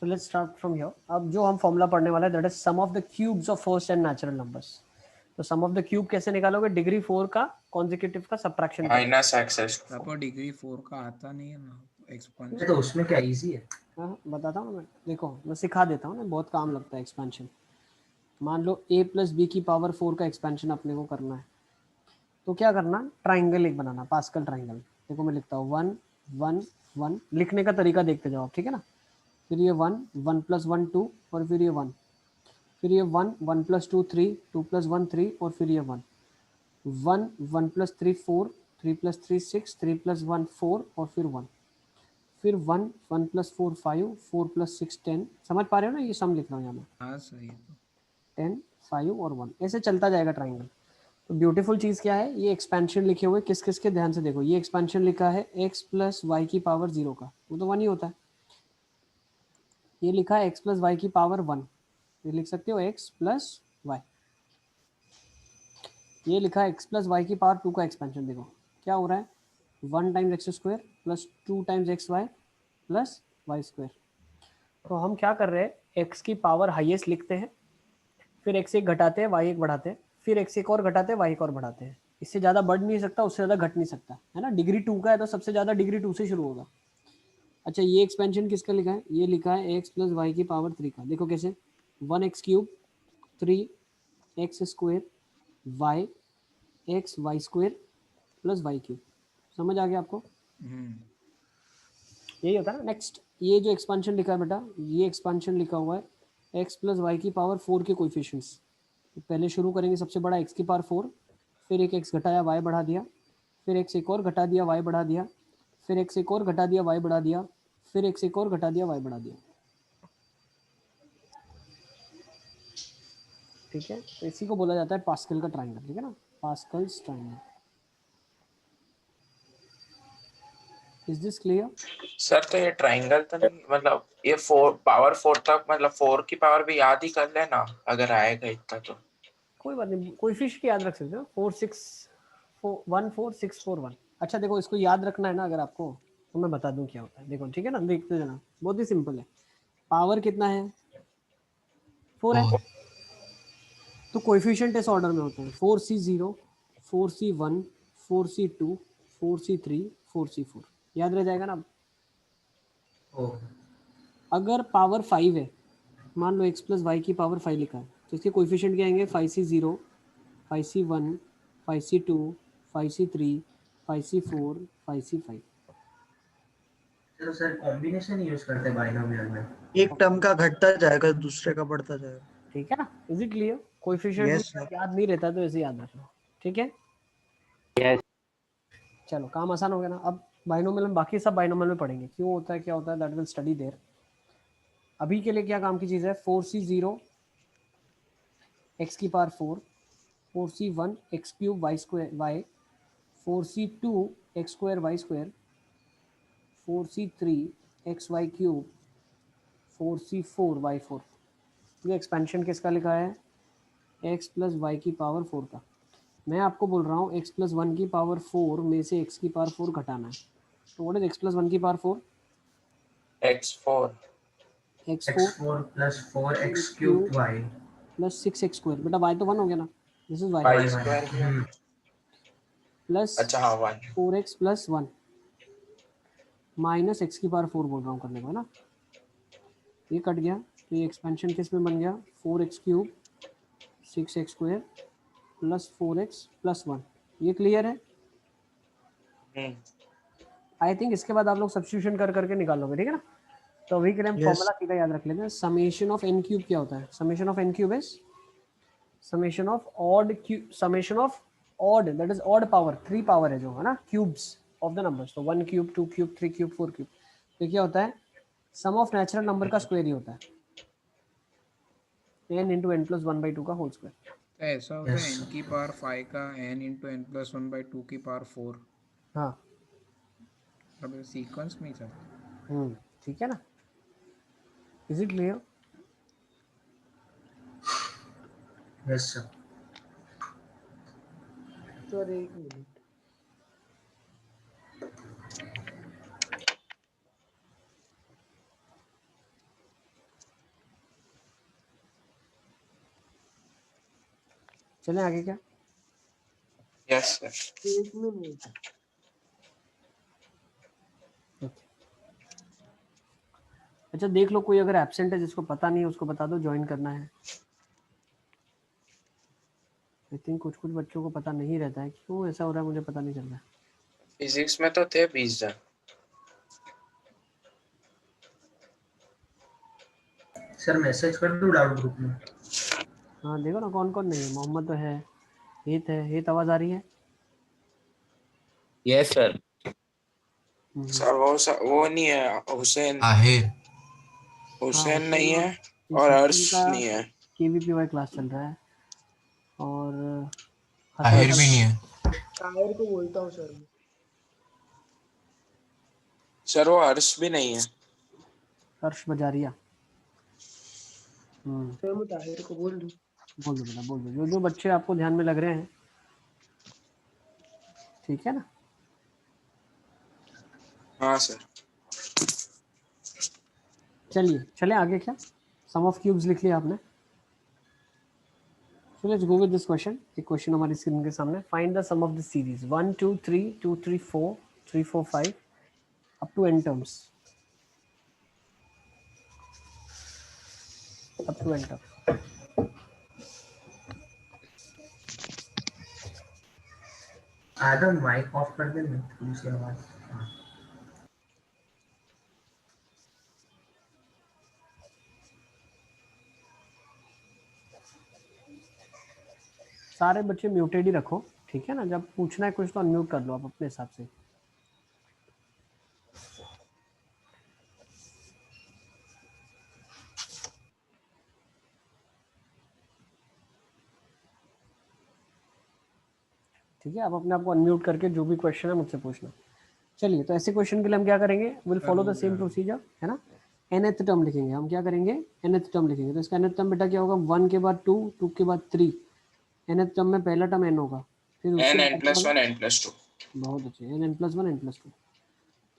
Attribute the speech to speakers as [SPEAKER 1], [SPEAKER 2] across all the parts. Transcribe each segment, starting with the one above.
[SPEAKER 1] So let's start from here. अब जो हम फॉर्मूला पढ़ने वाला है that is sum of the cubes of first and natural numbers. तो सम ऑफ द क्यूब कैसे निकालोगे? डिग्री 4 का कॉन्जिक्यूटिव का सबट्रैक्शन
[SPEAKER 2] माइनस एक्सेस
[SPEAKER 3] पापा डिग्री 4 का आता नहीं है ना एक्सपेंशन.
[SPEAKER 4] तो उसमें क्या इजी है.
[SPEAKER 1] हाँ बताता हूँ मैं. देखो मैं सिखा देता हूँ ना, बहुत काम लगता है एक्सपेंशन. मान लो a प्लस बी की पावर 4 का एक्सपेंशन अपने को करना है. तो क्या करना? ट्राइंगल एक बनाना, पास्कल ट्राइंगल. देखो मैं लिखता हूँ 1 1 1. लिखने का तरीका देखते जाओ, ठीक है ना. फिर ये 1 1 प्लस 1 2 और फिर ये 1. फिर ये 1 1 प्लस 2 3 2 प्लस 1 3 और फिर ये 1 1 1 प्लस 3 4 3 प्लस 3 6 3 प्लस 1 4 और फिर 1. फिर 1 1 प्लस 4 5 4 प्लस 6 10. समझ पा रहे हो ना? ये सम लिख रहा हूँ यहाँ में.
[SPEAKER 3] हाँ सही है.
[SPEAKER 1] 10 5 और 1 ऐसे चलता जाएगा ट्राइंगल. तो ब्यूटीफुल चीज़ क्या है? ये एक्सपेंशन लिखे हुए किस किस के, ध्यान से देखो. ये एक्सपेंशन लिखा है x प्लस वाई की पावर 0 का, वो तो 1 ही होता है. ये लिखा है x प्लस वाई की पावर 1, ये लिख सकते हो x प्लस वाई. ये लिखा है x प्लस वाई की पावर 2 का एक्सपेंशन. देखो क्या हो रहा है, 1 times x square plus 2 times x y plus y square. तो हम क्या कर रहे हैं, x की पावर हाईएस्ट लिखते हैं, फिर x एक घटाते हैं, y एक बढ़ाते हैं, फिर x एक और घटाते हैं, y एक और बढ़ाते हैं. इससे ज़्यादा बढ़ नहीं सकता, उससे ज़्यादा घट नहीं सकता, है ना. डिग्री 2 का है तो सबसे ज़्यादा डिग्री 2 से शुरू होगा. अच्छा ये एक्सपेंशन किसका लिखा है? ये लिखा है x प्लस वाई की पावर 3 का. देखो कैसे, 1x cube 3x square y x y square plus y cube. समझ आ गया आपको? यही होता है ना. नेक्स्ट ये जो एक्सपेंशन लिखा है बेटा, ये एक्सपेंशन लिखा हुआ है x प्लस वाई की पावर 4 के कोएफिशिएंट्स. तो पहले शुरू करेंगे सबसे बड़ा x की पावर 4, फिर एक x घटाया y बढ़ा दिया, फिर x एक और घटा दिया y बढ़ा दिया, फिर x एक और घटा दिया y बढ़ा दिया, फिर x एक और घटा दिया y बढ़ा दिया. ठीक है. तो इसी को बोला जाता है पास्कल का ट्राइंगल. ठीक है ना, Pascal's triangle. Is this clear?
[SPEAKER 2] Sir तो ये ट्राइंगल तो नहीं, मतलब ये 4 पावर 4 तक, मतलब 4 की पावर भी याद ही कर लेना अगर आएगा इतना तो.
[SPEAKER 1] कोई बात नहीं, कोएफिशिएंट याद रख सकते हो. 4 6 1 4 6 4 1. अच्छा देखो इसको याद रखना है ना अगर आपको, तो मैं बता दूं क्या होता है. देखो ठीक है ना, देखते जाना, बहुत ही सिंपल है. पावर कितना है? 4 है. तो कोएफिशिएंट इस ऑर्डर में होते हैं 4c0 4c1 4c2 4c3 4c4. याद रह जाएगा ना. अगर पावर 5 है, मान लो x प्लस वाई की पावर 5 लिखा है, तो इसके कोएफिशिएंट क्या आएंगे? 5c0 5c1 5c2 5c3 5c4 5c5.
[SPEAKER 4] चलो सर कॉम्बिनेशन यूज करते हैं बाइनोमियल में.
[SPEAKER 5] एक टर्म का घटता जाएगा, दूसरे का बढ़ता जाएगा.
[SPEAKER 1] ठीक है ना. Is it clear? Coefficient
[SPEAKER 5] Yes, sir.
[SPEAKER 1] याद नहीं रहता तो ऐसे याद रखना. ठीक है.
[SPEAKER 6] यस.
[SPEAKER 1] चलो काम आसान हो गया ना. अब बाइनोमियल में बाकी सब बाइनोमियल में पढ़ेंगे क्यों होता है क्या होता है, दैट विल स्टडी देयर. अभी के लिए क्या काम की चीज़ है? 4c0 x की power 4 4c1 x cube y square y 4c2 x square y square 4c3 x y cube 4c4 y 4. ये एक्सपेंशन किसका लिखा है? x प्लस वाई की पावर 4 का. मैं आपको बोल रहा हूँ x प्लस 1 की पावर 4 में से x की पावर 4 घटाना है. तो व्हाट इज x प्लस 1 की power 4?
[SPEAKER 2] x4
[SPEAKER 4] x4 plus 4x cube y
[SPEAKER 1] plus 6x square. बेटा y तो 1 हो गया ना. This is y
[SPEAKER 2] y square भी है.
[SPEAKER 1] प्लस
[SPEAKER 2] अच्छा हाँ 1
[SPEAKER 1] 4x प्लस 1 माइनस x की पावर 4 बोल रहा हूँ करने को, है ना. ये कट गया तो ये एक्सपेंशन किस में बन गया? 4x cube 6x square plus 4x plus 1. ये क्लियर है? आई थिंक इसके बाद आप लोग सब्स्टिट्यूशन कर करके निकालोगे. ठीक है ना. तो अभी के लिए हम
[SPEAKER 5] Yes.
[SPEAKER 1] फॉर्मूला सीधा याद रख लेते हैं. समेशन ऑफ n क्यूब क्या होता है? Summation of n cube is summation of odd cube, summation of odd, that is odd power 3 power है जो, है ना, क्यूब्स ऑफ द नंबर्स. तो 1 क्यूब 2 क्यूब 3 क्यूब 4 क्यूब. तो क्या होता है? सम ऑफ नेचुरल नंबर का स्क्वायर ही होता है. n इंटू n प्लस 1/2 का होल स्क्वायर.
[SPEAKER 3] तो ऐसा होता है n की पावर 5 का n इंटू n प्लस 1/2 की पावर 4.
[SPEAKER 1] हाँ.
[SPEAKER 3] अब सीक्वेंस में ही चलता.
[SPEAKER 1] ठीक है ना. Is it clear?
[SPEAKER 4] Yes sir.
[SPEAKER 1] Sir एक मिनट. चलें आगे क्या?
[SPEAKER 2] Yes sir.
[SPEAKER 6] एक मिनट,
[SPEAKER 1] अच्छा देख लो, कोई अगर एब्सेंट है जिसको पता नहीं है उसको बता दो, ज्वाइन करना है। आई थिंक कुछ कुछ बच्चों को पता नहीं रहता है, क्यों ऐसा हो रहा है मुझे पता नहीं चल रहा है।
[SPEAKER 2] फिजिक्स में तो थे 20 जन।
[SPEAKER 4] सर मैसेज कर दूं डाउट ग्रुप में?
[SPEAKER 1] हाँ देखो ना कौन कौन नहीं है। मोहम्मद तो है, हित है। हित आवाज आ रही है?
[SPEAKER 7] Yes sir.
[SPEAKER 2] सर वो नहीं है, हुसैन
[SPEAKER 7] आहिर।
[SPEAKER 1] हाँ
[SPEAKER 2] हुसैन
[SPEAKER 1] हुसैन
[SPEAKER 2] नहीं
[SPEAKER 1] और
[SPEAKER 2] है
[SPEAKER 1] इस
[SPEAKER 2] और
[SPEAKER 1] हुसैन
[SPEAKER 2] अर्श
[SPEAKER 1] का
[SPEAKER 2] नहीं है।
[SPEAKER 1] केवीपीवाई क्लास चल रहा है। और
[SPEAKER 7] आहिर
[SPEAKER 1] हसन
[SPEAKER 7] भी नहीं है।
[SPEAKER 6] ताहिर को बोलता हूँ सर मैं।
[SPEAKER 2] सर वो अर्श भी नहीं है।
[SPEAKER 1] हर्ष बजारिया।
[SPEAKER 6] सर मैं ताहिर को बोल दूँ?
[SPEAKER 1] बोल दो बेटा, बोल दो जो जो बच्चे आपको ध्यान में लग रहे हैं, ठीक है ना?
[SPEAKER 2] हाँ सर।
[SPEAKER 1] चलिए चले आगे क्या? सम ऑफ क्यूब्स लिख लिया आपने। So let's go with this question. एक क्वेश्चन हमारी स्क्रीन के सामने। Find the sum of the series 1 2 3 2 3 4 3 4 5 up to n terms. Up to n terms.
[SPEAKER 4] Adam mic off कर दे, मैं थोड़ी सी आवाज। हाँ।
[SPEAKER 1] सारे बच्चे म्यूटेड ही रखो, ठीक है ना? जब पूछना है कुछ तो अनम्यूट कर लो आप अपने हिसाब से। ठीक है, आप अपने आप को अनम्यूट करके जो भी क्वेश्चन है मुझसे पूछना। चलिए, तो ऐसे क्वेश्चन के लिए हम क्या करेंगे? Will follow the same procedure, है ना? nth टर्म लिखेंगे हम। क्या करेंगे? nth टर्म लिखेंगे। तो इसका nth टर्म बेटा क्या होगा? 1 के बाद 2, 2 के बाद 3। nth टर्म में पहला टर्म n होगा, फिर उसके
[SPEAKER 2] n
[SPEAKER 1] बाद
[SPEAKER 2] plus
[SPEAKER 1] वाला।
[SPEAKER 2] 1 n plus 2।
[SPEAKER 1] बहुत अच्छे, n plus 1 n plus 2।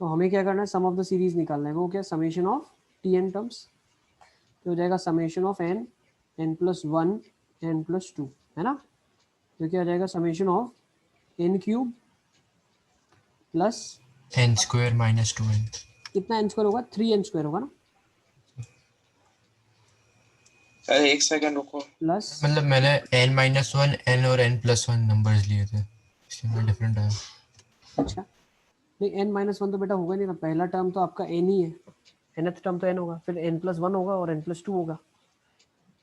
[SPEAKER 1] तो हमें क्या करना है? सम ऑफ द सीरीज निकालना है। वो क्या? Summation of tn terms. तो हो जाएगा summation of n, n plus 1 n plus 2, है ना? तो क्या हो जाएगा? Summation of n cube plus
[SPEAKER 7] n square minus 2n।
[SPEAKER 1] कितना n स्क्वायर होगा? 3n स्क्वायर होगा ना,
[SPEAKER 2] सर एक सेकंड रुको।
[SPEAKER 1] प्लस
[SPEAKER 7] मतलब मैंने n माइनस 1 n और n प्लस 1 नंबर्स लिए थे, इसमें डिफरेंट आया।
[SPEAKER 1] अच्छा नहीं, n माइनस 1 तो बेटा होगा नहीं ना। पहला टर्म तो आपका n ही है, nth टर्म तो n होगा, फिर n plus 1 होगा और n plus 2 होगा।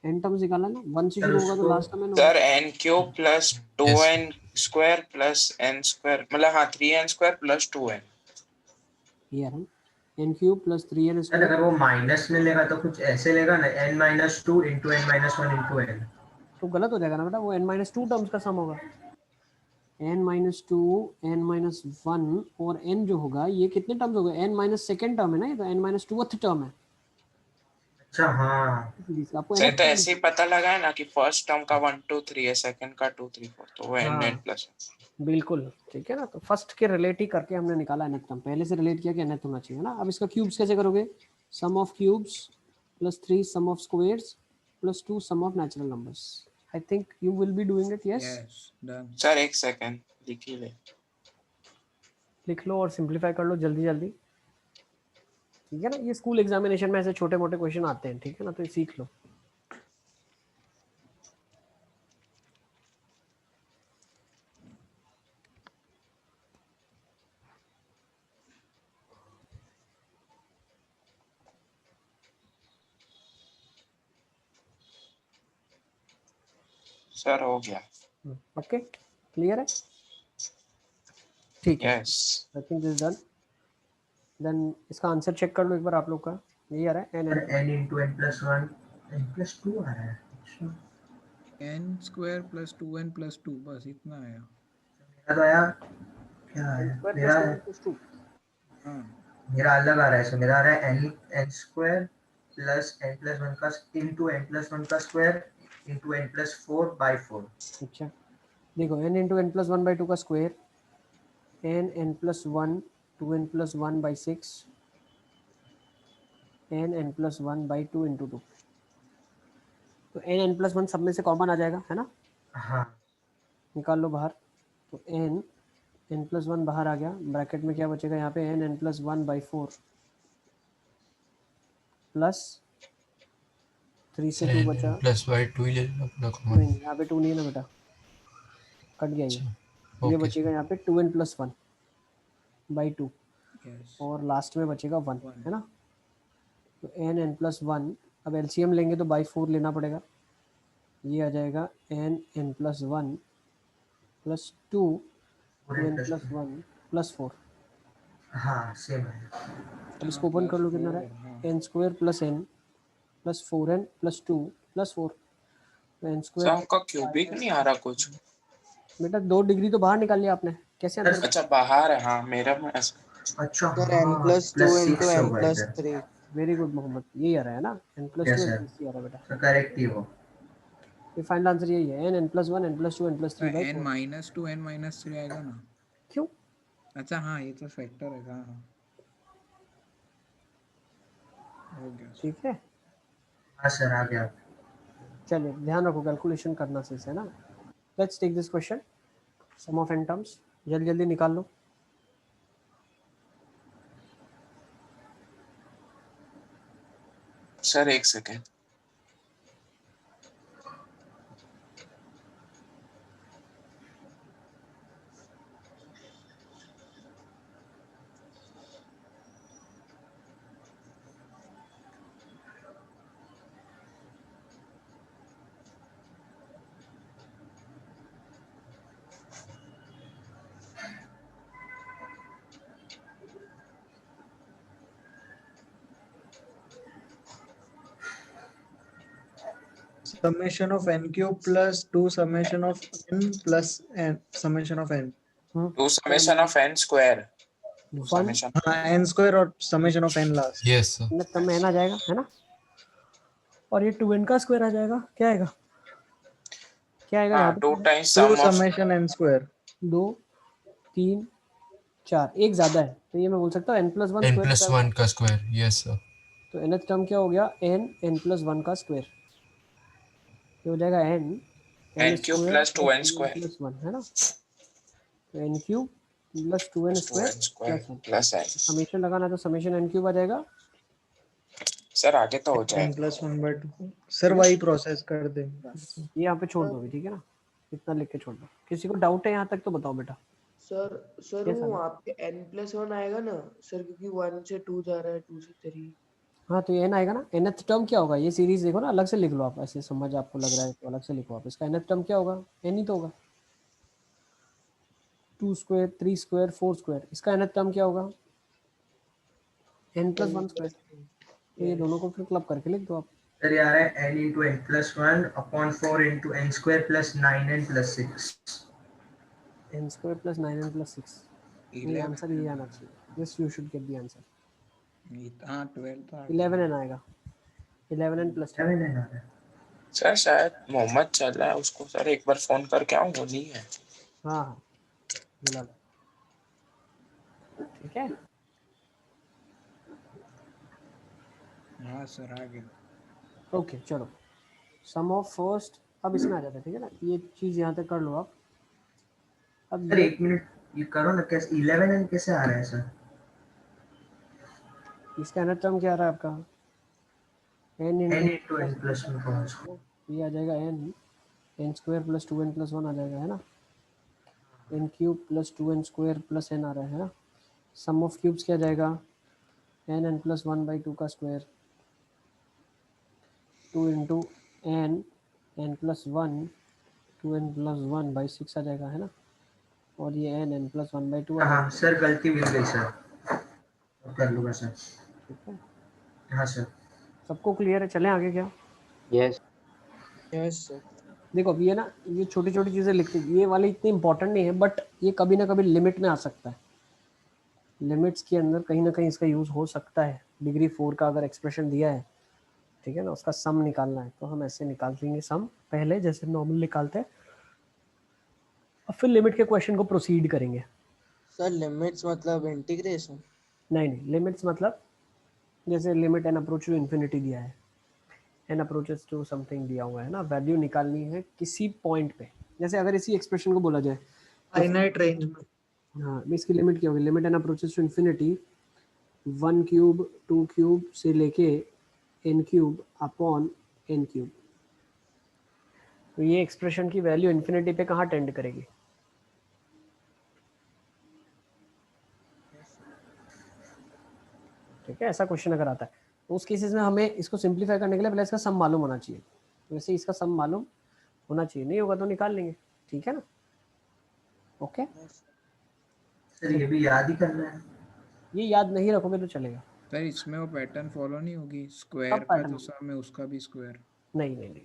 [SPEAKER 1] n टर्म्स निकालना ना, 1 से
[SPEAKER 4] सर
[SPEAKER 1] शुरू होगा तो
[SPEAKER 4] उसको
[SPEAKER 1] लास्ट टर्म n होगा।
[SPEAKER 2] Sir n cube plus 2n square plus n square, मतलब हाँ 3n स्क्वायर प्लस 2n।
[SPEAKER 1] ये है n cube plus 3n
[SPEAKER 4] sir
[SPEAKER 1] square.
[SPEAKER 4] अगर वो माइनस में लेगा तो कुछ ऐसे लेगा ना, n-2 into n-1 into n।
[SPEAKER 1] तो गलत हो जाएगा ना बेटा, वो n माइनस 2 टर्म्स का सम होगा। n माइनस 2, n माइनस 1 और n जो होगा ये कितने टर्म्स हो गए? n माइनस सेकेंड टर्म है ना, ये तो n माइनस 2th टर्म है।
[SPEAKER 4] अच्छा हाँ।
[SPEAKER 1] इसलिए आपको
[SPEAKER 2] सर
[SPEAKER 1] nth
[SPEAKER 2] तो
[SPEAKER 1] टर्म।
[SPEAKER 2] ऐसे ही पता लगा है ना कि फर्स्ट टर्म का 1 2 3 है, सेकंड का 2 3 4, तो वो n
[SPEAKER 1] हाँ
[SPEAKER 2] प्लस।
[SPEAKER 1] बिल्कुल ठीक है ना। तो फर्स्ट के रिलेट ही करके हमने निकाला nth टर्म, पहले से रिलेट किया कि nth होना चाहिए ना। अब इसका क्यूब्स कैसे करोगे? Sum of cubes plus 3 sum of squares plus 2 sum of natural numbers. I think you will be doing it. Yes,
[SPEAKER 3] yes done.
[SPEAKER 2] Sir एक सेकंड लिख ही ले।
[SPEAKER 1] लिख लो और सिंप्लीफाई कर लो जल्दी जल्दी, ठीक है ना? ये स्कूल एग्जामिनेशन में ऐसे छोटे मोटे क्वेश्चन आते हैं, ठीक है ना? तो ये सीख लो।
[SPEAKER 2] सर हो गया।
[SPEAKER 1] ओके, क्लियर है? ठीक है,
[SPEAKER 2] yes
[SPEAKER 1] I think this done. Then इसका आंसर चेक कर लो एक बार आप लोग का। यही आ रहा है
[SPEAKER 4] sir
[SPEAKER 1] n
[SPEAKER 4] n into n+1 n+2 आ रहा है। अच्छा
[SPEAKER 3] n square plus 2n plus 2, बस इतना आया।
[SPEAKER 4] मेरा तो आया, क्या
[SPEAKER 1] n
[SPEAKER 4] है
[SPEAKER 1] स्क्वायर
[SPEAKER 4] मेरा?
[SPEAKER 1] Plus 2n plus 2।
[SPEAKER 3] हाँ
[SPEAKER 4] मेरा अलग आ रहा है। सर मेरा आ रहा है n स्क्वायर प्लस n+1 का इंटू n+1 का स्क्वायर इंटू n+4/4।
[SPEAKER 1] अच्छा देखो, n इंटू n प्लस 1/2 का square, n plus 1 2n plus 1/6 n plus 1/2 into 2। तो n प्लस 1 सब में से कॉमन आ जाएगा, है ना?
[SPEAKER 4] हाँ
[SPEAKER 1] निकाल लो बाहर, तो n प्लस वन बाहर आ गया, ब्रैकेट में क्या बचेगा यहाँ पे n plus one by four plus 3 से 2 बचा,
[SPEAKER 7] प्लस वाई 2 ही ले लो अपना
[SPEAKER 1] नहीं
[SPEAKER 7] कॉमन।
[SPEAKER 1] यहाँ पे 2 नहीं है ना बेटा, कट गया ये
[SPEAKER 7] ओके
[SPEAKER 1] बचेगा यहाँ पे 2n plus one by to
[SPEAKER 3] yes
[SPEAKER 1] और लास्ट में बचेगा 1
[SPEAKER 3] 1
[SPEAKER 1] है ना। तो n प्लस वन, अब एलसीएम लेंगे तो बाई फोर लेना पड़ेगा, ये आ जाएगा n plus one plus two,
[SPEAKER 4] और
[SPEAKER 1] 2n
[SPEAKER 4] plus
[SPEAKER 1] plus
[SPEAKER 4] two।
[SPEAKER 1] One plus four.
[SPEAKER 4] हाँ सेम है।
[SPEAKER 1] अब इसको ओपन कर लो, कितना रहा है n square plus n plus 4n plus two plus four, तो n
[SPEAKER 2] सर
[SPEAKER 1] स्क्वायर
[SPEAKER 2] हमका क्यूबिक नहीं आ रहा कुछ।
[SPEAKER 1] बेटा 2 डिग्री तो बाहर निकाल लिया आपने, कैसे अंदर?
[SPEAKER 2] अच्छा बाहर है, हाँ मेरा में
[SPEAKER 4] अच्छा
[SPEAKER 5] सर n
[SPEAKER 4] हाँ
[SPEAKER 5] plus two
[SPEAKER 4] plus
[SPEAKER 5] into
[SPEAKER 4] 6
[SPEAKER 5] n
[SPEAKER 4] होगा
[SPEAKER 5] प्लस
[SPEAKER 4] इधर।
[SPEAKER 5] थ्री।
[SPEAKER 1] वेरी गुड मोहम्मद, यही आ रहा है ना, n plus
[SPEAKER 4] yes
[SPEAKER 1] two
[SPEAKER 4] sir,
[SPEAKER 1] n plus three आ रहा है बेटा,
[SPEAKER 4] सर करेक्ट ही वो।
[SPEAKER 1] ये फाइनल आंसर यही है, n plus one n plus two n plus three by
[SPEAKER 3] n
[SPEAKER 1] four.
[SPEAKER 3] Minus two n minus three आएगा ना।
[SPEAKER 1] क्यों?
[SPEAKER 3] अच्छा हाँ ये तो फैक्टर है। हाँ हाँ हो गया सर।
[SPEAKER 1] ठीक है,
[SPEAKER 4] हाँ सर आ गया।
[SPEAKER 1] चलिए ध्यान रखो कैलकुलेशन करना सही से, है ना। Let's take this question, sum of n terms, जल्दी जल्दी निकाल लो।
[SPEAKER 2] सर एक second.
[SPEAKER 5] Summation of n cube plus 2 summation of n plus n summation of n।
[SPEAKER 2] Two summation of n square, two
[SPEAKER 1] one
[SPEAKER 2] summation.
[SPEAKER 5] हाँ n square और summation of n लास्ट।
[SPEAKER 7] Yes sir.
[SPEAKER 1] न तब में n आ जाएगा, है ना, और ये 2n का स्क्वायर आ जाएगा, क्या आएगा, क्या आएगा यहाँ
[SPEAKER 2] हाँ टू
[SPEAKER 1] पे?
[SPEAKER 2] Times
[SPEAKER 5] 2
[SPEAKER 2] sum of
[SPEAKER 5] summation n square.
[SPEAKER 1] 2 3 4, एक ज़्यादा है तो ये मैं बोल सकता हूँ n plus one
[SPEAKER 7] n
[SPEAKER 1] square,
[SPEAKER 7] plus one का स्क्वायर। Yes sir.
[SPEAKER 1] तो nth टर्म क्या हो गया, n प्लस वन का स्क्वायर, ये हो जाएगा n
[SPEAKER 2] n cube
[SPEAKER 1] square
[SPEAKER 2] plus two n
[SPEAKER 1] plus
[SPEAKER 2] square
[SPEAKER 1] plus one, है ना, तो n cube plus 2n
[SPEAKER 2] two
[SPEAKER 1] square
[SPEAKER 2] n square
[SPEAKER 1] plus one,
[SPEAKER 2] plus n।
[SPEAKER 1] Summation लगाना है तो समेशन n क्यूब आ जाएगा।
[SPEAKER 2] सर आगे तो हो
[SPEAKER 5] n
[SPEAKER 2] जाएगा।
[SPEAKER 5] Plus one by to. Sir वही प्रोसेस कर देंगे।
[SPEAKER 1] ये यहाँ पे छोड़ दो अभी, ठीक है ना, इतना लिख के छोड़ दो। किसी को डाउट है यहाँ तक तो बताओ बेटा।
[SPEAKER 6] सर सर
[SPEAKER 1] Yes,
[SPEAKER 6] वो
[SPEAKER 1] Anand.
[SPEAKER 6] आपके n प्लस वन आएगा ना सर, क्योंकि 1 से 2 जा रहा है, 2 से 3।
[SPEAKER 1] हाँ तो ये n आएगा ना, nth टर्म क्या होगा, ये सीरीज देखो ना, अलग से लिख लो आप, ऐसे समझ आपको लग रहा है तो अलग से लिखो आप, इसका nth टर्म क्या होगा, n ही तो होगा, 2 स्क्वायर 3 स्क्वायर 4 स्क्वायर, इसका nth टर्म क्या होगा, n प्लस वन स्क्वायर, तो ये दोनों को फिर क्लब करके लिख दो आप।
[SPEAKER 4] सर ये आ रहा है n into N plus one upon 4 into n square plus 9n plus 6।
[SPEAKER 1] n square plus 9n plus 6, ये आंसर ये आना चाहिए, this you should get the answer.
[SPEAKER 3] हाँ 12 तो आ
[SPEAKER 1] 11n आएगा, 11n प्लस 2।
[SPEAKER 4] 7n आ रहा है।
[SPEAKER 2] सर शायद मोहम्मद चल रहा है, उसको सर एक बार फोन करके आऊँ, वो नहीं है।
[SPEAKER 1] हाँ हाँ बुला लो, ठीक है।
[SPEAKER 3] हाँ सर आ गया।
[SPEAKER 1] ओके चलो, सम ऑफ फर्स्ट, अब इसमें आ जाता है, ठीक है ना, ये चीज़ यहाँ तक कर लो आप। अब
[SPEAKER 4] सर
[SPEAKER 1] ये
[SPEAKER 4] एक मिनट ये करो ना, कैसे 11n कैसे आ रहा है सर?
[SPEAKER 1] इसका nth टर्म क्या आ रहा है आपका, n
[SPEAKER 4] n
[SPEAKER 1] into
[SPEAKER 4] into N plus one पहुंच।
[SPEAKER 1] ये आ जाएगा n square plus 2n plus one आ जाएगा, है ना, n cube plus 2n square plus n आ रहा है ना, सम ऑफ क्यूब्स क्या जाएगा, n plus one by two का square, 2 into n plus one 2n plus one by 6 आ जाएगा, है ना, और ये n plus one by two आ
[SPEAKER 4] हाँ
[SPEAKER 1] जाएगा,
[SPEAKER 4] सर गलती मिल गई सर, अब कर लूँगा सर।
[SPEAKER 1] ठीक है।
[SPEAKER 4] हाँ सर।
[SPEAKER 1] सबको क्लियर है, चलें आगे क्या?
[SPEAKER 5] Yes sir.
[SPEAKER 1] देखो अब ये ना, ये छोटी छोटी चीज़ें लिखते, ये वाली इतनी इंपॉर्टेंट नहीं है, बट ये कभी ना कभी लिमिट में आ सकता है, लिमिट्स के अंदर कहीं ना कहीं इसका यूज़ हो सकता है। डिग्री 4 का अगर एक्सप्रेशन दिया है, ठीक है ना, उसका सम निकालना है तो हम ऐसे निकाल लेंगे सम पहले, जैसे नॉर्मल निकालते हैं, और फिर लिमिट के क्वेश्चन को प्रोसीड करेंगे।
[SPEAKER 5] सर लिमिट्स मतलब इंटीग्रेशन?
[SPEAKER 1] नहीं नहीं, लिमिट्स मतलब जैसे limit n approach to infinity दिया है, एन अप्रोचेस टू समथिंग दिया हुआ है ना, वैल्यू निकालनी है किसी पॉइंट पे, जैसे अगर इसी एक्सप्रेशन को बोला जाए
[SPEAKER 5] फाइनाइट रेंज में।
[SPEAKER 1] हाँ, इसकी लिमिट क्या होगी, limit n approaches to infinity 1 cube 2 cube से लेके n cube upon n cube. तो ये एक्सप्रेशन की वैल्यू इन्फिनिटी पे कहाँ टेंड करेगी? ठीक है, ऐसा क्वेश्चन अगर आता है तो उस केसेस में हमें इसको सिंप्लीफाई करने के लिए पहले इसका सम मालूम होना चाहिए। तो वैसे इसका सम मालूम होना चाहिए, नहीं होगा तो निकाल लेंगे, ठीक है ना? ओके,
[SPEAKER 4] सर ये भी याद ही करना है।
[SPEAKER 1] ये याद नहीं रखोगे तो चलेगा।
[SPEAKER 3] सर इसमें वो पैटर्न फॉलो नहीं होगी,
[SPEAKER 1] कब
[SPEAKER 3] स्क्वायर का
[SPEAKER 1] pattern
[SPEAKER 3] जो
[SPEAKER 1] होगा?
[SPEAKER 3] सम है उसका भी स्क्वायर।
[SPEAKER 1] नहीं नहीं नहीं,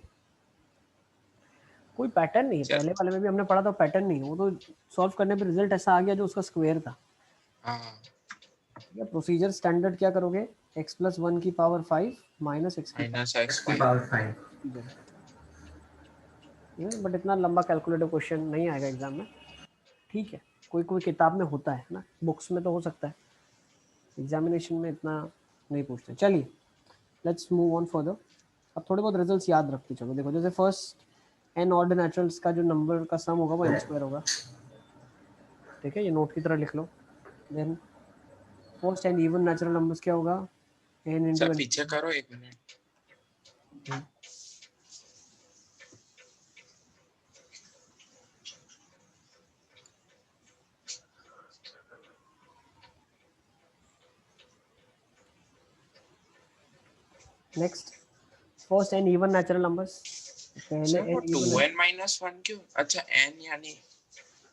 [SPEAKER 1] कोई पैटर्न नहीं है।
[SPEAKER 2] चल।
[SPEAKER 1] पहले वाले में भी हमने पढ़ा था, पैटर्न नहीं है वो, तो सॉल्व करने पे रिजल्ट ऐसा आ गया जो उसका स्क्वायर था।
[SPEAKER 2] हाँ
[SPEAKER 1] या प्रोसीजर स्टैंडर्ड क्या करोगे, x प्लस 1 की पावर 5 माइनस x की
[SPEAKER 2] माइनस एक्स
[SPEAKER 4] की पावर 5।
[SPEAKER 1] पावर, बट इतना लंबा कैलकुलेटिव क्वेश्चन नहीं आएगा एग्जाम में, ठीक है? कोई कोई किताब में होता है ना, बुक्स में तो हो सकता है, एग्जामिनेशन में इतना नहीं पूछते। चलिए लेट्स मूव ऑन फर्दर। अब थोड़े बहुत रिजल्ट्स याद रखते चलो। देखो जैसे फर्स्ट एन ऑर्ड नेचुरल्स का जो नंबर का सम होगा वो n स्क्वायर होगा, ठीक है? ये नोट की तरह लिख लो। Then first and even natural numbers क्या होगा, n इंटू
[SPEAKER 2] सर
[SPEAKER 1] n।
[SPEAKER 2] पीछे करो 1 मिनट।
[SPEAKER 1] Next first and even natural numbers, पहले
[SPEAKER 2] सर वो
[SPEAKER 1] n इवन
[SPEAKER 2] 2n माइनस 1 क्यों? अच्छा n यानी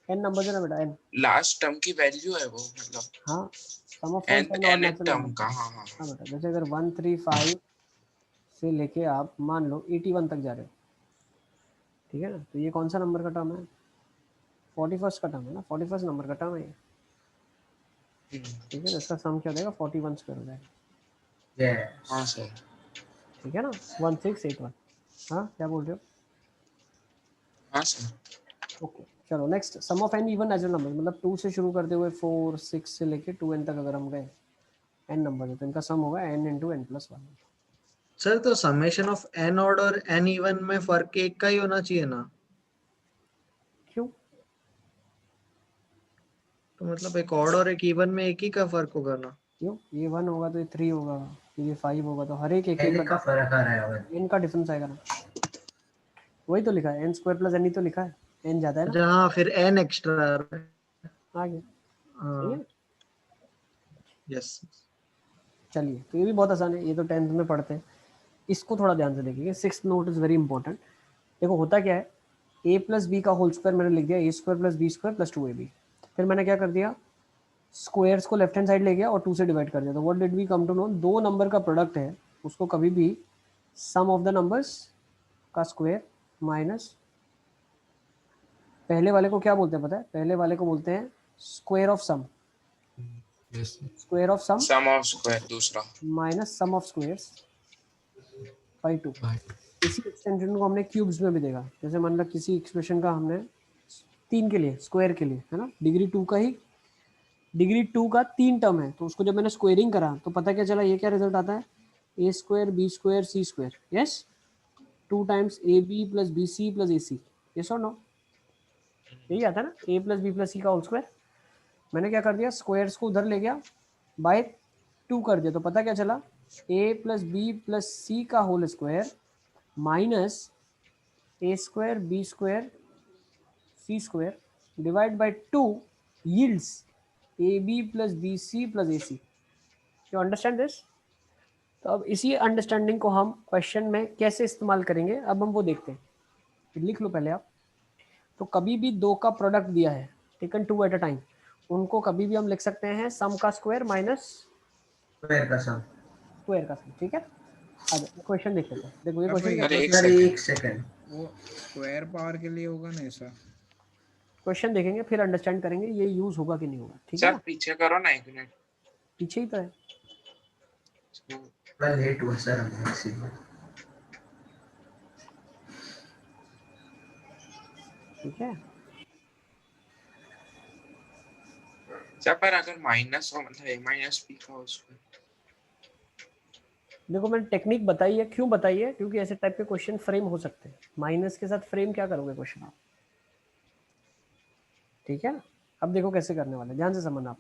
[SPEAKER 1] n नंबर्स है ना बेटा, n।
[SPEAKER 2] लास्ट टर्म की वैल्यू है वो, मतलब
[SPEAKER 1] हाँ, sum of first and odd
[SPEAKER 2] n
[SPEAKER 1] natural
[SPEAKER 2] term
[SPEAKER 1] number.
[SPEAKER 2] का। हाँ हाँ
[SPEAKER 1] हाँ बेटा, जैसे अगर 135 से लेके आप मान लो 81 तक जा रहे हो, ठीक है ना? तो ये कौन सा नंबर का टर्म है, 41 का टर्म है ना, 41 नंबर का टर्म है ये, ठीक है? तो इसका सम क्या हो जाएगा, 41 स्क्वायर हो जाएगा,
[SPEAKER 4] यस
[SPEAKER 2] हाँ सर।
[SPEAKER 1] ठीक है ना? 1681। हाँ क्या बोल रहे हो?
[SPEAKER 2] हाँ सर।
[SPEAKER 1] ओके चलो next, sum of n even natural number, मतलब 2 से शुरू करते हुए 4 6 से लेके 2n तक अगर हम गए, n नंबर है तो इनका सम होगा n into n plus 1।
[SPEAKER 5] Sir तो समेशन ऑफ एन ऑड और एन इवन में फर्क एक का ही होना चाहिए ना?
[SPEAKER 1] क्यों?
[SPEAKER 5] तो मतलब एक ऑड और एक इवन में एक ही का फर्क होगा ना?
[SPEAKER 1] क्यों, ये 1 होगा तो ये 3 होगा, ये 5 होगा, तो हर एक एक
[SPEAKER 4] n
[SPEAKER 1] का
[SPEAKER 4] का फर्क आ रहा है और
[SPEAKER 1] n का डिफरेंस आएगा ना। वही तो लिखा है, n स्क्वायर प्लस n ही तो लिखा है, n ज्यादा है ना,
[SPEAKER 5] अच्छा हाँ, फिर एन एक्स्ट्रा आ रहा है।
[SPEAKER 1] आ गया, सही
[SPEAKER 5] हाँ
[SPEAKER 1] है।
[SPEAKER 5] यस।
[SPEAKER 1] चलिए तो ये भी बहुत आसान है, ये तो 10th में पढ़ते हैं। इसको थोड़ा ध्यान से देखिए, 6th note is very important. देखो होता क्या है, a प्लस बी का होल स्क्वायर मैंने लिख दिया a square plus B square plus 2ab। फिर मैंने क्या कर दिया, स्क्वायर्स को लेफ्ट हैंड साइड ले गया और 2 से डिवाइड कर दिया। तो what did we come to know, दो नंबर का प्रोडक्ट है उसको कभी भी सम ऑफ द नंबर्स का स्क्वायर माइनस, पहले वाले को क्या बोलते हैं पता है, पहले वाले को बोलते हैं square of sum,
[SPEAKER 7] yes
[SPEAKER 1] square of sum
[SPEAKER 2] sum of square दूसरा।
[SPEAKER 1] Minus sum of squares by 2।
[SPEAKER 7] बात
[SPEAKER 1] इसी एक्सटेंशन को हमने क्यूब्स में भी देखा, जैसे मान लो किसी एक्सप्रेशन का हमने 3 के लिए स्क्वायर के लिए है ना, डिग्री 2 का ही, डिग्री 2 का 3 टर्म है, तो उसको जब मैंने स्क्वायरिंग करा तो पता क्या चला, ये क्या रिजल्ट आता है, A square B square C square, yes 2 times A B plus B C plus A C, yes और नो, यही आता है ना, ए प्लस बी प्लस सी का होल स्क्वायर। मैंने क्या कर दिया, स्क्वायर्स को उधर ले गया, बाय 2 कर दिया, तो पता क्या चला, ए प्लस बी प्लस सी का whole square minus A square B square C square divide by 2 yields a B plus B C plus A c. You understand this? तो अब इसी अंडरस्टैंडिंग को हम क्वेश्चन में कैसे इस्तेमाल करेंगे, अब हम वो देखते हैं। लिख लो पहले आप, तो कभी भी दो का प्रोडक्ट दिया है, टेकन 2 एट अ टाइम, उनको कभी भी हम लिख सकते हैं सम का स्क्वायर माइनस
[SPEAKER 4] स्क्वायर का सम।
[SPEAKER 1] स्क्वायर का सम, ठीक है? अब क्वेश्चन देख लेते हैं। देखो ये
[SPEAKER 3] अब
[SPEAKER 1] क्वेश्चन,
[SPEAKER 2] अरे एक
[SPEAKER 4] सर
[SPEAKER 2] सेकंड।
[SPEAKER 4] एक सेकंड,
[SPEAKER 3] वो स्क्वायर पावर के लिए होगा ना ऐसा?
[SPEAKER 1] क्वेश्चन देखेंगे फिर अंडरस्टैंड करेंगे ये यूज होगा कि नहीं होगा, ठीक है
[SPEAKER 2] सर
[SPEAKER 1] ना?
[SPEAKER 2] पीछे करो ना 1 मिनट।
[SPEAKER 1] पीछे ही तो है।
[SPEAKER 4] थोड़ा लेट हुआ सर हमें इसीलिए।
[SPEAKER 1] ठीक है,
[SPEAKER 2] सर पर अगर माइनस हो, मतलब a माइनस b का उसमें।
[SPEAKER 1] देखो मैंने टेक्निक बताई है, क्यों बताई है, क्योंकि ऐसे टाइप के क्वेश्चन फ्रेम हो सकते हैं। माइनस के साथ फ्रेम क्या करोगे क्वेश्चन आप, ठीक है ना। अब देखो कैसे करने वाले, ध्यान से समझना आप।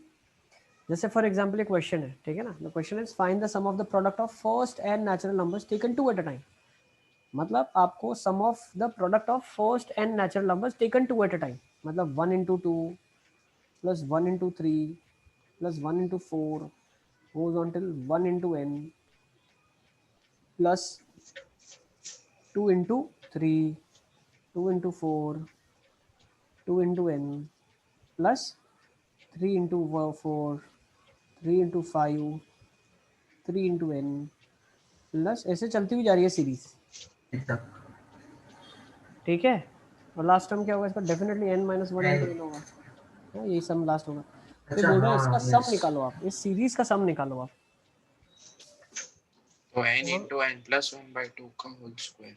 [SPEAKER 1] जैसे फॉर एग्जांपल एक क्वेश्चन है, ठीक है ना। The question is find the sum of the product of first N natural numbers taken two at a time. मतलब आपको sum of the product of first N natural numbers taken two at a time, मतलब 1 into 2 plus 1 into 3 plus 1 into 4 goes on till 1 into n plus 2 into 3, 2 into 4, 2 into n plus 3 into 4, 3 into 5, 3 into n plus ऐसे चलती हुई जा रही है series,
[SPEAKER 4] तक
[SPEAKER 1] ठीक है। और लास्ट टर्म क्या होगा इसका, definitely n minus one into
[SPEAKER 4] n।
[SPEAKER 1] N होगा। हाँ, यही सम लास्ट होगा। तो
[SPEAKER 4] अच्छा
[SPEAKER 1] बोल रहा है इसका
[SPEAKER 4] हाँ
[SPEAKER 1] सम
[SPEAKER 4] यस।
[SPEAKER 1] निकालो आप, इस सीरीज का सम निकालो आप।
[SPEAKER 2] तो n into n+1/2 का होल स्क्वायर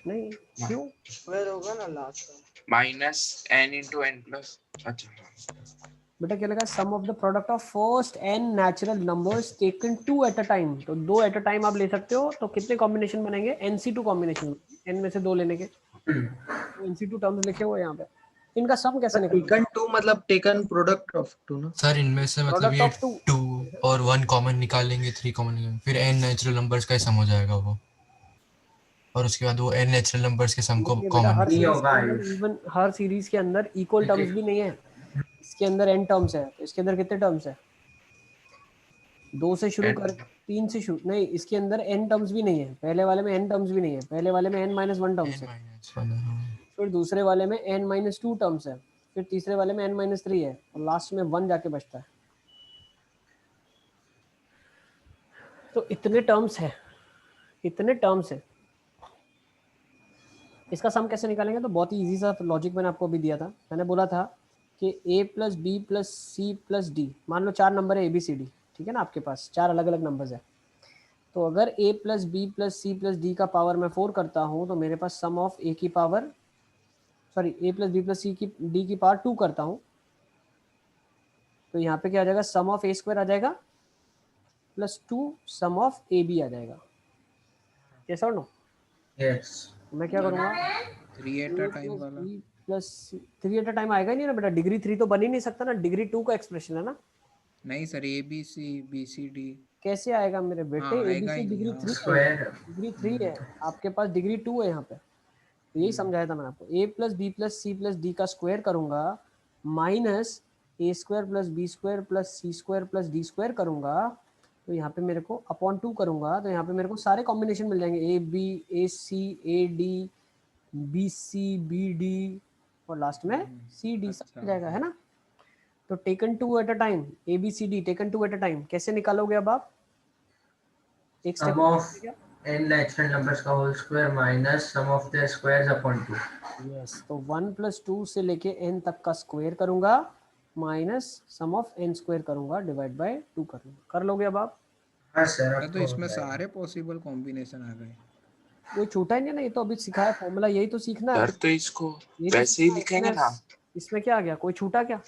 [SPEAKER 1] नहीं, क्यों?
[SPEAKER 6] स्क्वायर होगा ना लास्ट का।
[SPEAKER 2] Minus n into n plus, अच्छा हाँ
[SPEAKER 1] बेटा क्या लगा, sum of the product of first N natural numbers taken two at a time. तो 2 एट अ टाइम आप ले सकते हो, तो कितने कॉम्बिनेशन बनेंगे, NC2 कॉम्बिनेशन, n में से 2 लेने के। तो NC2 टर्म्स लिखे हुए यहाँ पे, इनका सम कैसे निकालेंगे?
[SPEAKER 5] टेकन टू मतलब टेकन प्रोडक्ट ऑफ टू ना।
[SPEAKER 7] सर इनमें से मतलब
[SPEAKER 1] प्रोडक्ट
[SPEAKER 7] ये
[SPEAKER 1] ऑफ 2।
[SPEAKER 7] 2 और 1 कॉमन निकालेंगे, 3 कॉमन निकालेंगे, फिर n नेचुरल नंबर्स का ही सम हो जाएगा वो, और उसके बाद वो n नेचुरल नंबर्स के सम को
[SPEAKER 1] देखिए बेटा,
[SPEAKER 7] कॉमन
[SPEAKER 1] हर
[SPEAKER 7] निकालेंगे।
[SPEAKER 4] नहीं
[SPEAKER 1] सीरीज
[SPEAKER 4] होगा
[SPEAKER 1] के अंदर
[SPEAKER 4] आयुष।
[SPEAKER 1] इवन हर सीरीज के अंदर इक्वल टर्म्स भी नहीं है। इसके अंदर n टर्म्स है, तो इसके अंदर कितने टर्म्स है, 2 से शुरू कर, 3 से शुरू नहीं, इसके अंदर n टर्म्स भी नहीं है। पहले वाले में n टर्म्स भी नहीं है, पहले वाले में n minus one terms
[SPEAKER 7] n
[SPEAKER 1] है,
[SPEAKER 7] माइनस 1, हाँ।
[SPEAKER 1] फिर दूसरे वाले में n माइनस टू टर्म्स है, फिर तीसरे वाले में n माइनस थ्री है, और लास्ट में 1 जाके बचता है। तो इतने टर्म्स है, इतने टर्म्स है। इसका सम कैसे निकालेंगे, तो बहुत ही इजी सा लॉजिक मैंने आपको अभी दिया था। मैंने बोला था कि a plus B plus C plus d, मान लो 4 नंबर है ABCD, ठीक है ना, आपके पास 4 अलग अलग नंबर्स है। तो अगर a plus B plus C plus D का पावर मैं 4 करता हूँ, तो मेरे पास सम ऑफ a की power, sorry a plus B plus C की डी की पावर 2 करता हूँ, तो यहाँ पे क्या आ जाएगा, सम ऑफ a स्क्वायर आ जाएगा plus 2 sum of A B आ जाएगा। यस और नो?
[SPEAKER 4] यस
[SPEAKER 1] मैं क्या करूँगा,
[SPEAKER 3] 3 एट अ टाइम वाला।
[SPEAKER 1] प्लस 3 एट अ टाइम आएगा ही नहीं ना बेटा, डिग्री 3 तो बन ही नहीं सकता ना, डिग्री 2 का एक्सप्रेशन है ना।
[SPEAKER 3] नहीं सर, ABC BCD।
[SPEAKER 1] कैसे आएगा मेरे बेटे,
[SPEAKER 3] हाँ आएगा
[SPEAKER 1] ABC
[SPEAKER 3] ही नहीं,
[SPEAKER 1] डिग्री
[SPEAKER 3] हाँ
[SPEAKER 1] 3 है,
[SPEAKER 4] स्क्वायर।
[SPEAKER 1] डिग्री 3 है, आपके पास डिग्री 2 है यहाँ पे। तो यही समझाया था मैंने आपको, a plus B plus C plus D का स्क्वायर करूंगा माइनस ए square plus B square plus C square plus D square करूंगा, तो यहाँ पे मेरे को अपॉन 2 करूंगा, तो यहाँ पे मेरे को सारे कॉम्बिनेशन मिल जाएंगे, a B A C A D B c b d, और लास्ट में सी डी सब
[SPEAKER 3] अच्छा
[SPEAKER 1] मिल जाएगा, है ना। तो taken two at a time, A B C D taken two at a time कैसे निकालोगे अब आप, एक step
[SPEAKER 4] sum of n natural numbers का whole square minus sum of their squares upon 2।
[SPEAKER 1] Yes, तो 1 प्लस 2 से लेके n तक का स्क्वायर करूंगा minus sum of n square करूंगा डिवाइड बाय 2 करूंगा। कर लोगे अब आप?
[SPEAKER 4] हाँ सर
[SPEAKER 3] तो
[SPEAKER 4] अब तो हो
[SPEAKER 3] इसमें
[SPEAKER 4] जाएगा।
[SPEAKER 3] सारे पॉसिबल कॉम्बिनेशन आ गए।
[SPEAKER 1] कोई छूटा ही नहीं ना, ये तो अभी सिखाया फॉर्मूला, यही तो सीखना है,
[SPEAKER 2] सर, तो इसको
[SPEAKER 1] यही तो
[SPEAKER 2] वैसे ही
[SPEAKER 1] सीखना है।
[SPEAKER 2] लिखेंगे ना।
[SPEAKER 1] इसमें क्या आ गया, कोई छूटा क्या?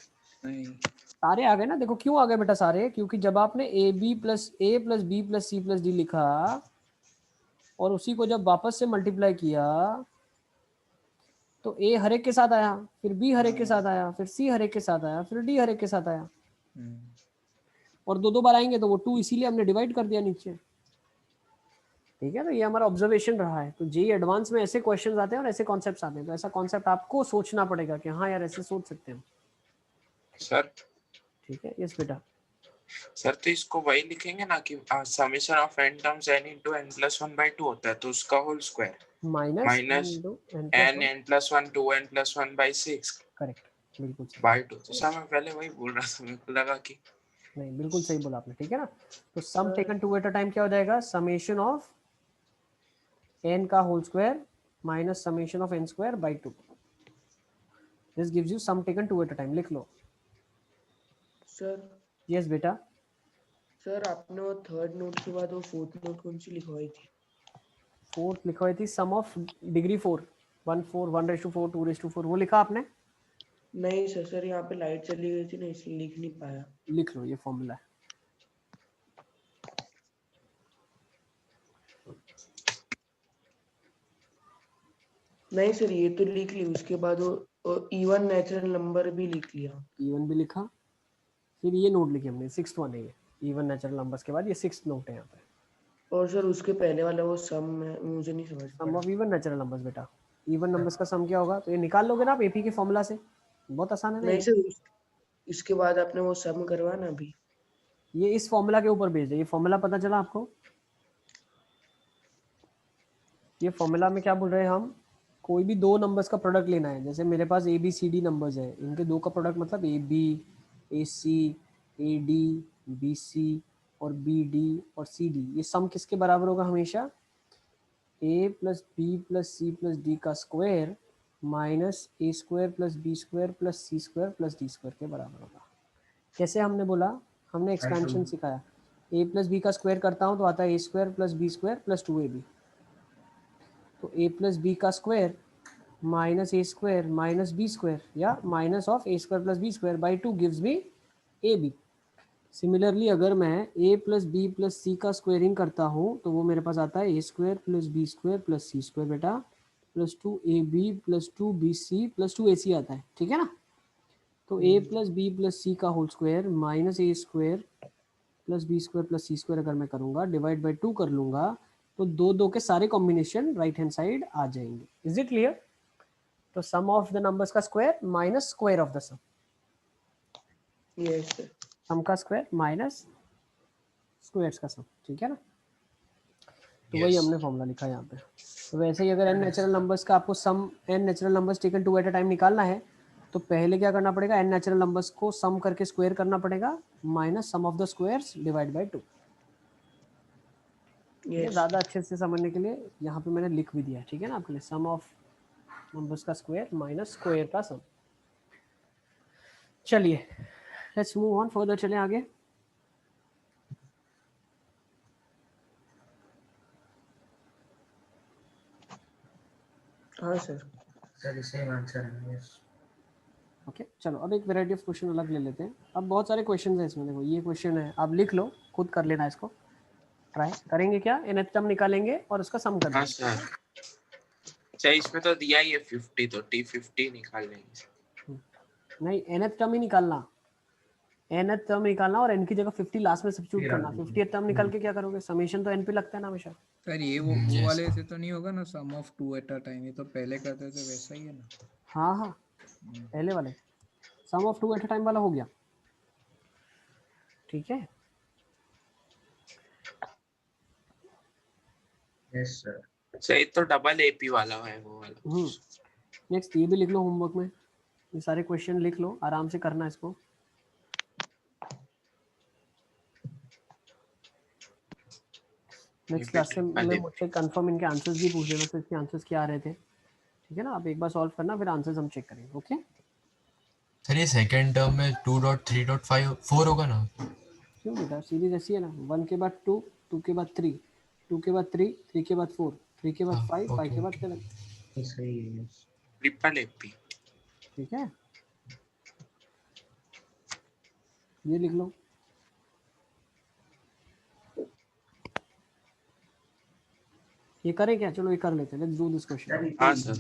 [SPEAKER 3] नहीं,
[SPEAKER 1] सारे आ गए ना। देखो क्यों आ गए बेटा सारे, क्योंकि जब आपने A plus B plus C plus D लिखा और उसी को जब वापस से मल्टीप्लाई किया, तो ए हर एक के साथ आया, फिर बी हर एक के साथ आया, फिर सी हर एक के साथ आया, फिर डी हर एक के साथ आया, और 2 2 बार आएंगे तो वो 2 इसीलिए हमने डिवाइड कर दिया नीचे, ठीक है। तो ये हमारा ऑब्जर्वेशन रहा है। तो जेई एडवांस में ऐसे क्वेश्चंस आते हैं और ऐसे कॉन्सेप्ट्स आते हैं, तो ऐसा कॉन्सेप्ट आपको सोचना पड़ेगा कि हाँ यार ऐसे सोच सकते हैं हम,
[SPEAKER 2] सर
[SPEAKER 1] ठीक है। यस बेटा,
[SPEAKER 2] सर तो इसको वही लिखेंगे ना कि summation of n terms n into n+1/2 होता है, तो उसका whole square
[SPEAKER 1] minus
[SPEAKER 2] minus n n+1 2n+1/6
[SPEAKER 1] correct, बिल्कुल सही,
[SPEAKER 2] बाय 2। तो सर मैं पहले वही बोल रहा था, मेरे को लगा कि
[SPEAKER 1] नहीं बिल्कुल सही बोला आपने, ठीक है ना। तो sum taken two at a time क्या हो जाएगा, समेशन ऑफ n का whole square minus summation of n square by 2, this gives you sum taken two at a time. लिख लो।
[SPEAKER 6] सर
[SPEAKER 1] यस बेटा,
[SPEAKER 6] सर आपने वो थर्ड नोट के बाद वो फोर्थ नोट कौन सी लिखवाई थी?
[SPEAKER 1] फोर्थ लिखवाई थी सम ऑफ डिग्री 4, 1 4 1/4 2/4, वो लिखा आपने?
[SPEAKER 6] नहीं सर, सर यहाँ पे लाइट चली गई थी ना, इसलिए लिख नहीं पाया।
[SPEAKER 1] लिख लो, ये फॉर्मूला है।
[SPEAKER 6] नहीं सर, ये तो लिख ली, उसके बाद वो और इवन नेचुरल नंबर भी लिख लिया।
[SPEAKER 1] इवन भी लिखा, फिर ये नोट लिखी हमने, सिक्स्थ वन है ये, इवन नेचुरल नंबर्स के बाद ये सिक्स्थ नोट है यहाँ पे,
[SPEAKER 6] और सर उसके पहले वाला वो सम है, मुझे नहीं समझ
[SPEAKER 1] सम
[SPEAKER 6] पड़ा।
[SPEAKER 1] ऑफ इवन नेचुरल नंबर्स बेटा, इवन नंबर्स का सम क्या होगा, तो ये निकाल लोगे ना आप एपी के फॉर्मूला से, बहुत आसान है ना
[SPEAKER 6] नहीं
[SPEAKER 1] ये।
[SPEAKER 6] सर, इसके बाद आपने वो सम करवाना अभी।
[SPEAKER 1] ये इस फॉर्मूला के ऊपर बेस्ड है, ये फॉर्मूला पता चला आपको, ये फॉर्मूला में क्या बोल रहे हैं हम, कोई भी दो नंबर्स का प्रोडक्ट लेना है, जैसे मेरे पास A B C D numbers है, इनके दो का प्रोडक्ट मतलब A B, A C, A D, B C और बी डी और सी डी, ये सम किसके बराबर होगा हमेशा, A plus B plus C plus D का स्क्वायर माइनस ए square plus B square plus C square plus D square के बराबर होगा। कैसे हमने बोला, हमने एक्सपेंशन सिखाया, ए प्लस बी का स्क्वायर करता हूँ तो आता है A square plus B square plus 2ab, तो ए प्लस बी का स्क्वायर माइनस ए स्क्वायर माइनस बी स्क्वायर या minus of A square plus B square by 2 gives me a b. Similarly अगर मैं ए प्लस बी प्लस सी का squaring करता हूँ तो वो मेरे पास आता है A square plus B square plus C square बेटा plus 2ab plus 2bc plus 2ac आता है, ठीक है ना। तो ए प्लस बी प्लस सी का होल स्क्वायर माइनस ए square plus B square plus C square अगर मैं करूँगा डिवाइड बाई 2 कर लूँगा तो दो दो के सारे कॉम्बिनेशन राइट हैंड साइड आ जाएंगे। Is it clear. तो सम ऑफ द नंबर्स का square minus square of the sum,
[SPEAKER 6] yes sir.
[SPEAKER 1] Sum का स्क्वायर माइनस स्क्वायर्स का सम, ठीक है ना। तो वही हमने फॉर्मूला लिखा यहाँ पे। तो वैसे ही अगर एन नेचुरल नंबर्स का आपको sum N natural numbers taken two at a time निकालना है तो पहले क्या करना पड़ेगा, एन नेचुरल नंबर्स को सम करके स्क्वायर करना पड़ेगा minus sum of the squares divide by 2। ये ज़्यादा अच्छे से समझने के लिए यहाँ पे मैंने लिख भी दिया है, ठीक है ना आपके लिए, सम ऑफ नंबर्स का स्क्वायर माइनस स्क्वायर का सम। चलिए लेट्स मूव ऑन फर्दर, चलें आगे।
[SPEAKER 6] हाँ सर।
[SPEAKER 4] सर सेम आंसर है। यस
[SPEAKER 1] ओके चलो अब एक वैरायटी ऑफ क्वेश्चन अलग ले लेते हैं। अब बहुत सारे क्वेश्चन हैं इसमें, देखो ये क्वेश्चन है, आप लिख लो, खुद कर लेना इसको, ट्राई करेंगे क्या, nth टर्म निकालेंगे और उसका सम कर
[SPEAKER 2] हाँ
[SPEAKER 1] देंगे।
[SPEAKER 2] सर, अच्छा इसमें तो दिया ही है 50, तो T50 निकाल लेंगे।
[SPEAKER 1] नहीं nth टर्म ही निकालना, nth टर्म निकालना और n की जगह 50 लास्ट में सब्स्टिट्यूट करना। 50th टर्म निकाल के क्या करोगे, समेशन तो n पे लगता है ना हमेशा।
[SPEAKER 3] सर ये वो वाले से तो नहीं होगा ना, sum of 2 eight a time, ये तो पहले करते थे वैसा ही है ना।
[SPEAKER 1] हाँ हाँ पहले वाले सम ऑफ 2 एट अ टाइम वाला हो गया, ठीक है।
[SPEAKER 4] Yes sir.
[SPEAKER 2] सही, तो डबल एपी वाला है वो वाला।
[SPEAKER 1] नेक्स्ट ये भी लिख लो होमवर्क में, ये सारे क्वेश्चन लिख लो, आराम से करना इसको। नेक्स्ट क्लास से मैं मुझसे कंफर्म इनके आंसर्स भी पूछ लेना, तो इसके आंसर्स क्या आ रहे थे, ठीक है ना। आप एक बार सॉल्व करना फिर आंसर्स हम चेक करेंगे। ओके
[SPEAKER 7] सर ये सेकंड टर्म में 2.3.4 होगा ना।
[SPEAKER 1] क्यों बेटा, सीरीज ऐसी है ना, 1 के बाद 2, 2 के बाद 3, 2 के बाद 3, 3 के बाद 4, 3 के बाद 5, 5 के बाद 7,
[SPEAKER 4] ये सही है।
[SPEAKER 2] Triple AP.
[SPEAKER 1] ठीक है। ये लिख लो, ये करें क्या, चलो ये कर लेते हैं, लेट्स डू दिस क्वेश्चन।
[SPEAKER 2] हाँ सर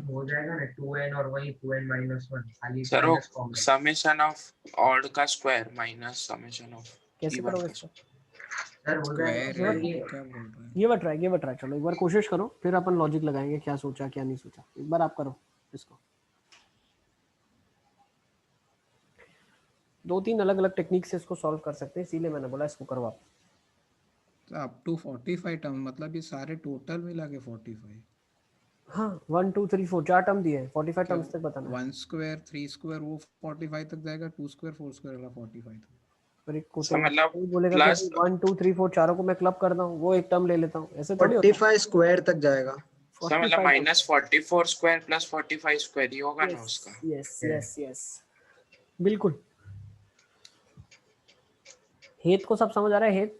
[SPEAKER 4] हो जाएगा ना 2n और वही 2n minus 1 खाली
[SPEAKER 2] सर, वो
[SPEAKER 4] minus common.
[SPEAKER 2] Summation of odd का स्क्वायर माइनस समेशन ऑफ
[SPEAKER 1] कैसे
[SPEAKER 2] इवन
[SPEAKER 1] करोगे
[SPEAKER 2] का
[SPEAKER 1] इसको,
[SPEAKER 4] सर हो जाएगा
[SPEAKER 3] स्क्वायर
[SPEAKER 4] सर।
[SPEAKER 3] है,
[SPEAKER 4] ये
[SPEAKER 3] क्या बोल रहे हैं।
[SPEAKER 1] गिव अ ट्राई, चलो एक बार कोशिश करो, फिर अपन लॉजिक लगाएंगे क्या सोचा क्या नहीं सोचा। एक बार आप करो इसको, 2-3 अलग अलग टेक्निक से इसको सॉल्व कर सकते हैं, इसीलिए मैंने बोला इसको करो आप।
[SPEAKER 3] तो अप टू 45 टर्म, मतलब ये सारे टोटल मिला के 45।
[SPEAKER 1] हाँ 1 2 3 4 4 टर्म दिए हैं, 45 टर्म्स तक बताना है।
[SPEAKER 3] 1 स्क्वायर 3 स्क्वायर वो 45 तक जाएगा, 2 स्क्वायर 4 स्क्वायर वाला 45 तक।
[SPEAKER 1] और एक को
[SPEAKER 2] सर,
[SPEAKER 1] तो
[SPEAKER 2] मतलब
[SPEAKER 1] कोई बोलेगा
[SPEAKER 2] प्लस
[SPEAKER 1] कि 1 2 3 4 चारों को मैं क्लब करता हूँ, वो एक टर्म ले लेता हूँ, ऐसे थोड़ी होता है।
[SPEAKER 5] 45 स्क्वायर तक जाएगा।
[SPEAKER 2] सर मतलब माइनस 44 स्क्वायर प्लस 45 स्क्वायर ही होगा ना उसका।
[SPEAKER 1] यस यस यस बिल्कुल। हेत को सब समझ आ रहा है, हेत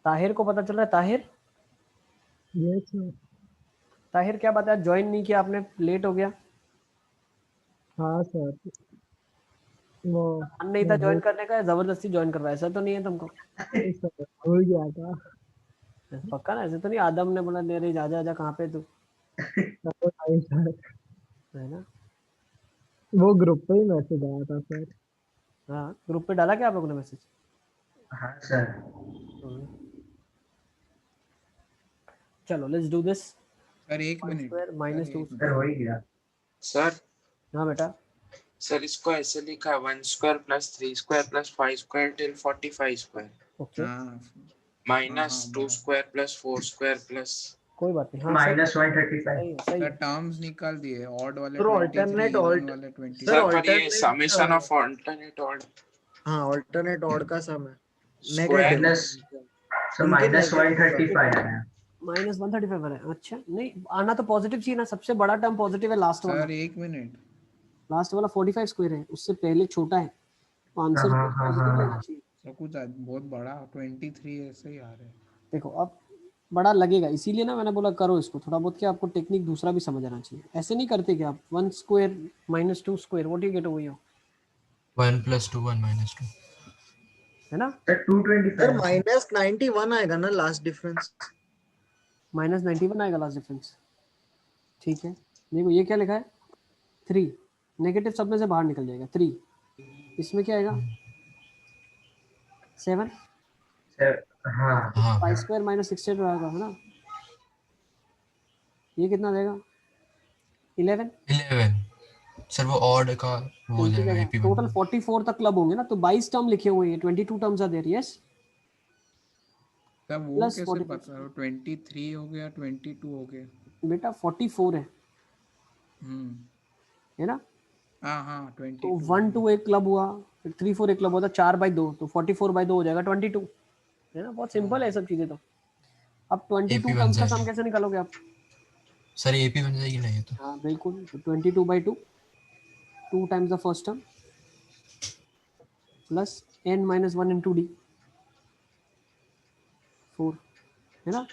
[SPEAKER 1] ताहिर को पता चल रहा है, ताहिर
[SPEAKER 8] यस सर।
[SPEAKER 1] ताहिर क्या बात है, ज्वाइन नहीं किया आपने, लेट हो गया।
[SPEAKER 8] हाँ सर। वो
[SPEAKER 1] मन नहीं था
[SPEAKER 8] मैं
[SPEAKER 1] ज्वाइन करने का, जबरदस्ती ज्वाइन करवाया, ऐसा तो नहीं है तुमको?
[SPEAKER 8] भूल गया था।
[SPEAKER 1] पक्का ना? ऐसे तो नहीं आदम ने बोला नहीं जा जा जा कहाँ पे तू,
[SPEAKER 8] वो नहीं सर,
[SPEAKER 1] है ना?
[SPEAKER 8] वो ग्रुप पे ही मैसेज आया था सर।
[SPEAKER 1] हाँ, ग्रुप पे डाला क्या आप लोगों ने मैसेज?
[SPEAKER 4] हाँ सर।
[SPEAKER 1] चलो लेट्स डू दिस।
[SPEAKER 3] सर एक
[SPEAKER 1] one
[SPEAKER 3] minute
[SPEAKER 1] square minus two.
[SPEAKER 4] Sir हो ही गया।
[SPEAKER 2] सर
[SPEAKER 1] हाँ बेटा,
[SPEAKER 2] सर इसको ऐसे लिखा है 1 square plus 3 square plus 5 square till 45 square
[SPEAKER 1] okay,
[SPEAKER 3] हाँ
[SPEAKER 2] माइनस
[SPEAKER 3] हाँ
[SPEAKER 2] 2 स्क्वायर प्लस 4 स्क्वायर प्लस।
[SPEAKER 1] कोई बात नहीं। हाँ सही
[SPEAKER 4] माइनस 135।
[SPEAKER 1] सही है सही
[SPEAKER 3] सर
[SPEAKER 1] है।
[SPEAKER 3] टर्म्स निकाल दिए, ऑड वाले
[SPEAKER 5] सर
[SPEAKER 3] 23, इवन वाले
[SPEAKER 5] सर
[SPEAKER 2] सर
[SPEAKER 3] 22।
[SPEAKER 2] पर ये summation
[SPEAKER 5] alternate
[SPEAKER 2] of alternate odd
[SPEAKER 5] हाँ ऑल्टरनेट ऑड का सम है,
[SPEAKER 2] स्क्वायर।
[SPEAKER 5] नेगेटिव
[SPEAKER 4] माइनस, सर
[SPEAKER 5] उनके
[SPEAKER 4] माइनस
[SPEAKER 5] नेगेटिव होगा।
[SPEAKER 4] 135 आया।
[SPEAKER 1] माइनस 135 है। अच्छा नहीं आना तो पॉजिटिव चाहिए ना, सबसे बड़ा टर्म पॉजिटिव है लास्ट वाला।
[SPEAKER 3] सर एक मिनट,
[SPEAKER 1] लास्ट वाला 45 स्क्वायर है, उससे पहले छोटा है, तो
[SPEAKER 4] हाँ
[SPEAKER 1] आंसर
[SPEAKER 4] हाँ हाँ
[SPEAKER 1] पॉजिटिव लेना
[SPEAKER 4] हाँ।
[SPEAKER 1] चाहिए।
[SPEAKER 3] सब कुछ बहुत बड़ा 23 ऐसे ही आ रहे हैं।
[SPEAKER 1] देखो अब बड़ा लगेगा, इसीलिए ना मैंने बोला करो इसको थोड़ा बहुत, क्या आपको टेक्निक दूसरा भी समझ आना चाहिए। ऐसे नहीं करते कि आप 1 square minus 2 square, what you get over here,
[SPEAKER 7] 1 + 2 1 - 2।
[SPEAKER 1] है ना?
[SPEAKER 4] Sir
[SPEAKER 5] sir
[SPEAKER 4] 225।
[SPEAKER 5] -91 आएगा ना लास्ट डिफरेंस।
[SPEAKER 1] माइनस 91 आएगा लास्ट डिफरेंस। ठीक है, देखो ये क्या लिखा है, 3, नेगेटिव सब में से बाहर निकल जाएगा 3, इसमें क्या आएगा 7,
[SPEAKER 4] सर हाँ।
[SPEAKER 7] हाँ
[SPEAKER 1] 5 स्क्वायर माइनस 68 आएगा, है ना? ये कितना देगा 11,
[SPEAKER 7] 11। सर वो ऑड का वो हो
[SPEAKER 1] इनकी
[SPEAKER 7] जाएगा
[SPEAKER 1] जगह
[SPEAKER 7] एपी बन
[SPEAKER 1] टोटल
[SPEAKER 7] जाएगा।
[SPEAKER 1] 44 तक क्लब होंगे ना, तो 22 टर्म लिखे हुए हैं, 22 टर्म्स आर देयर, यस,
[SPEAKER 3] तब वो
[SPEAKER 1] प्लस
[SPEAKER 3] कैसे
[SPEAKER 1] 45।
[SPEAKER 3] पता है? 23 हो गया, 22 हो गया।
[SPEAKER 1] बेटा 44 है
[SPEAKER 3] हम्म
[SPEAKER 1] है ना?
[SPEAKER 3] हाँ हाँ
[SPEAKER 1] तो
[SPEAKER 3] 22
[SPEAKER 1] 1 2 एक क्लब हुआ, फिर 3 4 एक क्लब हुआ, 4/2, तो 44/2 हो जाएगा 22, है ना? बहुत सिंपल है ये सब चीजें तो। अब 22
[SPEAKER 7] एपी बन
[SPEAKER 1] टर्म्स का सम
[SPEAKER 7] जाएगी
[SPEAKER 1] कैसे निकालोगे आप?
[SPEAKER 7] सर, एपी बन जाएगी ना ये तो।
[SPEAKER 1] हाँ बिल्कुल, तो 22/2, 2 times the first term plus n-1 into D, 4, है ना?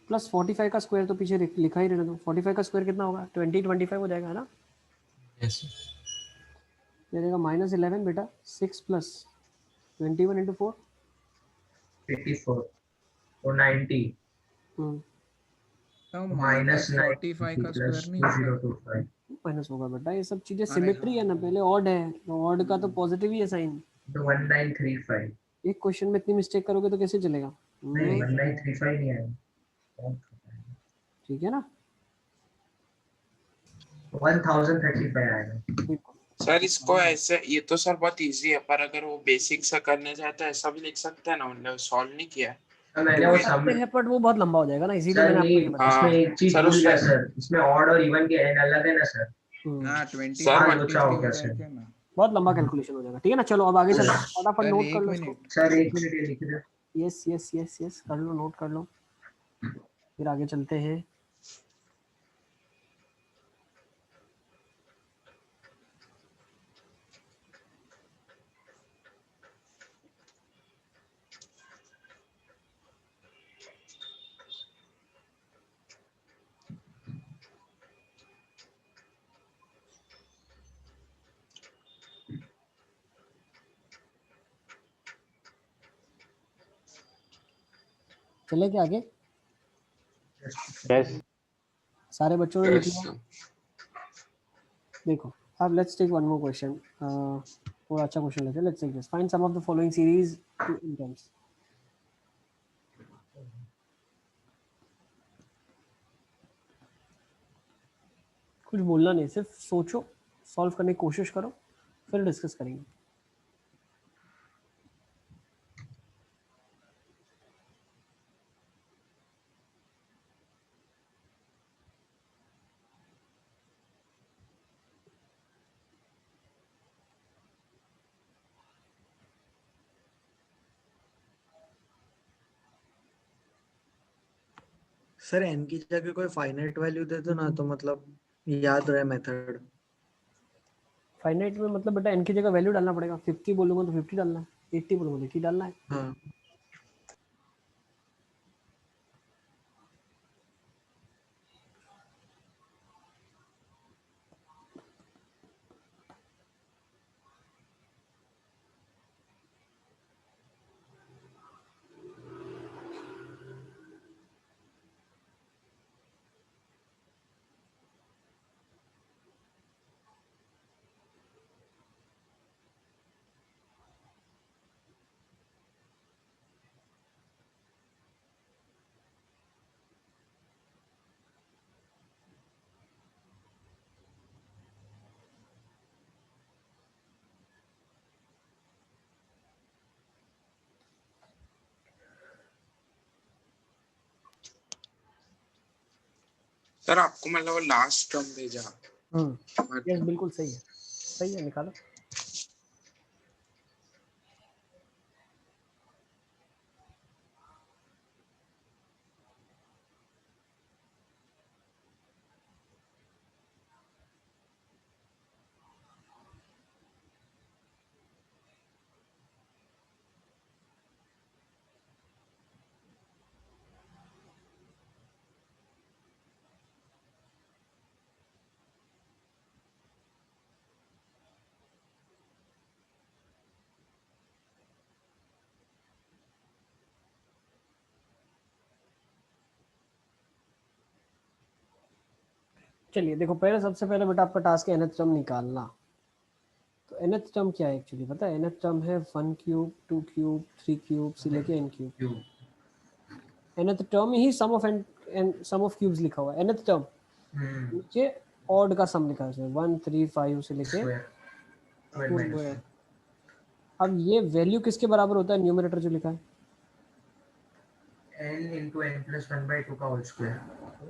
[SPEAKER 1] प्लस 45 का स्क्वायर तो पीछे लिखा ही रहने दो, 45 का स्क्वायर कितना होगा, 25 हो जाएगा, है ना?
[SPEAKER 7] यस
[SPEAKER 1] ये देगा -11 बेटा, 6 प्लस 21 इंटू 4,
[SPEAKER 4] 84 तो 90
[SPEAKER 3] तो
[SPEAKER 4] माइनस
[SPEAKER 3] माइनस 45
[SPEAKER 4] 90
[SPEAKER 3] का
[SPEAKER 4] प्लस
[SPEAKER 3] स्क्वायर नहीं होगा?
[SPEAKER 4] 2025।
[SPEAKER 1] माइनस होगा बेटा, ये सब चीजें
[SPEAKER 3] अरे
[SPEAKER 1] सिमेट्री है
[SPEAKER 3] हाँ
[SPEAKER 1] ना, पहले ऑड है तो ऑड का तो पॉजिटिव ही है साइन।
[SPEAKER 4] तो 1935।
[SPEAKER 1] एक क्वेश्चन में इतनी मिस्टेक करोगे तो कैसे चलेगा?
[SPEAKER 4] नहीं 1935 नहीं आया।
[SPEAKER 1] ठीक है ना?
[SPEAKER 4] 1035 आएगा।
[SPEAKER 1] बिल्कुल
[SPEAKER 2] सर इसको ऐसे, ये तो सर बहुत इजी है, पर अगर वो बेसिक से करने जाए तो ऐसा भी लिख सकते हैं ना, मतलब सॉल्व नहीं किया है।
[SPEAKER 4] सर मैंने
[SPEAKER 2] तो
[SPEAKER 4] वो
[SPEAKER 2] ये-
[SPEAKER 1] सकते हैं बट वो बहुत लंबा हो जाएगा ना, इसीलिए
[SPEAKER 4] सर
[SPEAKER 1] मैंने
[SPEAKER 4] नहीं,
[SPEAKER 1] आपको ये बताया।
[SPEAKER 4] इसमें
[SPEAKER 2] हाँ
[SPEAKER 4] एक चीज
[SPEAKER 2] सर
[SPEAKER 4] भूल गया
[SPEAKER 2] उसमें
[SPEAKER 4] सर, इसमें ऑड और इवन के एन अलग है ना सर।
[SPEAKER 3] हाँ 20
[SPEAKER 2] सर
[SPEAKER 3] से
[SPEAKER 4] हाँ
[SPEAKER 2] बट
[SPEAKER 4] लोचा हो
[SPEAKER 3] 23 हो
[SPEAKER 4] गया
[SPEAKER 3] जाए
[SPEAKER 4] सर।
[SPEAKER 3] क्या ना?
[SPEAKER 1] बहुत लंबा कैलकुलेशन हो जाएगा। ठीक है ना, चलो अब आगे चलते हैं, फटाफट
[SPEAKER 3] सर
[SPEAKER 1] नोट कर
[SPEAKER 3] एक
[SPEAKER 1] लो इसको।
[SPEAKER 3] मिनट,
[SPEAKER 4] सर एक मिनट ये लिख दे।
[SPEAKER 1] यस यस यस यस कर लो, नोट कर लो, फिर आगे चलते हैं। चले क्या आगे?
[SPEAKER 9] यस
[SPEAKER 1] सारे बच्चों ने लिख
[SPEAKER 2] यस
[SPEAKER 1] लिया? देखो अब let's take one more question, और अच्छा क्वेश्चन लेते हैं। Let's take this, find sum of the following series to in terms. कुछ बोलना नहीं, सिर्फ सोचो, सॉल्व करने की कोशिश करो, फिर डिस्कस करेंगे।
[SPEAKER 5] सर एन की जगह कोई फाइनाइट वैल्यू दे दो ना, तो मतलब याद रहे मेथड।
[SPEAKER 1] फाइनाइट में मतलब बेटा n की जगह वैल्यू डालना पड़ेगा, 50 बोलूंगा तो 50 डालना है, 80 बोलूंगा तो 80 डालना है।
[SPEAKER 5] हाँ
[SPEAKER 2] सर आपको मतलब वो लास्ट टर्म भेजा
[SPEAKER 1] यस बिल्कुल सही है निकालो। चलिए देखो, पहले सबसे पहले बेटा आपका टास्क है nth टर्म निकालना। तो nth टर्म क्या है एक्चुअली पता है? nth टर्म है 1 क्यूब 2 क्यूब 3 क्यूब से लेके n क्यूब। nth टर्म ही सम ऑफ क्यूब्स लिखा हुआ है। nth टर्म नीचे ऑड का सम लिखा है 1 3 5 से लेके स्क्वायर। अब ये वैल्यू किसके बराबर होता है? न्यूमरेटर जो लिखा है
[SPEAKER 4] n into n plus 1 by 2 का होल स्क्वायर।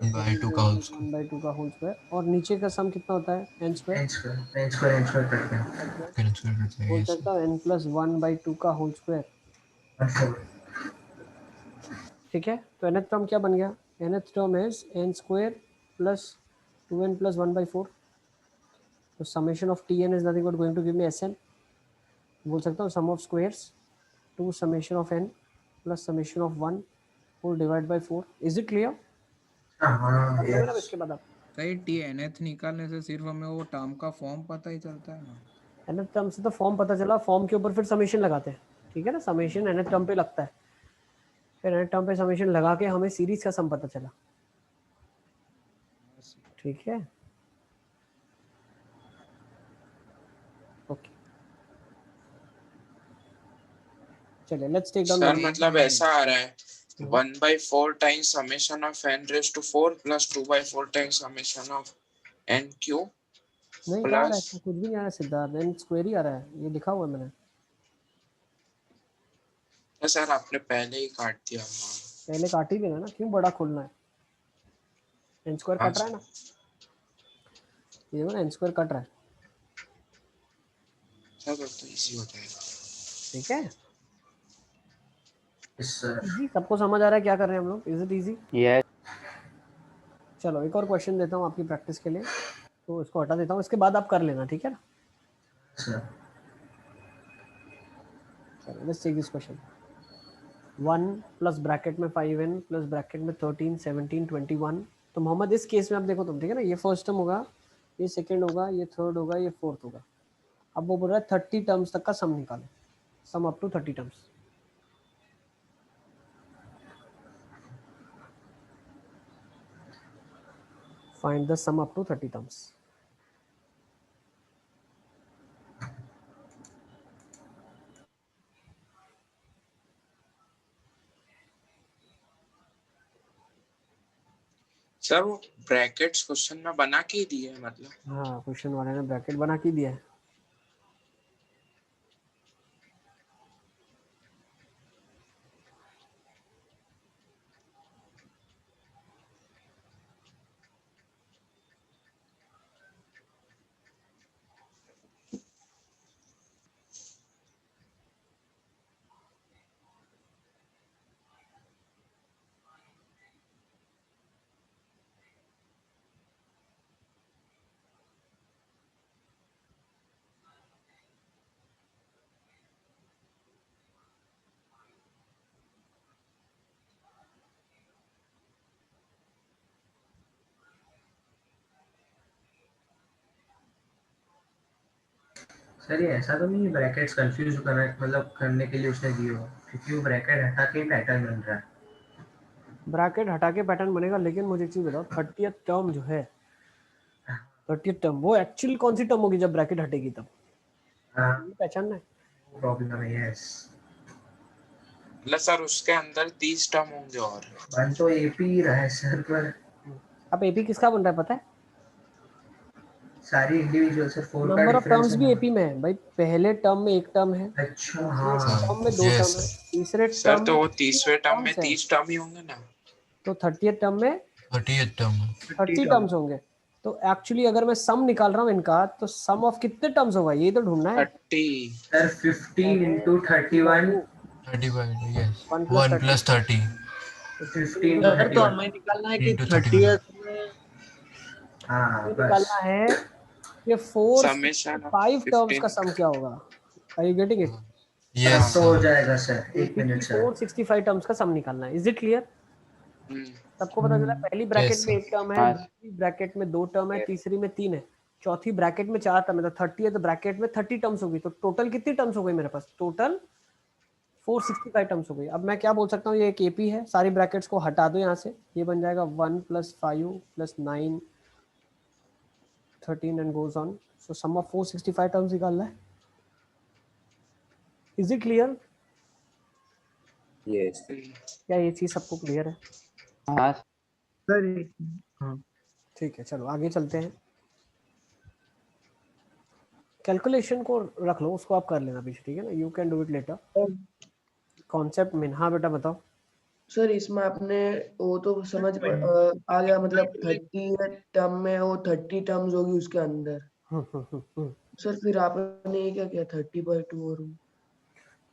[SPEAKER 7] 1/2 का होल स्क्वायर।
[SPEAKER 1] 1/2 का होल स्क्वायर। और नीचे का सम कितना होता है? n स्क्वायर
[SPEAKER 4] करते हैं
[SPEAKER 7] कैंसिल करते हैं
[SPEAKER 1] बोल
[SPEAKER 7] ये
[SPEAKER 1] सकता हूँ n प्लस 1/2 का होल स्क्वायर। ठीक है, तो nth टर्म क्या बन गया? nth term is n square plus 2n plus 1/4। तो summation of tn is nothing but going to give me sn। बोल सकता हूँ sum of squares 2 summation of n plus summation of 1 whole divide by 4। Is it clear?
[SPEAKER 4] हाँ
[SPEAKER 1] मेरा इसके बाद आप
[SPEAKER 3] सही nth निकालने से सिर्फ हमें वो टर्म का फॉर्म पता ही चलता है ना।
[SPEAKER 1] nth टर्म से तो फॉर्म पता चला, फॉर्म के ऊपर फिर समेशन लगाते हैं। ठीक है ना, समेशन nth टर्म पे लगता है, फिर nth टर्म पे समेशन लगा के हमें सीरीज का सम पता चला। ठीक है, ओके चलिए लेट्स टेक डाउन।
[SPEAKER 2] सर मतलब ऐसा आ रहा है 1/4 times summation of n raise to 4 plus 2/4 times summation of n cube
[SPEAKER 1] नहीं कहा रहा है,
[SPEAKER 2] प्लस
[SPEAKER 1] कुछ भी नहीं आ रहा सिद्धार्थ, n स्क्वायर ही आ रहा है, ये लिखा हुआ है मैंने।
[SPEAKER 2] सर आपने पहले ही काट दिया।
[SPEAKER 1] पहले काट ही देना ना, क्यों बड़ा खोलना है? n स्क्वायर कट रहा है ना, ये देखो ना n स्क्वायर कट रहा है।
[SPEAKER 2] सर तो इजी हो जाएगा।
[SPEAKER 1] ठीक है,
[SPEAKER 4] सर
[SPEAKER 1] इजी, सबको समझ आ रहा है क्या कर रहे हैं हम लोग? Is it easy?
[SPEAKER 9] यस
[SPEAKER 1] चलो एक और क्वेश्चन देता हूँ आपकी प्रैक्टिस के लिए, तो इसको हटा देता हूँ, इसके बाद आप कर लेना। ठीक है ना,
[SPEAKER 4] सर
[SPEAKER 1] चलो let's take this question. 1 plus bracket में 5n प्लस ब्रैकेट में 13 17 21। तो मोहम्मद इस केस में आप देखो तुम, ठीक है ना, ये फर्स्ट टर्म होगा, ये सेकंड होगा, ये थर्ड होगा, ये फोर्थ होगा। अब वो बोल रहा है 30 टर्म्स तक का सम निकालो, sum up to 30 terms. Find the sum up to 30 terms.
[SPEAKER 2] Sir वो ब्रैकेट्स क्वेश्चन में बना के ही दिए हैं मतलब?
[SPEAKER 1] हाँ, क्वेश्चन वाले ने ब्रैकेट बना के दिया है।
[SPEAKER 4] सर ये ऐसा तो नहीं ब्रैकेट्स कंफ्यूज करना मतलब करने के लिए उसने दिए हो, क्योंकि वो ब्रैकेट हटा के पैटर्न बन रहा है।
[SPEAKER 1] ब्रैकेट हटा के पैटर्न बनेगा, लेकिन मुझे एक चीज बताओ, 30th टर्म जो है, 30th टर्म वो एक्चुअल कौन सी टर्म होगी जब ब्रैकेट हटेगी तब?
[SPEAKER 4] हाँ
[SPEAKER 1] ये पहचानना है।
[SPEAKER 4] प्रॉब्लम है। यस
[SPEAKER 2] मतलब सर उसके अंदर 30 टर्म होंगे और
[SPEAKER 4] वन तो एपी रहा है सर, पर
[SPEAKER 1] अब एपी किसका बन रहा है पता है?
[SPEAKER 4] सारी इंडिविजुअल सर 4 का
[SPEAKER 1] नंबर ऑफ
[SPEAKER 4] डिफरेंस
[SPEAKER 1] टर्म्स भी एपी में है भाई। पहले टर्म में एक टर्म है,
[SPEAKER 4] अच्छा
[SPEAKER 1] दूसरे
[SPEAKER 4] हाँ
[SPEAKER 1] टर्म में 2
[SPEAKER 7] Yes.
[SPEAKER 1] टर्म है, तीसरे
[SPEAKER 2] सर
[SPEAKER 1] टर्म
[SPEAKER 2] तो
[SPEAKER 1] में
[SPEAKER 2] वो 30वें टर्म में
[SPEAKER 1] terms है।
[SPEAKER 2] 30 टर्म ही होंगे ना?
[SPEAKER 1] तो 30th टर्म में
[SPEAKER 7] 30th टर्म
[SPEAKER 1] 30 टर्म्स होंगे। तो एक्चुअली अगर मैं सम निकाल रहा हूँ इनका, तो सम ऑफ कितने टर्म्स होगा ये तो ढूंढना है।
[SPEAKER 2] 30
[SPEAKER 4] sir 50 into 31
[SPEAKER 7] 35 yes
[SPEAKER 1] 1
[SPEAKER 7] 1
[SPEAKER 1] +
[SPEAKER 7] plus 30
[SPEAKER 4] 50 into
[SPEAKER 5] sir तो
[SPEAKER 4] 31
[SPEAKER 5] हमें निकालना है कि
[SPEAKER 7] into
[SPEAKER 5] 30th में
[SPEAKER 4] हाँ
[SPEAKER 1] ये
[SPEAKER 4] बस
[SPEAKER 1] निकालना है ये
[SPEAKER 2] Summation of
[SPEAKER 1] 465 टर्म्स का
[SPEAKER 2] 15
[SPEAKER 1] सम क्या होगा। Are you getting it?
[SPEAKER 7] Yes
[SPEAKER 4] तो हो जाएगा सर, एक मिनट सर।
[SPEAKER 1] 465 टर्म्स का सम निकालना है। Is it clear? सबको पता चला पहली ब्रैकेट
[SPEAKER 7] Yes,
[SPEAKER 1] में
[SPEAKER 7] sir.
[SPEAKER 1] एक टर्म है, दूसरी ब्रैकेट में 2 टर्म है, तीसरी में 3 है, चौथी ब्रैकेट में 4 टर्म है, तो 30th ब्रैकेट में 30 टर्म्स होगी। तो टोटल कितनी टर्म्स हो गई मेरे पास? टोटल 465 टर्म्स हो गई। अब मैं क्या बोल सकता हूँ, ये एक एपी है, सारी ब्रैकेट्स को हटा दो यहाँ से, ये बन जाएगा 1 + 5 + 9 13 and goes on. So sum of 465 terms निकालना है। Is it clear?
[SPEAKER 9] यस
[SPEAKER 1] क्या ये चीज सबको क्लियर है?
[SPEAKER 9] हाँ
[SPEAKER 5] सर हाँ
[SPEAKER 1] ठीक है, चलो आगे चलते हैं। कैलकुलेशन को रख लो, उसको आप कर लेना पीछे, ठीक है ना। You can do it later. Concept में हाँ बेटा बताओ।
[SPEAKER 6] सर इसमें आपने वो तो समझ आ गया, मतलब 30 टर्म में वो 30 टर्म्स होगी उसके अंदर। सर फिर आपने ये क्या किया 30/2 और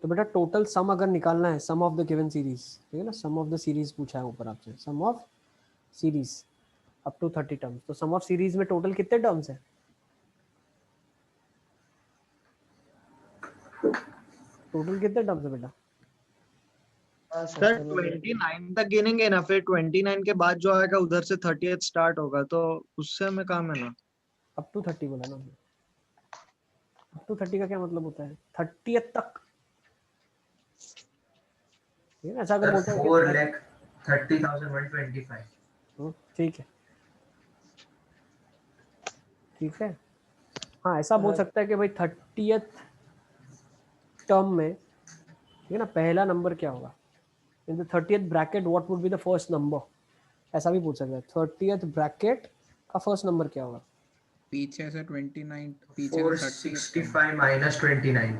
[SPEAKER 1] तो बेटा टोटल सम अगर निकालना है, सम ऑफ द गिवन सीरीज, ठीक है ना, सम ऑफ द सीरीज पूछा है ऊपर आपसे, sum of series up to 30 terms. तो सम ऑफ सीरीज में टोटल कितने टर्म्स है? टोटल कितने टर्म्स है बेटा?
[SPEAKER 5] सर 29 तक गिनेंगे ना, फिर 29 के बाद जो आएगा उधर से 30th स्टार्ट होगा, तो उससे हमें काम है ना।
[SPEAKER 1] अप टू 30 बोला ना हमने। अप टू 30 का क्या मतलब होता है? 30th तक, ठीक है ना। ऐसा अगर बोलते हैं
[SPEAKER 4] 4,30,125।
[SPEAKER 1] ठीक है, ठीक है। हाँ ऐसा बोल सकता है कि भाई 30th टर्म में, ठीक है ना, पहला नंबर क्या होगा in the 30th bracket, what would be the first number, ऐसा भी पूछ सकता है। 30th ब्रैकेट का फर्स्ट नंबर क्या होगा?
[SPEAKER 3] पीछे से 29 पीछे से
[SPEAKER 4] 465 minus 29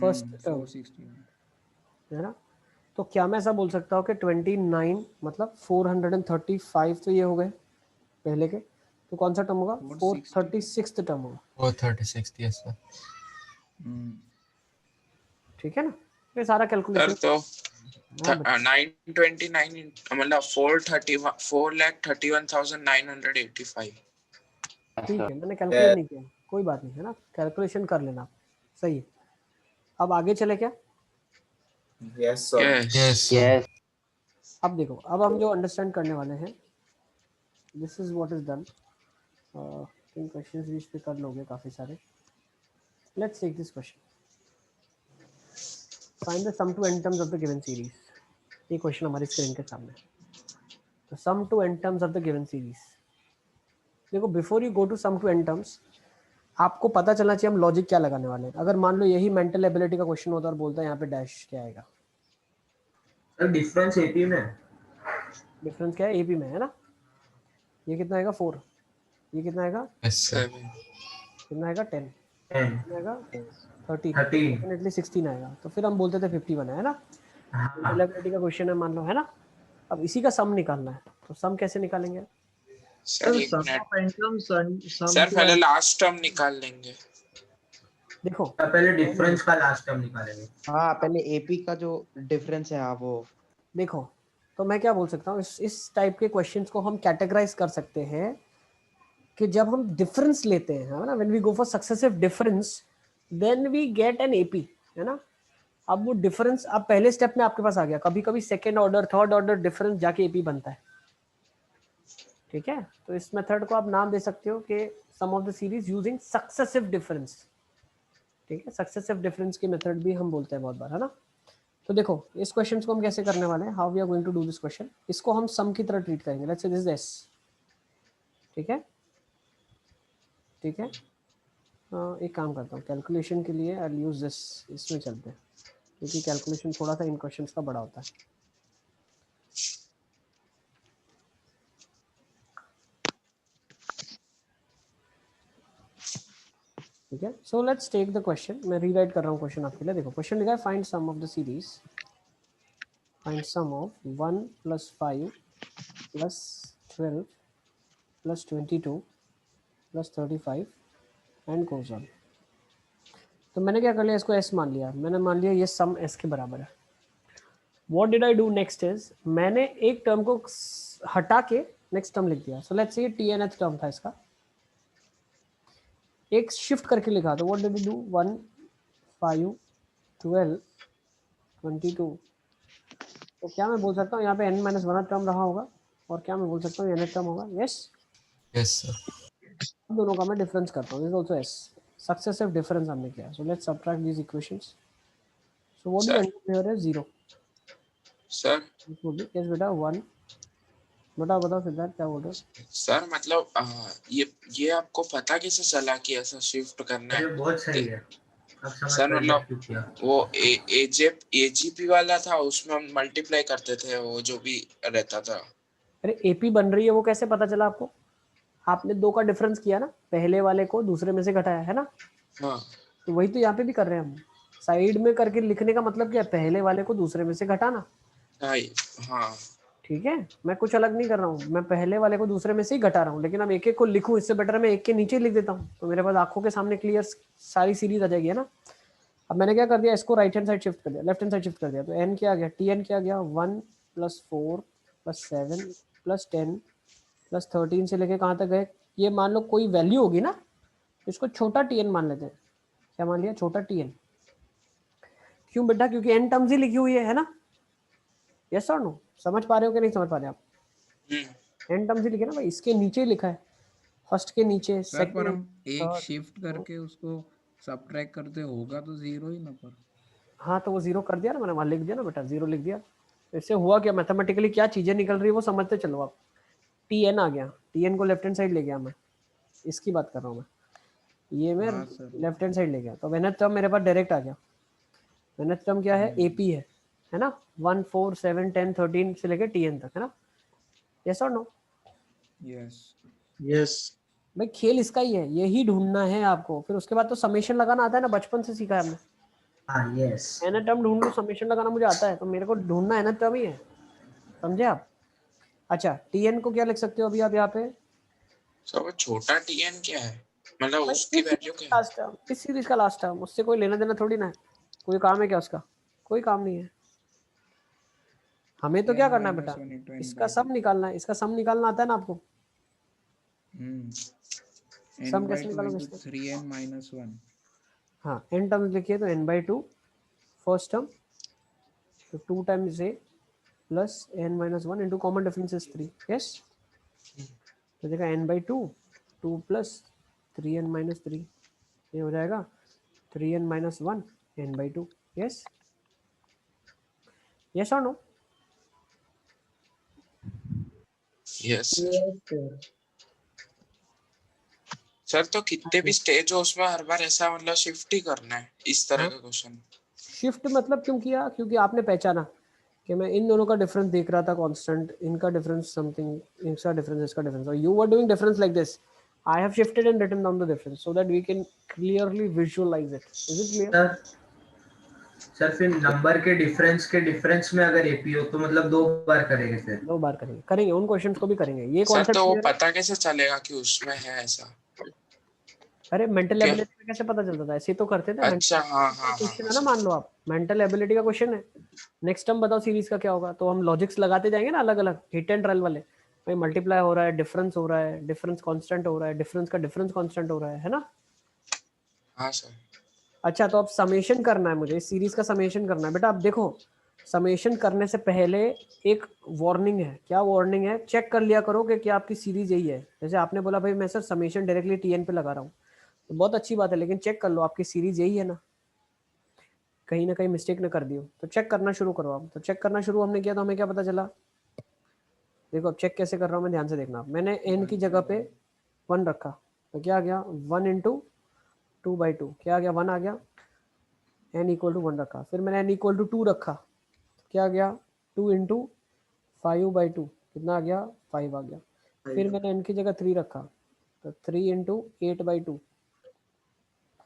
[SPEAKER 1] फर्स्ट टर्म
[SPEAKER 3] 469
[SPEAKER 1] है ना। तो क्या मैं ऐसा बोल सकता हूँ कि 29 मतलब 435 तो ये हो गए पहले के, तो कौन सा टर्म होगा? 436 टर्म होगा,
[SPEAKER 7] 436 यस सर
[SPEAKER 1] ठीक है ना। ये सारा
[SPEAKER 2] सर
[SPEAKER 1] कैलकुलेशन
[SPEAKER 2] तो 929 मतलब 4,31,985।
[SPEAKER 1] ठीक है, मैंने कैलकुलेट नहीं किया, कोई बात नहीं है ना, कैलकुलेशन कर लेना आप, सही है। अब आगे चले क्या?
[SPEAKER 9] यस सर
[SPEAKER 7] यस
[SPEAKER 9] यस
[SPEAKER 1] अब देखो, अब हम जो अंडरस्टैंड करने वाले हैं, this is what is done. इन क्वेश्चंस भी इस पे कर लोगे काफी सारे। Let's take this question, find the sum to n terms of the given series. ये क्वेश्चन हमारी स्क्रीन के सामने है। तो sum to n terms of the given series, देखो before you go to sum to n terms, आपको पता चलना चाहिए हम लॉजिक क्या लगाने वाले हैं। अगर मान लो यही मेंटल एबिलिटी का क्वेश्चन होता और बोलता है यहाँ पे डैश क्या आएगा?
[SPEAKER 4] डिफरेंस एपी में,
[SPEAKER 1] डिफरेंस क्या है? एपी में है ना। ये कितना आएगा? 4। ये कितना आएगा?
[SPEAKER 7] यस सर
[SPEAKER 1] कितना आएगा? 10।
[SPEAKER 4] 10
[SPEAKER 1] कितना आएगा? 30।
[SPEAKER 4] 13
[SPEAKER 1] डेफिनेटली 16 आएगा। तो फिर हम बोलते थे 51 है ना। मेंटल एबिलिटी का क्वेश्चन है मान लो, है ना। अब इसी का सम निकालना है, तो सम कैसे निकालेंगे?
[SPEAKER 2] सर एक
[SPEAKER 5] sum
[SPEAKER 2] minute
[SPEAKER 5] of n terms sum
[SPEAKER 2] sir,
[SPEAKER 5] to
[SPEAKER 2] पहले लास्ट टर्म निकाल लेंगे।
[SPEAKER 1] देखो
[SPEAKER 4] पहले डिफरेंस का लास्ट टर्म निकालेंगे।
[SPEAKER 9] हाँ पहले एपी का जो डिफरेंस है हाँ वो
[SPEAKER 1] देखो, तो मैं क्या बोल सकता हूँ, इस टाइप के क्वेश्चंस को हम कैटेगराइज कर सकते हैं कि जब हम डिफरेंस लेते हैं, है ना, when we go for successive difference then we get an AP, है ना। अब वो डिफरेंस अब पहले स्टेप में आपके पास आ गया, कभी कभी second order third order difference जाके एपी बनता है, ठीक है। तो इस मेथड को आप नाम दे सकते हो कि sum of the series using successive difference, ठीक है। सक्सेसिव डिफरेंस की मेथड भी हम बोलते हैं बहुत बार, है ना। तो देखो इस क्वेश्चन को हम कैसे करने वाले हैं, how we are going to do this question. इसको हम सम की तरह ट्रीट करेंगे, let's say this is S, ठीक है, ठीक है। एक काम करता हूँ, कैलकुलेशन के लिए आई यूज दिस, इसमें चलते हैं क्योंकि कैलकुलेशन थोड़ा सा इन क्वेश्चंस का बड़ा होता है। ठीक है, so let's take the question. मैं रीराइट कर रहा हूँ क्वेश्चन आपके लिए। देखो क्वेश्चन लिखा है find sum of the series, find sum of 1 + 5 plus 12 plus 22 plus 35 and goes on. तो मैंने क्या कर लिया, इसको s मान लिया, मैंने मान लिया ये सम s के बराबर है। What did I do next is, मैंने एक टर्म को हटा के नेक्स्ट टर्म लिख दिया। So let's say tnth term था इसका, एक शिफ्ट करके लिखा। तो व्हाट डिड आई डू, 1 5 12 22। तो क्या मैं बोल सकता हूँ यहाँ पे n-1 टर्म रहा होगा, और क्या मैं बोल सकता हूँ nth टर्म होगा? Yes
[SPEAKER 7] yes sir.
[SPEAKER 1] दोनों का मैं डिफरेंस करता हूँ, this also s, successive difference हमने किया। So let's subtract these equations. So what do and here is 0
[SPEAKER 2] sir.
[SPEAKER 1] Yes बेटा 1। बताओ सिद्धार्थ क्या बोल रहे हो?
[SPEAKER 2] सर मतलब ये आपको पता कैसे चला कि ऐसा शिफ्ट करना है?
[SPEAKER 4] ये बहुत सही है, अब समझ
[SPEAKER 2] सर
[SPEAKER 4] में
[SPEAKER 2] मतलब
[SPEAKER 4] क्यों किया।
[SPEAKER 2] वो एजीपी वाला था, उसमें हम मल्टीप्लाई करते थे, वो जो भी रहता था।
[SPEAKER 1] अरे एपी बन रही है, वो कैसे पता चला आपको? आपने 2 का डिफरेंस किया ना, पहले वाले को दूसरे में से घटाया है ना।
[SPEAKER 2] हाँ
[SPEAKER 1] तो वही तो यहाँ पे भी कर रहे हैं हम। साइड में करके लिखने का मतलब क्या है, पहले वाले को दूसरे में से घटाना।
[SPEAKER 2] हाँ
[SPEAKER 1] ठीक है, मैं कुछ अलग नहीं कर रहा हूँ, मैं पहले वाले को दूसरे में से ही घटा रहा हूँ। लेकिन अब एक एक को लिखूं, इससे बेटर मैं एक के नीचे लिख देता हूँ, तो मेरे पास आंखों के सामने क्लियर सारी सीरीज आ जाएगी, है ना। अब मैंने क्या कर दिया, इसको राइट हैंड साइड शिफ्ट कर दिया, लेफ्ट हैंड साइड शिफ्ट कर दिया। तो n क्या आ गया, tn क्या आ गया, 1 + 4 + 7 + 10 + 13 से लेके कहाँ तक गए? ये मान लो कोई वैल्यू होगी ना, इसको छोटा tn मान लेते हैं। क्या मान लिया, छोटा tn। क्यों बेटा, क्योंकि n टर्म्स ही लिखी हुई है ना। यस और नो, समझ पा रहे हो कि नहीं समझ पा रहे आप? n टर्म्स ही लिखे ना भाई, इसके नीचे ही लिखा है, फर्स्ट के नीचे,
[SPEAKER 3] सर पर
[SPEAKER 1] सेकंड,
[SPEAKER 3] हम एक शिफ्ट करके उसको सबट्रैक्ट करते होगा तो 0 ही ना पर।
[SPEAKER 1] हाँ तो वो 0 कर दिया ना मैंने, वहाँ लिख दिया ना बेटा, 0 लिख दिया। इससे हुआ क्या, मैथमेटिकली क्या चीजें निकल रही है वो समझते चलो आप। tn आ गया, tn को लेफ्ट हैंड साइड ले गया मैं, इसकी बात कर रहा हूँ मैं, ये मैं
[SPEAKER 3] हाँ सर।
[SPEAKER 1] लेफ्ट हैंड साइड ले गया। तो nth टर्म मेरे पास डायरेक्ट आ गया। nth टर्म क्या है, AP है ना, 1 4 7 10 13 से लेके tn तक, है ना। यस और नो?
[SPEAKER 3] यस
[SPEAKER 5] यस
[SPEAKER 1] भाई खेल इसका ही है, यही ढूंढना है आपको। फिर उसके बाद तो समेशन लगाना आता है ना, बचपन से सीखा है हमने।
[SPEAKER 4] हाँ यस,
[SPEAKER 1] nth टर्म ढूंढ लो, समेशन लगाना मुझे आता है, तो मेरे को ढूंढना nth टर्म ही है, समझे आप? अच्छा tn को क्या लिख सकते हो अभी आप यहाँ पे?
[SPEAKER 2] सर वो छोटा tn क्या है, मतलब
[SPEAKER 1] भाई
[SPEAKER 2] उसकी
[SPEAKER 1] इस
[SPEAKER 2] वैल्यू
[SPEAKER 1] सीरीज
[SPEAKER 2] क्या
[SPEAKER 1] का
[SPEAKER 2] है?
[SPEAKER 1] लास्ट टर्म, इस सीरीज का लास्ट टर्म, उससे कोई लेना देना थोड़ी ना है। कोई काम है क्या उसका? कोई काम नहीं है। हमें तो क्या करना है बेटा, इसका सम निकालना है। इसका सम निकालना आता है ना आपको? सम कैसे निकालोगे इसका?
[SPEAKER 3] 3n-1।
[SPEAKER 1] हाँ n टर्म्स लिखिए तो n/2 फर्स्ट टर्म, तो 2 times a plus n-1 into common difference is 3। Yes, तो देखा n/2 2 प्लस 3n-3, ये हो जाएगा 3n-1 n/2। यस, यस और नो?
[SPEAKER 2] Yes sir. तो कितने भी स्टेज हो उसमें हर बार ऐसा मतलब शिफ्ट ही करना है, इस तरह का क्वेश्चन?
[SPEAKER 1] शिफ्ट मतलब क्यों किया, क्योंकि आपने पहचाना कि मैं इन दोनों का डिफरेंस देख रहा था कांस्टेंट, इनका डिफरेंस समथिंग, इसका डिफरेंस, इसका डिफरेंस, और you were doing difference like this. I have shifted and written down the difference so that we can clearly visualize it. Is it clear?
[SPEAKER 4] Sir फिर number के difference में अगर AP हो तो मतलब 2 बार करेंगे, फिर
[SPEAKER 1] 2 बार करेंगे उन क्वेश्चंस को भी करेंगे। ये
[SPEAKER 2] सर
[SPEAKER 1] कॉन्सेप्ट
[SPEAKER 2] तो वो
[SPEAKER 1] क्लियर है?
[SPEAKER 2] पता कैसे चलेगा कि उसमें है ऐसा?
[SPEAKER 1] अरे मेंटल
[SPEAKER 2] क्या?
[SPEAKER 1] एबिलिटी में कैसे पता चलता था, ऐसे ही तो करते थे।
[SPEAKER 2] अच्छा हाँ हाँ
[SPEAKER 1] क्वेश्चन है
[SPEAKER 2] हाँ
[SPEAKER 1] ना, मान लो आप मेंटल एबिलिटी का क्वेश्चन है, नेक्स्ट टर्म बताओ सीरीज का क्या होगा, तो हम लॉजिक्स लगाते जाएंगे ना, अलग अलग हिट एंड रन वाले। भाई मल्टीप्लाई हो रहा है, डिफरेंस हो रहा है, डिफरेंस कांस्टेंट हो रहा है, डिफरेंस का डिफरेंस कांस्टेंट हो रहा है ना।
[SPEAKER 2] हाँ सर।
[SPEAKER 1] अच्छा तो अब समेशन करना है मुझे, इस सीरीज का समेशन करना है बेटा। अब देखो, समेशन करने से पहले एक वार्निंग है। क्या वार्निंग है? चेक कर लिया करो कि क्या आपकी सीरीज यही है। जैसे आपने बोला भाई मैं सर समेशन डायरेक्टली टीएन पे लगा रहा हूँ, तो बहुत अच्छी बात है, लेकिन चेक कर लो आपकी सीरीज यही है ना, कहीं ना कहीं मिस्टेक न कर दी हो। तो चेक करना शुरू करो आप। तो चेक करना शुरू हमने किया तो हमें क्या पता चला, देखो अब चेक कैसे कर रहा हूँ मैं, ध्यान से देखना। मैंने एन की जगह पे 1 रखा, तो क्या आ गया 1 × 2/2, क्या आ गया 1 आ गया। n = 1 रखा, फिर मैंने n = 2 रखा, क्या आ गया 2 × 5/2, कितना आ गया 5 आ गया। फिर मैंने n की जगह 3 रखा, तो 3 × 8/2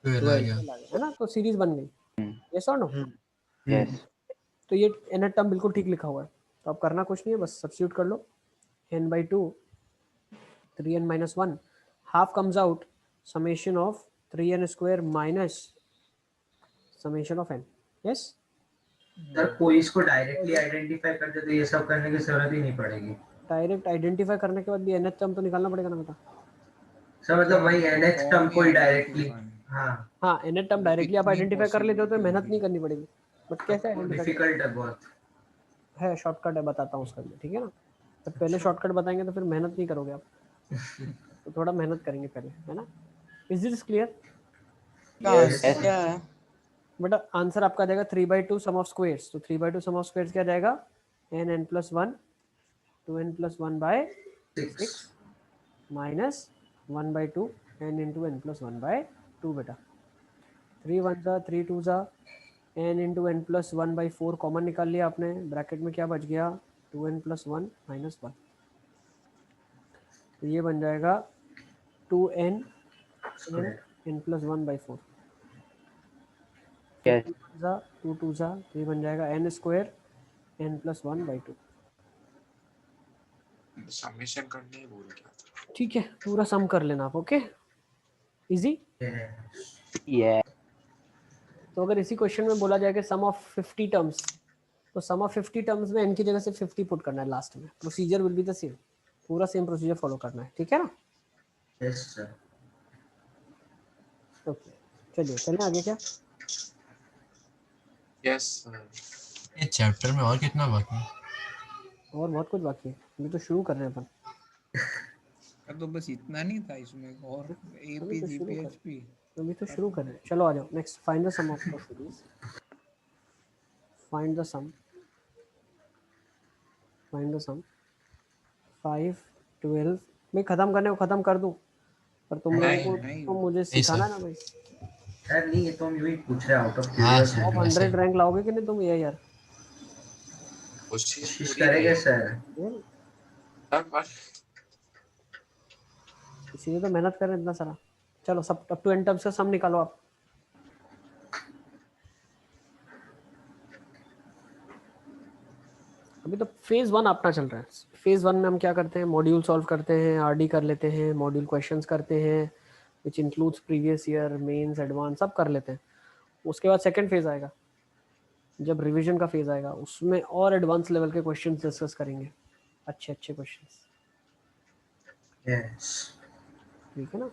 [SPEAKER 1] है ना, तो सीरीज बन गई। यस और नो?
[SPEAKER 9] यस
[SPEAKER 1] तो ये nth टर्म बिल्कुल ठीक लिखा हुआ है, तो अब करना कुछ नहीं है, बस सब्स्टिट्यूट कर लो। n by 2 3n minus 1 half comes out summation of 3n square minus summation of n. yes
[SPEAKER 4] sir कोई इसको डायरेक्टली आइडेंटिफाई कर दे तो ये सब करने की जरूरत ही नहीं पड़ेगी।
[SPEAKER 1] डायरेक्ट आइडेंटिफाई करने के बाद भी nth टर्म तो निकालना पड़ेगा ना बेटा।
[SPEAKER 4] सर मतलब वही nth टर्म
[SPEAKER 3] फॉर्म ही
[SPEAKER 4] कोई
[SPEAKER 3] आइडेंटिफाई
[SPEAKER 4] डायरेक्टली हाँ
[SPEAKER 1] हाँ nth टर्म डायरेक्टली आप
[SPEAKER 3] इतनी
[SPEAKER 1] आइडेंटिफाई कर लेते हो तो मेहनत
[SPEAKER 3] possibility
[SPEAKER 1] नहीं करनी
[SPEAKER 3] होगी।
[SPEAKER 1] पड़ेगी। बट कैसे आइडेंटिफाई
[SPEAKER 4] डिफिकल्ट है बहुत।
[SPEAKER 1] है, शॉर्टकट है, बताता हूँ उसका भी, ठीक है ना। तो पहले शॉर्टकट बताएंगे तो फिर मेहनत नहीं करोगे आप, तो थोड़ा मेहनत करेंगे पहले, है ना। Is this clear?
[SPEAKER 6] क्या है?
[SPEAKER 1] बेटा आंसर आपका जाएगा 3/2 सम ऑफ स्क्वायर्स। तो 3/2 सम ऑफ स्क्वायर्स क्या जाएगा, n plus 1 2n plus 1 by 6 minus 1/2 n into n plus 1 by 2 बेटा। 3 1 जा 3 2 जा n into n plus 1 by 4 common निकाल लिया आपने, ब्रैकेट में क्या बच गया 2n plus 1 minus 1। तो ये बन जाएगा 2n n plus 1 by 4।
[SPEAKER 9] Yes.
[SPEAKER 1] 2 2 जा तो ये बन जाएगा n square n plus 1 by 2।
[SPEAKER 2] Summation करने ही भूल गया था।
[SPEAKER 1] ठीक है, पूरा सम कर लेना आप। Okay, easy.
[SPEAKER 9] Yeah.
[SPEAKER 1] तो अगर इसी क्वेश्चन में बोला जाए कि सम ऑफ 50 टर्म्स, तो सम ऑफ 50 टर्म्स में n की जगह से 50 पुट करना है लास्ट में। Procedure will be the same, पूरा सेम प्रोसीजर फॉलो करना है, ठीक है ना।
[SPEAKER 4] Yes sir.
[SPEAKER 1] ओके चलिए चलें आगे। क्या
[SPEAKER 2] यस
[SPEAKER 7] ये चैप्टर में और कितना बाकी है?
[SPEAKER 1] और बहुत कुछ बाकी है, अभी तो शुरू कर रहे हैं अपन।
[SPEAKER 3] तो बस इतना नहीं था इसमें, और एपी जीपीएचपी
[SPEAKER 1] अभी तो शुरू कर रहे हैं। चलो आ जाओ next. Find the sum of the series. Find the sum, find the sum 5 12। मैं खत्म करने को खत्म कर दूं, पर तुम लोगों को
[SPEAKER 3] नहीं।
[SPEAKER 1] तो मुझे सिखाना ना भाई।
[SPEAKER 4] सर नहीं ये तो हम यही पूछ रहे हैं आउट ऑफ
[SPEAKER 7] हाँ,
[SPEAKER 4] क्यूरियोसिटी।
[SPEAKER 1] आप 100 रैंक लाओगे कि नहीं तुम ये यार?
[SPEAKER 4] कोशिश करेंगे सर।
[SPEAKER 1] इसीलिए तो मेहनत कर रहे हैं इतना सारा। चलो सब अप टू एन टर्म्स का सम निकालो आप। अभी तो फेज 1 अपना चल रहा है। फेज 1 में हम क्या करते हैं, मॉड्यूल सॉल्व करते हैं, आरडी कर लेते हैं, मॉड्यूल क्वेश्चंस करते हैं which includes previous year, mains, advance सब कर लेते हैं। उसके बाद सेकंड फेज आएगा, जब रिवीजन का फेज आएगा, उसमें और एडवांस लेवल के क्वेश्चंस डिस्कस करेंगे, अच्छे अच्छे क्वेश्चंस।
[SPEAKER 4] यस
[SPEAKER 1] ठीक है ना।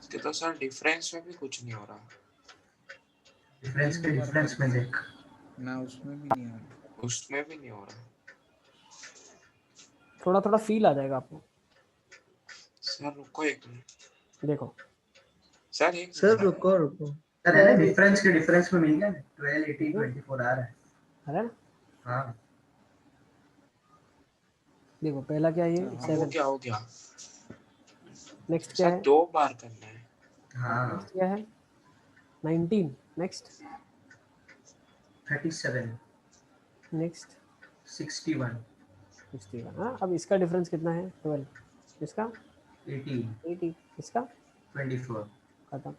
[SPEAKER 2] इसके तो सर डिफरेंस में भी कुछ नहीं हो रहा।
[SPEAKER 4] डिफरेंस में देख
[SPEAKER 3] ना, उसमें भी नहीं आ रहा।
[SPEAKER 2] उसमें भी नहीं हो रहा।
[SPEAKER 1] थोड़ा थोड़ा फील आ जाएगा आपको।
[SPEAKER 2] सर रुको एक मिनट।
[SPEAKER 1] देखो
[SPEAKER 2] सर एक
[SPEAKER 5] सर रुको रुको।
[SPEAKER 4] सर है ना डिफरेंस में मिल गया 12 18 24 आ रहा है।
[SPEAKER 1] है ना।
[SPEAKER 4] हाँ
[SPEAKER 1] देखो पहला क्या है, ये
[SPEAKER 2] हो
[SPEAKER 1] 7।
[SPEAKER 2] गया हो गया।
[SPEAKER 1] नेक्स्ट क्या
[SPEAKER 2] सर
[SPEAKER 1] है,
[SPEAKER 2] 2 बार करना है।
[SPEAKER 4] हाँ
[SPEAKER 1] नेक्स्ट क्या है 19। Next
[SPEAKER 4] 37
[SPEAKER 1] next
[SPEAKER 4] 61
[SPEAKER 1] 61। हाँ अब इसका डिफरेंस कितना है 12, इसका
[SPEAKER 4] 18
[SPEAKER 1] 80, इसका
[SPEAKER 4] 24।
[SPEAKER 1] खत्म।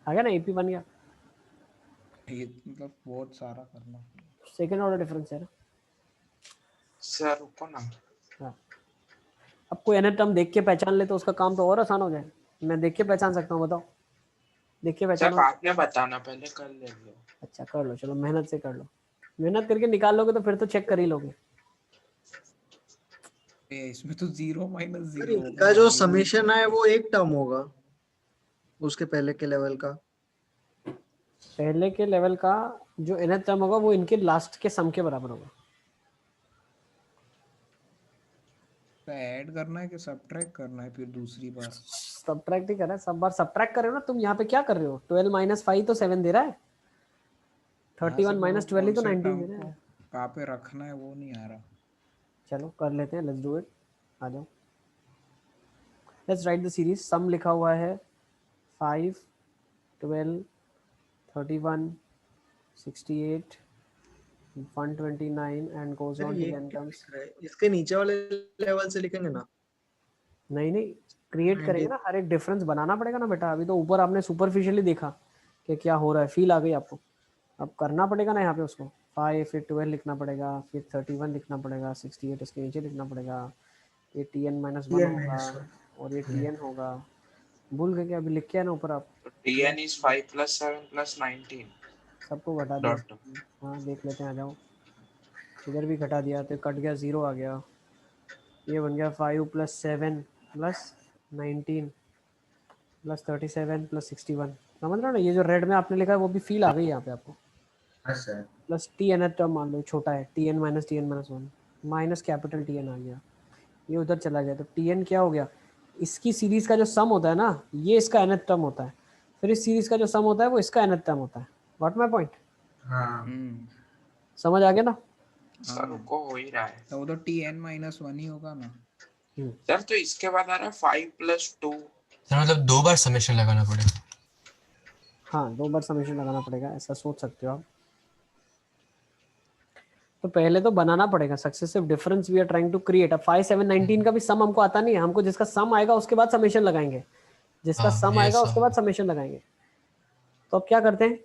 [SPEAKER 1] आ गया ना, एपी बन गया।
[SPEAKER 3] ये मतलब बहुत सारा करना।
[SPEAKER 1] सेकंड ऑर्डर डिफरेंस है ना।
[SPEAKER 2] सर रुको ना।
[SPEAKER 1] हाँ अब कोई एनएफ टर्म देख के पहचान ले तो उसका काम तो और आसान हो जाए। मैं देख के पहचान सकता हूँ, बताओ देख के
[SPEAKER 2] सर
[SPEAKER 1] पहचानो।
[SPEAKER 2] बाद में बताना, पहले कर ले लो।
[SPEAKER 1] अच्छा कर लो, चलो मेहनत से कर लो। मेहनत करके निकाल लोगे तो फिर तो चेक कर ही लोगे।
[SPEAKER 3] इसमें तो 0 - 0
[SPEAKER 5] इनका जो समेशन है वो एक टर्म होगा उसके पहले के लेवल का।
[SPEAKER 1] पहले के लेवल का जो nth टर्म होगा वो इनके लास्ट के सम के बराबर होगा।
[SPEAKER 3] ऐड करना है कि सब्ट्रैक्ट करना है फिर दूसरी बार?
[SPEAKER 1] सब्ट्रैक्ट ही कर रहा है, सब बार सब्ट्रैक्ट कर रहे हो ना तुम। यहाँ पे क्या कर रहे हो, 12 - 5 तो 7 दे रहा है, 31 - 12 ही तो 19 दे रहा है।
[SPEAKER 3] कहाँ पे रखना है वो नहीं आ रहा।
[SPEAKER 1] चलो कर लेते हैं, लेट्स डू इट। आ जाओ, let's write the series. Sum लिखा हुआ है 5 12 31 68 129 एंड गोज ऑन टू
[SPEAKER 5] ये
[SPEAKER 1] 10 टर्म्स।
[SPEAKER 5] इसके नीचे वाले लेवल से लिखेंगे ना?
[SPEAKER 1] नहीं क्रिएट करेंगे ना, हर एक डिफरेंस बनाना पड़ेगा ना बेटा। अभी तो ऊपर आपने सुपरफिशियली देखा कि क्या हो रहा है, फील आ गई आपको। अब करना पड़ेगा ना यहाँ पे उसको 5 फिर 12 लिखना पड़ेगा, फिर 31 लिखना पड़ेगा, 68 इसके नीचे लिखना पड़ेगा, ये tn -1
[SPEAKER 4] tn
[SPEAKER 1] होगा
[SPEAKER 4] minus 1
[SPEAKER 1] और ये tn होगा। भूल गए क्या? अभी लिख के है ना ऊपर आप,
[SPEAKER 2] तो tn is 5 plus 7 plus 19
[SPEAKER 1] सबको घटा दिया।
[SPEAKER 2] डॉट।
[SPEAKER 1] हाँ देख लेते हैं, आ जाओ। इधर भी घटा दिया तो कट गया, 0 आ गया। ये बन गया 5 + 7 + 19 + 37 + 61। समझ रहे हो ना? ये जो रेड में आपने लिखा है वो भी फील आ गई यहाँ पे आपको।
[SPEAKER 4] हाँ सर
[SPEAKER 1] प्लस tn टर्म मान लो छोटा है, tn - tn - 1 minus capital tn आ गया, ये उधर चला गया तो tn क्या हो गया? इसकी सीरीज का जो सम होता है ना, ये इसका nth टर्म होता है, फिर इस सीरीज का जो सम होता है वो इसका nth टर्म होता है। What my point?
[SPEAKER 4] हाँ
[SPEAKER 1] समझ आ गया ना?
[SPEAKER 2] सर रुको, हो ही रहा है।
[SPEAKER 3] तो वो तो tn -1 ही होगा ना।
[SPEAKER 2] सर तो इसके बाद आ रहा है 5 + 2।
[SPEAKER 7] सर मतलब 2 बार समेशन लगाना पड़ेगा।
[SPEAKER 1] हाँ 2 बार समेशन लगाना पड़ेगा, ऐसा सोच सकते हो आप। तो पहले तो बनाना पड़ेगा successive difference we are trying to create. अब 5 7 19 का भी सम हमको आता नहीं है, हमको जिसका सम आएगा उसके बाद समेशन लगाएंगे, जिसका
[SPEAKER 7] हाँ,
[SPEAKER 1] सम
[SPEAKER 7] ये
[SPEAKER 1] आएगा
[SPEAKER 7] सब
[SPEAKER 1] उसके बाद समेशन लगाएंगे। तो अब क्या करते हैं,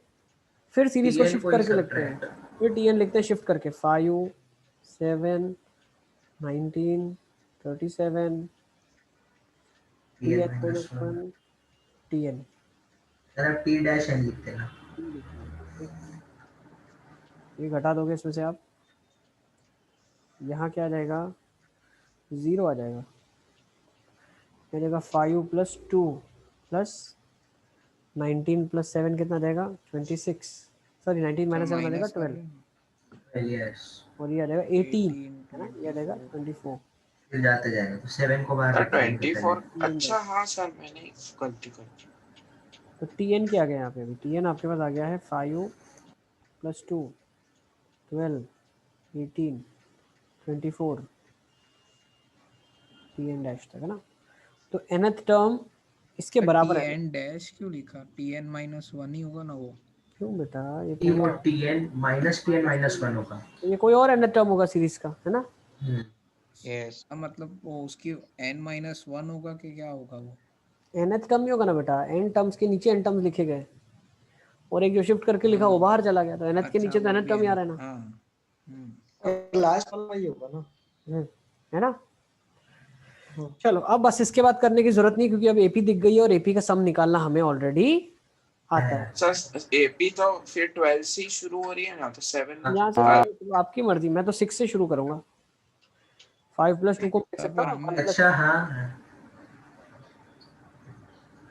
[SPEAKER 1] फिर सीरीज को
[SPEAKER 4] tn
[SPEAKER 1] शिफ्ट
[SPEAKER 4] को ही
[SPEAKER 1] करके लिखते हैं,
[SPEAKER 4] subtract
[SPEAKER 1] फिर tn लिखते हैं शिफ्ट करके 5 7 19 37
[SPEAKER 4] tn
[SPEAKER 1] tn
[SPEAKER 4] minus 1
[SPEAKER 1] -1 tn
[SPEAKER 4] sir आप t dash n लिखते हैं ना।
[SPEAKER 1] ये घटा दोगे इसमें से आप, यहाँ क्या आ जाएगा? 0 आ जाएगा। क्या जाएगा? 5 + 2 + 19 + 7 कितना आ जाएगा? 26। सॉरी 19 - 7 आ जाएगा 12
[SPEAKER 4] yes
[SPEAKER 1] और ये आ जाएगा 18 है ना, ये आ जाएगा 24।
[SPEAKER 4] फिर जाते जाएंगे तो 7 को बाहर
[SPEAKER 2] सर
[SPEAKER 4] निकालेंगे
[SPEAKER 2] 24।
[SPEAKER 4] पहले।
[SPEAKER 2] अच्छा हाँ सर, मैंने गलती कर दी।
[SPEAKER 1] तो tn क्या आ गया यहाँ पे? अभी tn आपके पास आ गया है 5 + 2 12 18 24 tn डैश तक है ना। तो nth टर्म इसके बराबर है।
[SPEAKER 3] tn डैश क्यों लिखा? tn -1 ही होगा ना वो।
[SPEAKER 1] क्यों बेटा? ये
[SPEAKER 4] T वो
[SPEAKER 1] पूरा
[SPEAKER 4] tn -1 होगा।
[SPEAKER 1] ये कोई और nth टर्म होगा सीरीज का, है ना?
[SPEAKER 2] यस
[SPEAKER 3] मतलब वो उसकी n -1 होगा कि क्या होगा वो?
[SPEAKER 1] nth टर्म ही होगा ना बेटा, n टर्म्स के नीचे n टर्म्स लिखे गए और एक जो शिफ्ट करके लिखा वो बाहर चला गया, तो nth के
[SPEAKER 3] अच्छा
[SPEAKER 1] नीचे तो
[SPEAKER 3] वो
[SPEAKER 1] nth
[SPEAKER 3] भी
[SPEAKER 1] टर्म ही
[SPEAKER 3] है
[SPEAKER 1] आ
[SPEAKER 3] ना।
[SPEAKER 1] रहा है ना।
[SPEAKER 3] हाँ
[SPEAKER 5] लास्ट वाला ही होगा ना।
[SPEAKER 1] है ना? चलो अब बस इसके बाद करने की जरूरत नहीं, क्योंकि अब एपी दिख गई है और एपी का सम निकालना हमें ऑलरेडी आता है।
[SPEAKER 2] सर एपी तो फिर 12 से ही शुरू हो रही है ना, तो 7
[SPEAKER 1] यहाँ से तो आपकी मर्जी, मैं तो 6 से शुरू करूंगा। 5 + 2 को लिख सकता
[SPEAKER 3] पर
[SPEAKER 1] हूँ
[SPEAKER 3] हमें
[SPEAKER 4] अच्छा हाँ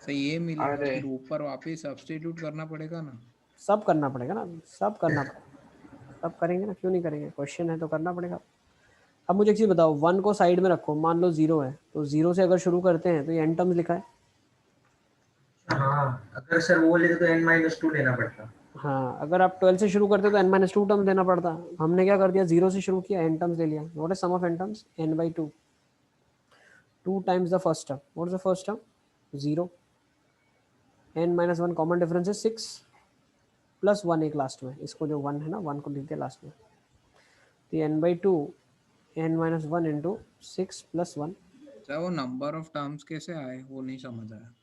[SPEAKER 3] सही ये मिलेगा,
[SPEAKER 2] अरे
[SPEAKER 3] फिर ऊपर वापस सब्स्टिट्यूट करना पड़ेगा ना।
[SPEAKER 1] सब करना पड़ेगा ना, सब करना पड़ेगा, सब करेंगे ना, क्यों नहीं करेंगे? क्वेश्चन है तो करना पड़ेगा। अब मुझे एक चीज बताओ, 1 को साइड में रखो, मान लो 0 है, तो 0 से अगर शुरू करते हैं तो ये n टर्म्स लिखा है।
[SPEAKER 4] हाँ अगर सर वो लेते तो n-2 लेना पड़ता।
[SPEAKER 1] हाँ अगर आप 12 से शुरू करते तो n - 2 टर्म देना पड़ता। हमने क्या कर दिया, 0 से शुरू किया, n टर्म्स ले लिया। What is sum of n terms? n/2 2 times the first term. What is the first term? 0। n - 1 common difference है 6 + 1 एक लास्ट में, इसको जो 1 है ना 1 को लिख दिया लास्ट में, तो n/2 n - 1 × 6 + 1।
[SPEAKER 3] अच्छा वो नंबर ऑफ टर्म्स कैसे आए वो नहीं समझ आया।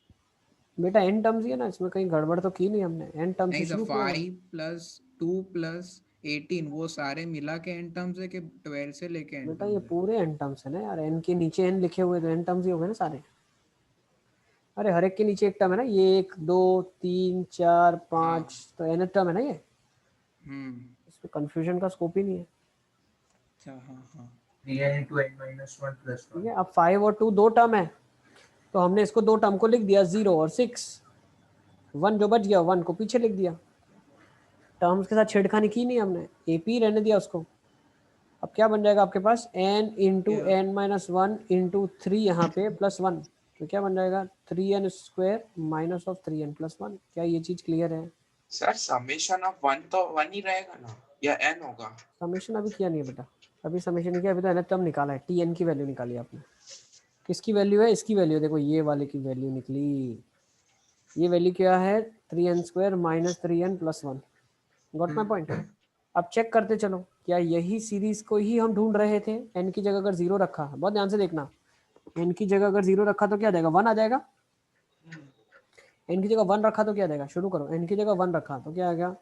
[SPEAKER 1] बेटा n टर्म्स ही है ना, इसमें कहीं गड़बड़ तो की नहीं हमने, n टर्म्स से
[SPEAKER 3] नहीं तो
[SPEAKER 1] शुरू किया।
[SPEAKER 3] 5 + 2 + 18 वो सारे मिला के n टर्म्स है कि 12 से लेके n
[SPEAKER 1] बेटा ये
[SPEAKER 3] टर्म्स है?
[SPEAKER 1] पूरे n टर्म्स है ना यार, n के नीचे n लिखे हुए तो n टर्म्स ही हो गए ना सारे। अरे हर एक के नीचे एक टर्म है ना, ये 1 2 3 4 5 तो n टर्म है ना ये, इसमें कंफ्यूजन का स्कोप ही नहीं है।
[SPEAKER 3] अच्छा हाँ
[SPEAKER 4] 3n × n-1 +
[SPEAKER 1] ठीक
[SPEAKER 4] 1
[SPEAKER 1] है, अब 5 और 2 दो टर्म है, तो हमने इसको दो टर्म को लिख दिया 0 और 6। 1 जो बच गया 1 को पीछे लिख दिया, टर्म्स के साथ छेड़खानी की नहीं हमने, एपी रहने दिया उसको। अब क्या बन जाएगा आपके पास? n × n - 1 × 3 यहाँ पे +1, तो क्या बन जाएगा? 3n² - 3n + 1। क्या ये चीज क्लियर है?
[SPEAKER 2] सर समेशन ऑफ 1 तो 1 ही रहेगा ना, या n होगा?
[SPEAKER 1] समेशन अभी किया नहीं है बेटा, अभी समेशन नहीं किया, अभी तो nth टर्म निकाला है, tn की वैल्यू निकाली आपने। किसकी वैल्यू है? इसकी वैल्यू देखो, ये वाले की वैल्यू निकली। ये वैल्यू क्या है? 3n² - 3n + 1। Got my point? अब चेक करते चलो, क्या यही सीरीज को ही हम ढूंढ रहे थे? n की जगह अगर 0 रखा, बहुत ध्यान से देखना, n की जगह अगर 0 रखा तो क्या आ जाएगा? 1 आ जाएगा। n की जगह 1 रखा तो क्या आ जाएगा? शुरू करो, n की जगह 1 रखा तो क्या आ गया?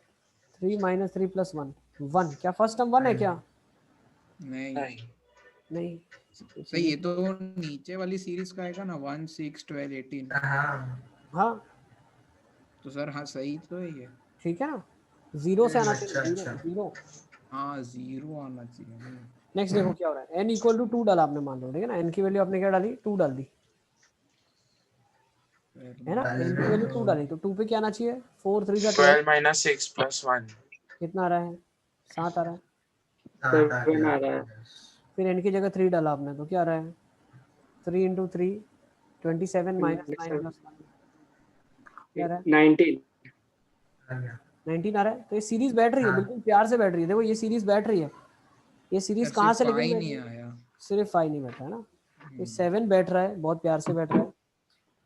[SPEAKER 1] 3 minus 3 plus 1 1 क्या फर्स्ट टर्म 1 है क्या?
[SPEAKER 3] नहीं
[SPEAKER 2] नहीं
[SPEAKER 1] नहीं
[SPEAKER 3] सही, ये तो नीचे वाली सीरीज का आएगा ना 1 6 12 18।
[SPEAKER 4] हाँ
[SPEAKER 1] हाँ
[SPEAKER 3] तो सर हाँ सही तो है ये।
[SPEAKER 1] ठीक है ना, जीरो से आना
[SPEAKER 4] अच्छा
[SPEAKER 1] चाहिए,
[SPEAKER 4] अच्छा
[SPEAKER 1] जीरो।
[SPEAKER 3] हाँ 0 आना चाहिए।
[SPEAKER 1] नेक्स्ट देखो क्या हो रहा है, n इक्वल टू 2 डाला आपने, मान लो ठीक है ना, n की वैल्यू आपने क्या डाली, 2 डाल दी है ना, n की वैल्यू 2 डाली तो 2 पे क्या आना चाहिए, 4 3 जा 12,
[SPEAKER 2] 12 minus 6 plus 1
[SPEAKER 1] कितना आ रहा है, 7 आ रहा है।
[SPEAKER 9] 7 आ रहा है।
[SPEAKER 1] फिर n की जगह 3 डाला आपने तो क्या आ रहा है, 3 इंटू 3 27 माइनस 9 प्लस 1 क्या आ रहा है,
[SPEAKER 9] 19
[SPEAKER 1] 19 आ रहा है। तो ये सीरीज बैठ रही है, बिल्कुल प्यार से बैठ रही है, देखो ये सीरीज बैठ रही है। ये सीरीज कहाँ से लेकिन
[SPEAKER 3] नहीं आया,
[SPEAKER 1] सिर्फ 5 नहीं बैठा है ना, ये 7 बैठ रहा है, बहुत प्यार से बैठ रहा है,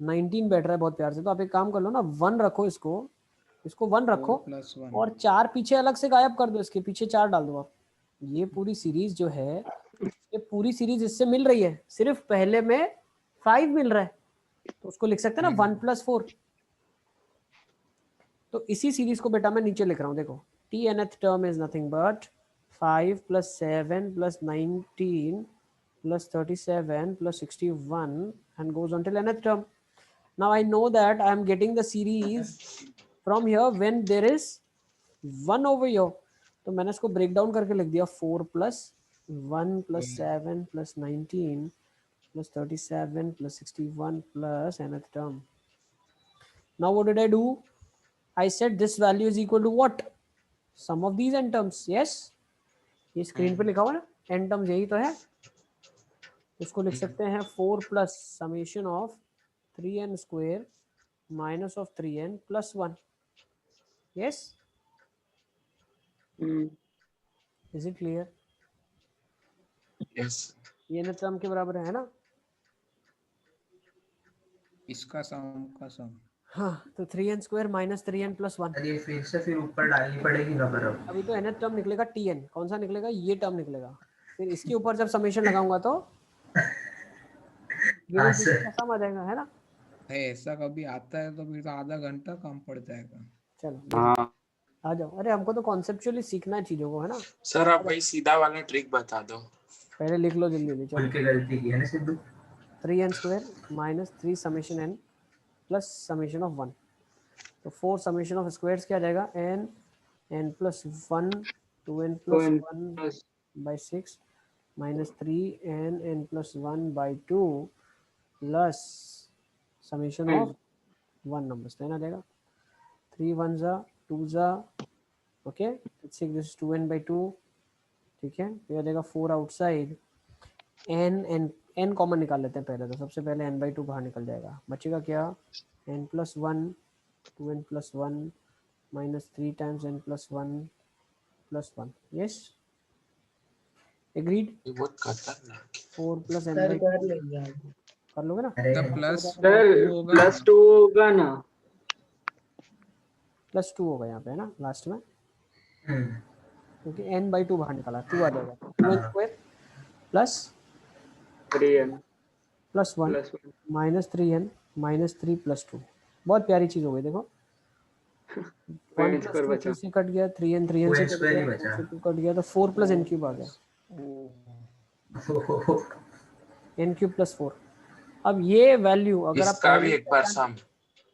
[SPEAKER 1] 19 बैठ रहा है बहुत प्यार से। तो आप एक काम कर लो ना, 1 रखो, इसको 1 रखो
[SPEAKER 3] प्लस 1
[SPEAKER 1] और 4 पीछे अलग से गायब कर दो, इसके पीछे 4 डाल दो आप। ये पूरी सीरीज जो है, ये पूरी सीरीज इससे मिल रही है, सिर्फ पहले में 5 मिल रहा है, तो उसको लिख सकते हैं ना 1 + 4। तो इसी सीरीज को बेटा मैं नीचे लिख रहा हूँ, देखो T nth term is nothing but 5 + 7 + 19 + 37 + 61 and goes on till nth term. Now I know that I am getting the series from here when there is 1 over here. तो मैंने इसको ब्रेक डाउन करके लिख दिया 4 + 1 + 7 + 19 + 37 + 61 + nth term. Now what did I do? I said this value is equal to what? Sum of these n terms. Yes. ये screen पे लिखा हुआ ना n terms, यही तो है। इसको लिख सकते हैं 4 + summation of 3n square minus of 3n plus 1. Yes. Is it clear?
[SPEAKER 2] yes
[SPEAKER 1] ये n term के बराबर है ना?
[SPEAKER 3] इसका सम का सम।
[SPEAKER 1] हाँ, तो 3n square minus 3n plus 1।
[SPEAKER 4] अरे फिर से फिर ऊपर डालनी पड़ेगी ना पर अब।
[SPEAKER 1] अभी तो nth टर्म निकलेगा tn, कौन सा निकलेगा, ये टर्म निकलेगा। फिर इसके ऊपर जब समेशन लगाऊंगा तो
[SPEAKER 4] हाँ सर
[SPEAKER 1] सम आ जाएगा, है ना।
[SPEAKER 3] ऐसा कभी आता है तो फिर तो आधा घंटा कम पड़ जाएगा।
[SPEAKER 1] चलो
[SPEAKER 9] हाँ
[SPEAKER 1] आ जाओ, अरे हमको तो कॉन्सेप्चुअली सीखना है चीजों को, है ना।
[SPEAKER 2] सर आप भाई सीधा वाला ट्रिक बता दो।
[SPEAKER 1] पहले लिख लो जल्दी जल्दी,
[SPEAKER 4] खुल
[SPEAKER 1] चलो।
[SPEAKER 4] के गलती की है ना Sidhu.
[SPEAKER 1] 3n square minus 3 summation n plus summation of 1। तो 4 summation of squares क्या आ जाएगा, n plus 1 2n plus 1 by 6 minus 3n n plus 1 by 2 plus summation of 1 numbers, 10 आ जाएगा। 3 1s are 2s are, okay, 6 this is 2n by 2, ठीक है। तो आ जाएगा 4 outside, n common निकाल लेते हैं पहले, तो सबसे पहले n by 2 बाहर निकल जाएगा, बचेगा क्या, n plus 1 2n plus 1 minus 3 times n plus 1 plus 1। yes, agreed।
[SPEAKER 2] ये बहुत खतरनाक
[SPEAKER 1] 4 plus n
[SPEAKER 6] सर
[SPEAKER 1] by 2
[SPEAKER 6] कर लेंगे आगे।
[SPEAKER 1] कर लोगे ना,
[SPEAKER 4] अरे
[SPEAKER 3] प्लस
[SPEAKER 9] सर
[SPEAKER 3] होगा
[SPEAKER 9] +2 होगा ना।
[SPEAKER 1] +2 होगा यहाँ पे, है ना लास्ट में,
[SPEAKER 4] हम्म,
[SPEAKER 1] क्योंकि n by 2 बाहर निकाला, 2 आ जाएगा, 2n square plus
[SPEAKER 9] 3n
[SPEAKER 1] plus 1
[SPEAKER 9] +1
[SPEAKER 1] minus 3n minus 3 plus 2। बहुत प्यारी चीज हो गई, देखो 1 plus 2 3 से कट गया, 3n 3n से
[SPEAKER 4] 2n
[SPEAKER 1] कट
[SPEAKER 4] square ही
[SPEAKER 1] गया,
[SPEAKER 4] बचा।
[SPEAKER 1] 2 से 2 कट गया, तो 4 plus n cube आ गया, n cube plus 4। अब ये वैल्यू अगर आप
[SPEAKER 2] इसका भी एक बार सम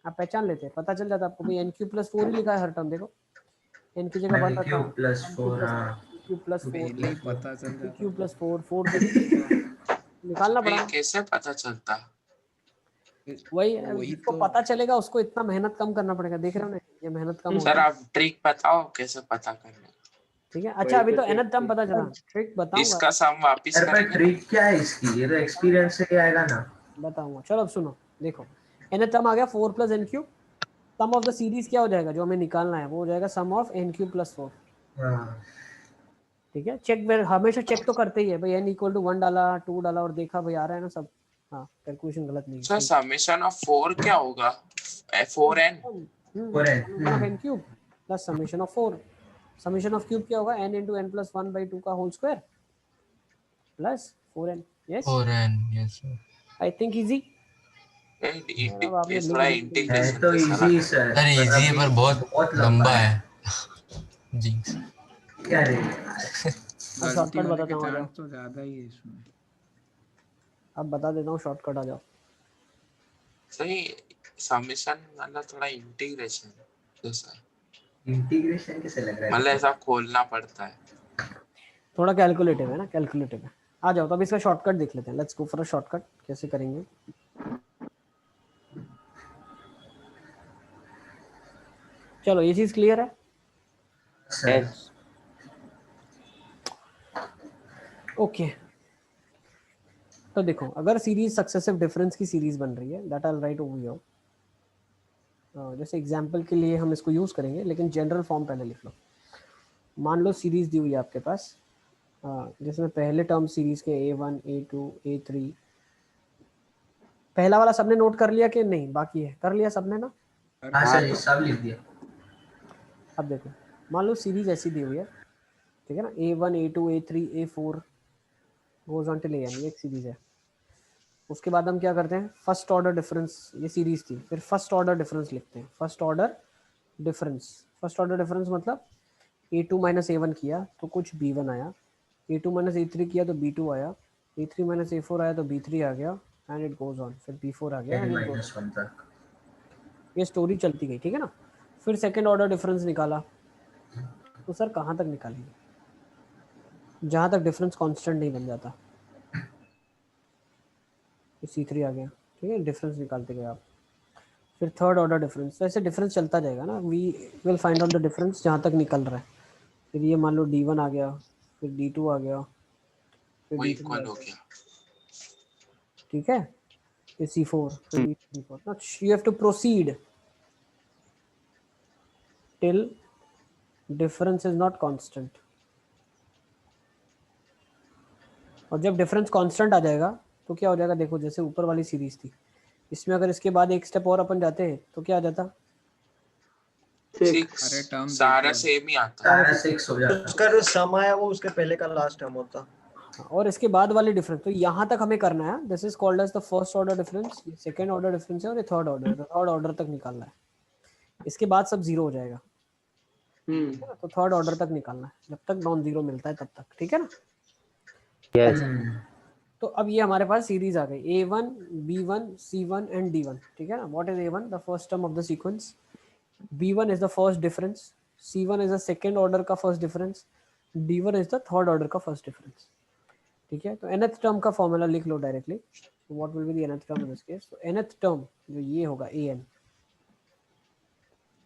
[SPEAKER 1] आप पहचान लेते हैं, पता चल जाता है आपको भाई n cube plus 4 ही लिखा है हर टर्म, देखो n की जगह 1 रखा
[SPEAKER 4] क्यूब प्लस 4 हाँ
[SPEAKER 1] cube plus 4
[SPEAKER 3] पहले ही पता चल
[SPEAKER 1] n
[SPEAKER 3] जाता
[SPEAKER 1] cube plus 4 4 निकालना
[SPEAKER 2] ये
[SPEAKER 1] पड़ा,
[SPEAKER 2] कैसे पता चलता।
[SPEAKER 1] वही
[SPEAKER 3] वही
[SPEAKER 1] जिसको
[SPEAKER 3] तो
[SPEAKER 1] पता चलेगा उसको इतना मेहनत कम करना पड़ेगा, देख रहे हो ना, ये मेहनत कम हो
[SPEAKER 2] सर
[SPEAKER 1] गई,
[SPEAKER 2] आप ट्रिक बताओ कैसे पता करना।
[SPEAKER 1] ठीक है। अच्छा अभी तो nth टर्म पता चला, ट्रिक बताऊंगा,
[SPEAKER 2] इसका सम वापिस
[SPEAKER 4] सर पर
[SPEAKER 2] करेंगे ना?
[SPEAKER 4] ट्रिक क्या है इसकी, ये तो एक्सपीरियंस से ही आएगा ना।
[SPEAKER 1] बताऊंगा। चलो अब सुनो, देखो nth टर्म आ गया 4 plus n cube, sum of the series क्या हो जाएगा जो हमें निकालना है, वो हो जाएगा sum of n cube plus 4,
[SPEAKER 4] हाँ
[SPEAKER 1] ठीक है। चेक हमेशा चेक तो करते ही है भाई, n equal to 1 डाला 2 डाला और देखा भाई आ रहा है ना सब, हाँ कैलकुलेशन गलत नहीं
[SPEAKER 2] सर समेशन ऑफ 4 क्या होगा, 4n
[SPEAKER 1] n cube plus summation of 4, summation of cube क्या होगा, n into n plus 1 by 2 का whole square plus 4n। Yes
[SPEAKER 7] 4n yes sir।
[SPEAKER 1] I think easy,
[SPEAKER 2] ये थोड़ा
[SPEAKER 4] है
[SPEAKER 2] इंटीग्रेशन
[SPEAKER 4] तो
[SPEAKER 2] जैसा
[SPEAKER 4] इजी
[SPEAKER 2] लगा।
[SPEAKER 4] सर,
[SPEAKER 7] सर इजी है पर बहुत
[SPEAKER 4] लंबा
[SPEAKER 7] लंबा है, जिंक्स।
[SPEAKER 4] क्या रे
[SPEAKER 1] अब
[SPEAKER 3] गलती
[SPEAKER 1] शॉर्टकट
[SPEAKER 3] होने
[SPEAKER 1] बताता
[SPEAKER 3] के
[SPEAKER 1] हूँ, आ जाओ।
[SPEAKER 3] चांस तो ज्यादा ही है इसमें।
[SPEAKER 1] अब बता देता हूँ, शॉर्टकट आ जाओ।
[SPEAKER 2] सही समीशन मतलब थोड़ा इंटीग्रेशन जैसा है।
[SPEAKER 4] इंटीग्रेशन कैसे लग रहा
[SPEAKER 2] मतलब
[SPEAKER 4] है?
[SPEAKER 2] ऐसा खोलना पड़ता है।
[SPEAKER 1] थोड़ा कैलकुलेटिव है ना, कैलकुलेटिव है। आ जाओ तो अब इसका शॉर्टकट देख लेते हैं। Let's go for a shortcut. कैसे करेंगे? चलो ये चीज क्लियर है।
[SPEAKER 4] सर
[SPEAKER 1] ओके तो देखो, अगर सीरीज सक्सेसिव डिफरेंस की सीरीज बन रही है, that I right over here. जैसे एग्जांपल के लिए हम इसको यूज करेंगे, लेकिन जनरल फॉर्म पहले लिख लो। मान लो सीरीज दी हुई है आपके पास, जिसमें पहले टर्म सीरीज के A1 A2 A3। पहला वाला सबने नोट कर लिया कि नहीं? बाकी है? कर लिया सबने ना?
[SPEAKER 4] हाँ
[SPEAKER 2] हाँ
[SPEAKER 4] सर ये सब लिख दिया।
[SPEAKER 1] अब देखो, मान लो सीरीज ऐसी दी हुई है, ठीक है ना, A1 A2 A3 A4 goes on till AN, ये एक सीरीज है। उसके बाद हम क्या करते हैं? फर्स्ट ऑर्डर डिफरेंस, ये सीरीज थी, फिर फर्स्ट ऑर्डर डिफरेंस लिखते हैं। First order difference, first order difference मतलब A2 माइनस A1 किया तो कुछ B1 आया, A2 माइनस A3 किया तो B2 आया, A3 माइनस A4 आया तो B3 आ गया, एंड इट गोज ऑन, फिर B4 आ गया,
[SPEAKER 4] n
[SPEAKER 1] एंड इट गोज
[SPEAKER 4] -1 तक।
[SPEAKER 1] ये स्टोरी चलती गई, ठीक है ना। फिर सेकेंड ऑर्डर डिफरेंस निकाला, तो सर कहाँ तक निकालेंगे? जहाँ तक डिफरेंस कांस्टेंट नहीं बन जाता। C3 आ गया, ठीक है, डिफरेंस निकालते गए आप। फिर थर्ड ऑर्डर डिफरेंस, तो ऐसे डिफरेंस चलता जाएगा ना। We will find out the difference जहाँ तक निकल रहा है। फिर ये मान लो D1 आ गया, फिर D2 आ गया, फिर
[SPEAKER 2] वो
[SPEAKER 1] D3 आ
[SPEAKER 2] इक्वल हो
[SPEAKER 1] गया,
[SPEAKER 2] गया।
[SPEAKER 1] ठीक है, फिर C4, फिर D4। Now you have to proceed till difference is not constant। और जब डिफरेंस कांस्टेंट आ जाएगा तो क्या हो जाएगा? देखो जैसे ऊपर वाली सीरीज थी, इसमें अगर इसके बाद एक स्टेप और अपन जाते हैं तो क्या आ जाता?
[SPEAKER 9] 6
[SPEAKER 3] अरे टर्म
[SPEAKER 2] सारा
[SPEAKER 3] देख लो।
[SPEAKER 2] सेम ही आता है।
[SPEAKER 4] सारा 6 हो जाता।
[SPEAKER 5] उसका जो सम आया वो उसके पहले का लास्ट टर्म होता।
[SPEAKER 1] और इसके बाद वाली डिफरेंस, तो यहाँ तक हमें करना है। This is called as the first order difference, second order difference है, और ये थर्ड ऑर्डर, थर्ड ऑर्डर तक निकालना है। इसके बाद सब जीरो हो जाएगा, ठीक है ना। तो थर्ड ऑर्डर तक निकालना है, जब तक नॉन जीरो मिलता है तब तक, ठीक है ना। तो अब ये हमारे पास सीरीज आ गई A1 B1 C1 and D1, ठीक है ना। What is A1? The first term of the sequence, B1 is the first difference, C1 is the second order का first difference, D1 is the third order का first difference, ठीक है। तो nth term का formula लिख लो directly. What will be the nth term in this case? तो nth term जो ये होगा an,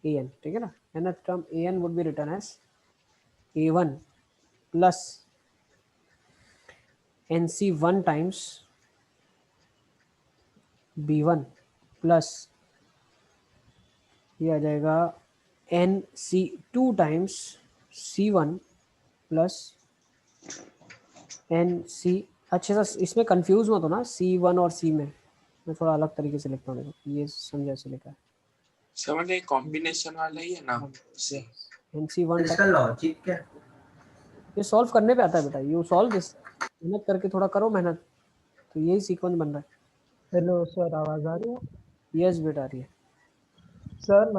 [SPEAKER 1] ठीक है ना। nth term an would be written as A1 plus NC1 times B1 plus ये आ जाएगा NC2 times C1 plus NC। अच्छा सर इसमें कंफ्यूज मत हो ना C1 और C में, मैं थोड़ा अलग तरीके से लिखता हूँ, ये समझा से लिखा है।
[SPEAKER 2] समझ ये कॉम्बिनेशन वाला ही है ना।
[SPEAKER 1] NC1
[SPEAKER 4] इसका लॉजिक क्या?
[SPEAKER 1] ये सॉल्व करने पे आता है बेटा, यू सॉल्व दिस, मेहनत करके थोड़ा करो मेहनत, तो यही सीक्वेंस बन रहा है।
[SPEAKER 8] हेलो सर, आवाज आ रही है?
[SPEAKER 1] यस बेटा आ रही है।
[SPEAKER 8] सर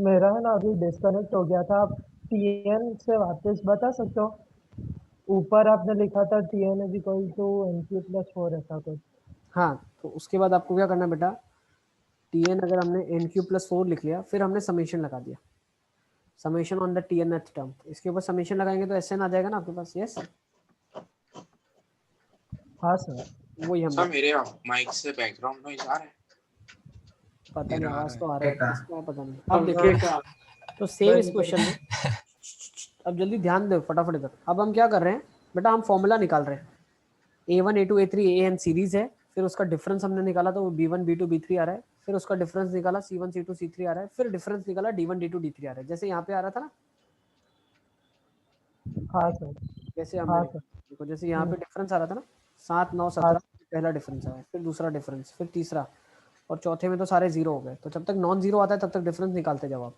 [SPEAKER 8] मेरा है ना अभी डिस्कनेक्ट हो गया था। आप TN से वापस बता सकते हो? ऊपर आपने लिखा था TN is equal to NQ+4 ऐसा कुछ।
[SPEAKER 1] हाँ तो उसके बाद आपको क्या करना है बेटा? TN अगर हमने NQ+4 लिख लिया, फिर हमने समेशन लगा दिया, summation on the TNth term. इसके ऊपर समेशन लगाएंगे तो SN आ जाएगा ना आपके पास। यस
[SPEAKER 8] हाँ सर।
[SPEAKER 1] वही हमने,
[SPEAKER 2] सर मेरे माइक से बैकग्राउंड नॉइज आ रहा है।
[SPEAKER 1] पता नहीं
[SPEAKER 3] मेरा आ
[SPEAKER 1] आवाज
[SPEAKER 3] रहा
[SPEAKER 1] तो
[SPEAKER 3] है।
[SPEAKER 1] आ रहा है,
[SPEAKER 4] देखा।
[SPEAKER 1] किसका है पता नहीं। अब
[SPEAKER 9] पंखे
[SPEAKER 1] देखो
[SPEAKER 9] का
[SPEAKER 1] तो सेम इस क्वेश्चन में, अब जल्दी ध्यान दो फटाफट इधर। अब हम क्या कर रहे हैं बेटा? हम फॉर्मूला निकाल रहे हैं। A1 A2 A3 AN series है, फिर उसका डिफरेंस हमने निकाला तो वो B1 B2 B3 आ रहा है, फिर उसका डिफरेंस निकाला C1 C2 C3 आ रहा है, फिर डिफरेंस निकाला D1 D2 D3 आ रहा है, जैसे यहाँ पे आ रहा था ना,
[SPEAKER 8] हाँ सर।
[SPEAKER 1] जैसे हमने
[SPEAKER 8] हाँ
[SPEAKER 1] निकाला।
[SPEAKER 8] सर।
[SPEAKER 1] देखो जैसे यहाँ पे डिफरेंस आ रहा था ना, 7 9
[SPEAKER 8] हाँ
[SPEAKER 1] 17, पहला डिफरेंस आया, फिर दूसरा डिफरेंस, फिर तीसरा, और चौथे में तो सारे जीरो हो गए। तो जब तक नॉन जीरो आता है तब तक डिफरेंस निकालते जाओ आप।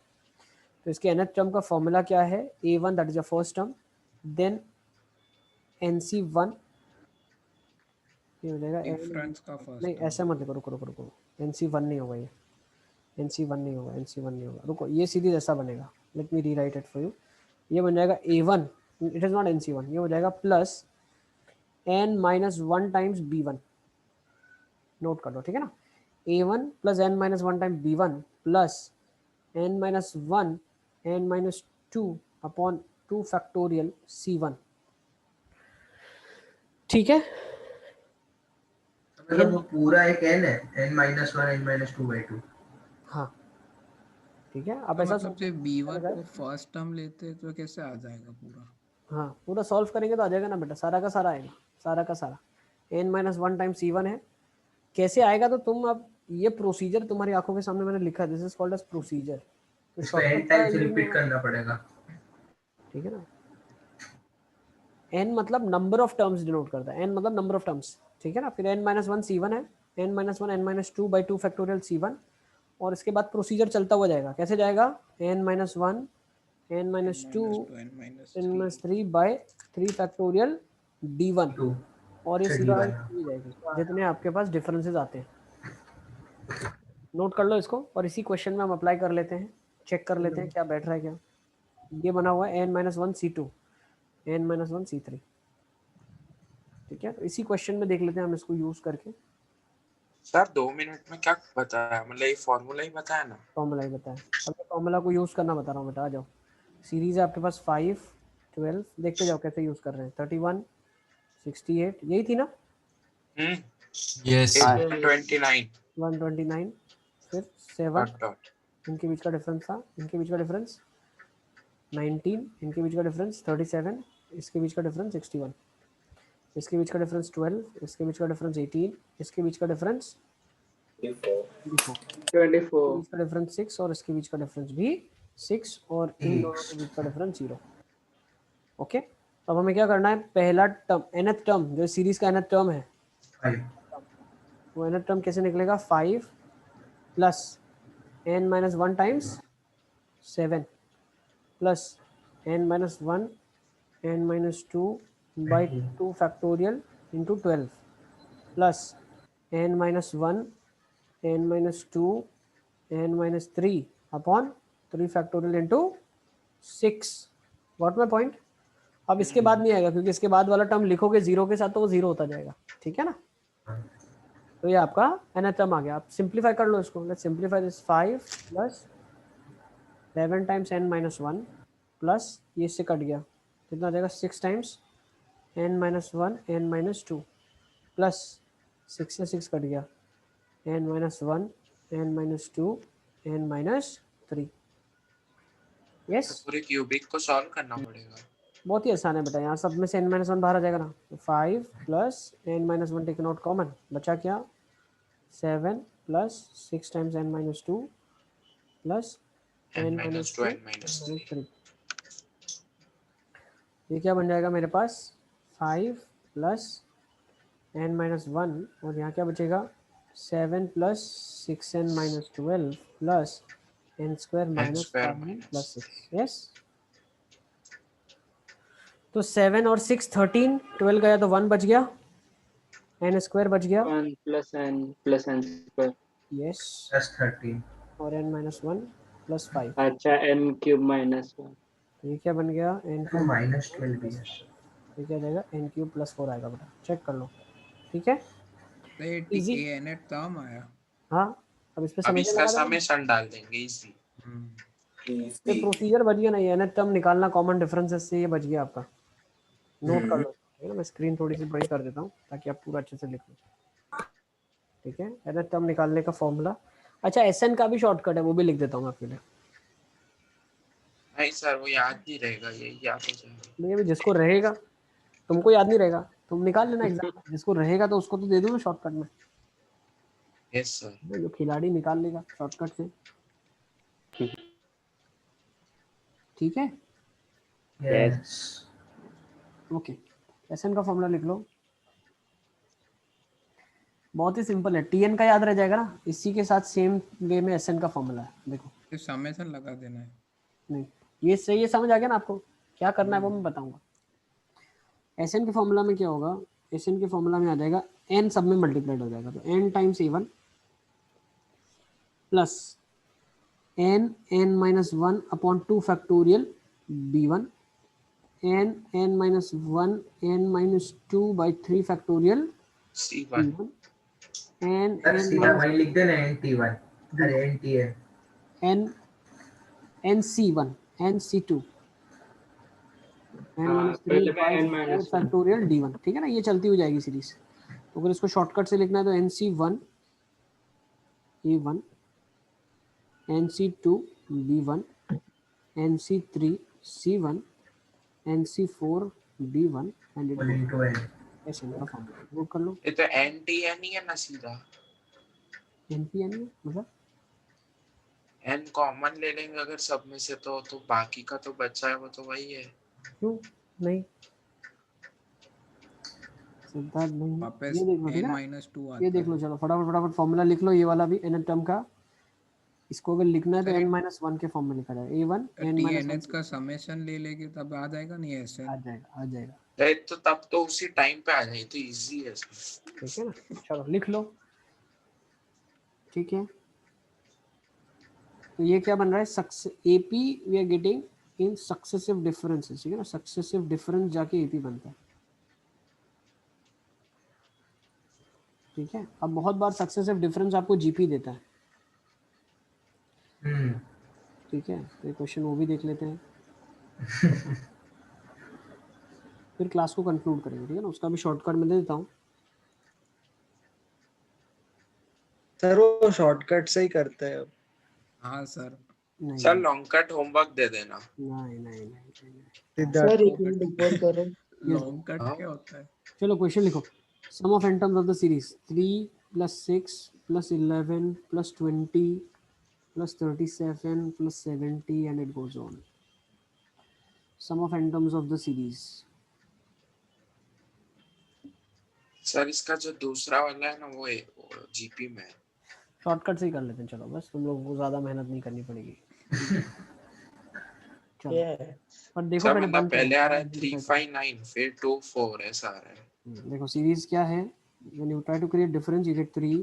[SPEAKER 1] तो इसके nth टर्म का फॉर्मूला क्या है? A1 that is the first term, then NC1, ये हो जाएगा
[SPEAKER 3] डिफरेंस का फर्स्ट
[SPEAKER 1] नहीं ऐसा मत लिखो, रुको रुको रुको, NC1 नहीं होगा ये, NC1 नहीं होगा, NC1 नहीं होगा, रुको, ये सीरीज ऐसा बनेगा। Let me rewrite it for you. ये बन जाएगा a1, it is not nc1, ये हो जाएगा plus n minus 1 times b1, note कर लो, ठीक है ना, a1 plus n minus 1 time b1 plus n minus 1 n minus 2 upon 2 factorial c1, ठीक है।
[SPEAKER 4] मतलब वो पूरा एक n है, n-1 n-2/2।
[SPEAKER 1] हाँ ठीक है, अब
[SPEAKER 3] तो
[SPEAKER 1] ऐसा
[SPEAKER 3] मतलब जब b1 को फर्स्ट टर्म लेते तो कैसे आ जाएगा पूरा?
[SPEAKER 1] हाँ पूरा सॉल्व करेंगे तो आ जाएगा ना बेटा, सारा का सारा आएगा, सारा का सारा n माइनस 1 टाइम c1 है, कैसे आएगा तो तुम अब ये प्रोसीजर तुम्हारी आंखों के सामने मैंने लिखा, this is called as procedure,
[SPEAKER 4] इसको n टाइम्स रिपीट करना पड़ेगा,
[SPEAKER 1] ठीक है ना। n मतलब नंबर ऑफ टर्म्स डिनोट करता है, n मतलब नंबर ऑफ टर्म्स, ठीक है ना। फिर n माइनस 1 c1 है, n minus 1 n minus 2 by 2 factorial c1, और इसके बाद प्रोसीजर चलता हुआ जाएगा, कैसे जाएगा, n minus 1 n minus 2
[SPEAKER 3] n minus
[SPEAKER 1] n
[SPEAKER 3] 3
[SPEAKER 1] minus 3 by 3 factorial d1,
[SPEAKER 4] 2
[SPEAKER 1] और ये
[SPEAKER 4] अच्छा
[SPEAKER 1] सीधा
[SPEAKER 4] d1
[SPEAKER 1] जाएगी जितने आपके पास डिफरेंसेस आते हैं, नोट कर लो इसको, और इसी क्वेश्चन में हम अप्लाई कर लेते हैं, चेक कर लेते हैं क्या बैठ रहा है क्या। ये बना हुआ है n minus 1 c2 n minus 1 c3, ठीक है। तो इसी क्वेश्चन में देख लेते हैं हम इसको यूज करके।
[SPEAKER 2] सर 2 मिनट में क्या बताया, मतलब ये फॉर्मूला ही बताया ना?
[SPEAKER 1] फॉर्मूला ही बताया, अब फॉर्मूला को यूज करना बता रहा हूँ बेटा, आ जाओ। सीरीज है आपके पास 5 12, देखते जाओ कैसे यूज कर रहे हैं, 31 68 यही थी ना,
[SPEAKER 7] यस
[SPEAKER 2] 129
[SPEAKER 1] 129, फिर 7
[SPEAKER 2] डॉट
[SPEAKER 1] इनके बीच का डिफरेंस था, इनके बीच का डिफरेंस 19, इनके बीच का डिफरेंस 37, इसके बीच का डिफरेंस 61, इसके बीच का डिफरेंस 12, इसके बीच का डिफरेंस 18, इसके बीच का डिफरेंस 24,
[SPEAKER 9] 24
[SPEAKER 1] बीच का डिफरेंस 6, और इसके बीच का डिफरेंस भी 6, और इन दोनों के बीच का डिफरेंस 0। ओके, अब हमें क्या करना है, पहला टर्म nth टर्म जो सीरीज का nth टर्म है,
[SPEAKER 4] 5
[SPEAKER 1] वो nth टर्म कैसे निकलेगा, 5 plus n minus 1 times 7 plus n minus 1 n minus 2 by 2 factorial into 12 plus n minus 1 n minus 2 n minus 3 upon 3 factorial into 6, got my point. अब इसके बाद नहीं आएगा क्योंकि इसके बाद वाला टर्म लिखोगे जीरो के साथ तो वो जीरो होता जाएगा, ठीक है ना। तो ये आपका nth टर्म आ गया, आप सिंप्लीफाई कर लो इसको, let's simplify this 5 plus 11 times n minus 1 plus ये इससे कट गया, कितना आ जाएगा, 6 times n minus 1 n minus 2 plus 6 से 6 कट गया, n minus 1 n minus 2 n minus 3, yes.
[SPEAKER 2] पूरे क्यूबिक को सॉल्व करना पड़ेगा।
[SPEAKER 1] बहुत ही आसान है बेटा, यहाँ सब में से n माइनस 1 बाहर आ जाएगा ना, तो 5 plus n minus 1 taken out common, बचा क्या, 7 plus 6 times n minus 2 plus n minus 2
[SPEAKER 2] n minus 3
[SPEAKER 1] 3, ये क्या बन जाएगा मेरे पास, 5 प्लस n माइनस 1, और यहाँ क्या बचेगा, 7 plus 6n minus 12 plus n square minus 5n plus 6, yes. तो 7 और 6 13, 12 गया तो 1 बच गया, n स्क्वायर बच गया,
[SPEAKER 9] 1 plus n square
[SPEAKER 1] yes,
[SPEAKER 4] plus 13
[SPEAKER 1] और n माइनस 1 प्लस 5,
[SPEAKER 9] अच्छा n cube minus 1
[SPEAKER 1] ये क्या बन गया, n
[SPEAKER 4] तो
[SPEAKER 1] क्यूब
[SPEAKER 4] माइनस 12 भी है,
[SPEAKER 1] ये क्या जाएगा, n क्यूब प्लस 4 आएगा बेटा, चेक कर लो, ठीक है,
[SPEAKER 3] तो ये
[SPEAKER 1] इजी।
[SPEAKER 3] nth टर्म आया।
[SPEAKER 1] हाँ अब इस पे
[SPEAKER 2] अब
[SPEAKER 1] समेशन
[SPEAKER 2] इसका
[SPEAKER 1] लगा देना,
[SPEAKER 2] समेशन डाल देंगे इसी।
[SPEAKER 1] ये प्रोसीजर बच गया नहीं, nth टर्म निकालना कॉमन डिफरेंसेस से, ये बच गया आपका, नोट कर लो, ठीक है ना। मैं स्क्रीन थोड़ी सी बड़ी कर देता हूँ ताकि आप पूरा अच्छे से लिख लो, ठीक है। nth टर्म निकालने का फॉर्मूला, अच्छा SN का भी शॉर्टकट है, वो भी लिख देता हूँ आपके लिए,
[SPEAKER 2] नहीं सर वो याद नहीं रहेगा, ये याद हो जाएगा।
[SPEAKER 1] ये भी जिसको रहेगा, तुमको याद नहीं रहेगा तुम निकाल लेना एग्जाम में, जिसको रहेगा तो उसको तो दे दो ना शॉर्टकट में,
[SPEAKER 2] यस सर।
[SPEAKER 1] जो खिलाड़ी निकाल लेगा शॉर्टकट से, ठीक है।
[SPEAKER 4] यस
[SPEAKER 1] ओके, SN का फॉर्मूला लिख लो, बहुत ही सिंपल है, TN का याद रह जाएगा ना, इसी के साथ सेम वे में SN का फॉर्मूला है, देखो।
[SPEAKER 3] ये समेशन लगा देना है।
[SPEAKER 1] नहीं ये सही, ये समझ आ गया ना आपको, क्या करना है वो मैं बताऊंगा। SN के फॉर्मूला में क्या होगा, SN के फॉर्मूला में आ जाएगा n सब में मल्टीप्लाइड हो जाएगा, तो n times A1 plus n n minus 1 upon 2 factorial B1 n minus 1 n minus 2 by 3 factorial
[SPEAKER 2] C1
[SPEAKER 1] T1 n
[SPEAKER 4] sir
[SPEAKER 1] n
[SPEAKER 4] सीधा
[SPEAKER 1] minus
[SPEAKER 4] वही लिख देना NT1 अरे NTN
[SPEAKER 1] n nc1 nc2 n
[SPEAKER 9] हाँ
[SPEAKER 1] minus 3
[SPEAKER 9] पहले
[SPEAKER 1] by
[SPEAKER 9] में n
[SPEAKER 1] 4
[SPEAKER 9] माइनस 1
[SPEAKER 1] factorial d1, ठीक है ना, ये चलती हुई जाएगी सीरीज। तो अगर इसको शॉर्टकट से लिखना है तो nc1 a1 nc2 b1 nc3 c1 nc4 d1 and it
[SPEAKER 4] full into N
[SPEAKER 1] ऐसे इनका फॉर्मूला नोट कर लो।
[SPEAKER 2] ये तो NTN ही है ना सीधा।
[SPEAKER 1] npn है मतलब
[SPEAKER 2] N कॉमन ले लेंगे अगर सब में से तो बाकी का तो बचा है वो तो वही है।
[SPEAKER 1] क्यों नहीं सिद्धार्थ नहीं,
[SPEAKER 3] वापस
[SPEAKER 1] ये देख लो ठीक
[SPEAKER 3] n
[SPEAKER 1] है ना,
[SPEAKER 3] माइनस 2
[SPEAKER 1] ये
[SPEAKER 3] आता
[SPEAKER 1] देख लो,
[SPEAKER 3] है।
[SPEAKER 1] चलो फटाफट फॉर्मूला लिख लो, ये वाला भी एन टर्म का। इसको अगर लिखना है तो
[SPEAKER 3] सर
[SPEAKER 1] n माइनस 1 के फॉर्म में लिखा जाएगा a1 n माइनस
[SPEAKER 3] TNH
[SPEAKER 1] 1
[SPEAKER 3] का समेशन ले लेके तब आ जाएगा नहीं
[SPEAKER 1] आ
[SPEAKER 3] SN।
[SPEAKER 1] जाएगा आ जाएगा,
[SPEAKER 2] राइट, तो तब तो उसी टाइम पे आ जाए तो इजी है।
[SPEAKER 1] ठीक है ना, चलो लिख लो, ठीक है। तो ये क्या बन रहा है, AP we are getting in successive differences, ठीक है ना, सक्सेसिव डिफरेंस जाके AP बनता है, ठीक है। अब बहुत बार सक्सेसिव डिफरेंस आपको GP देता है, ठीक है, तो ये क्वेश्चन वो भी देख लेते हैं, फिर क्लास को कंक्लूड करेंगे, ठीक है ना। उसका भी शॉर्टकट में दे देता हूँ।
[SPEAKER 5] सर वो शॉर्टकट से ही करते हैं अब।
[SPEAKER 3] हाँ सर
[SPEAKER 1] नहीं
[SPEAKER 2] सर लॉन्ग कट होमवर्क दे देना।
[SPEAKER 1] नहीं नहीं नहीं,
[SPEAKER 5] सिद्धार्थ
[SPEAKER 6] सर
[SPEAKER 5] को
[SPEAKER 6] एक मिनट ऊपर करो।
[SPEAKER 3] लॉन्ग कट क्या होता है?
[SPEAKER 1] चलो क्वेश्चन लिखो। Sum of n terms of the series 3 + 6 + 11 + 20 + 37 + 70 and it goes on. Sum of n terms of the series.
[SPEAKER 2] Sir इसका जो दूसरा वाला है ना वो GP में है।
[SPEAKER 1] शॉर्टकट से ही कर लेते हैं, चलो बस तुम लोगों को ज़्यादा मेहनत नहीं करनी पड़ेगी। चलो पर देखो
[SPEAKER 2] सर
[SPEAKER 1] पहले
[SPEAKER 2] मतलब
[SPEAKER 1] बंद
[SPEAKER 2] पहले आ
[SPEAKER 1] करो,
[SPEAKER 2] रहा है 359 फिर 24 ऐसा आ रहा है।
[SPEAKER 1] देखो सीरीज क्या है, when you try to create difference you get 3,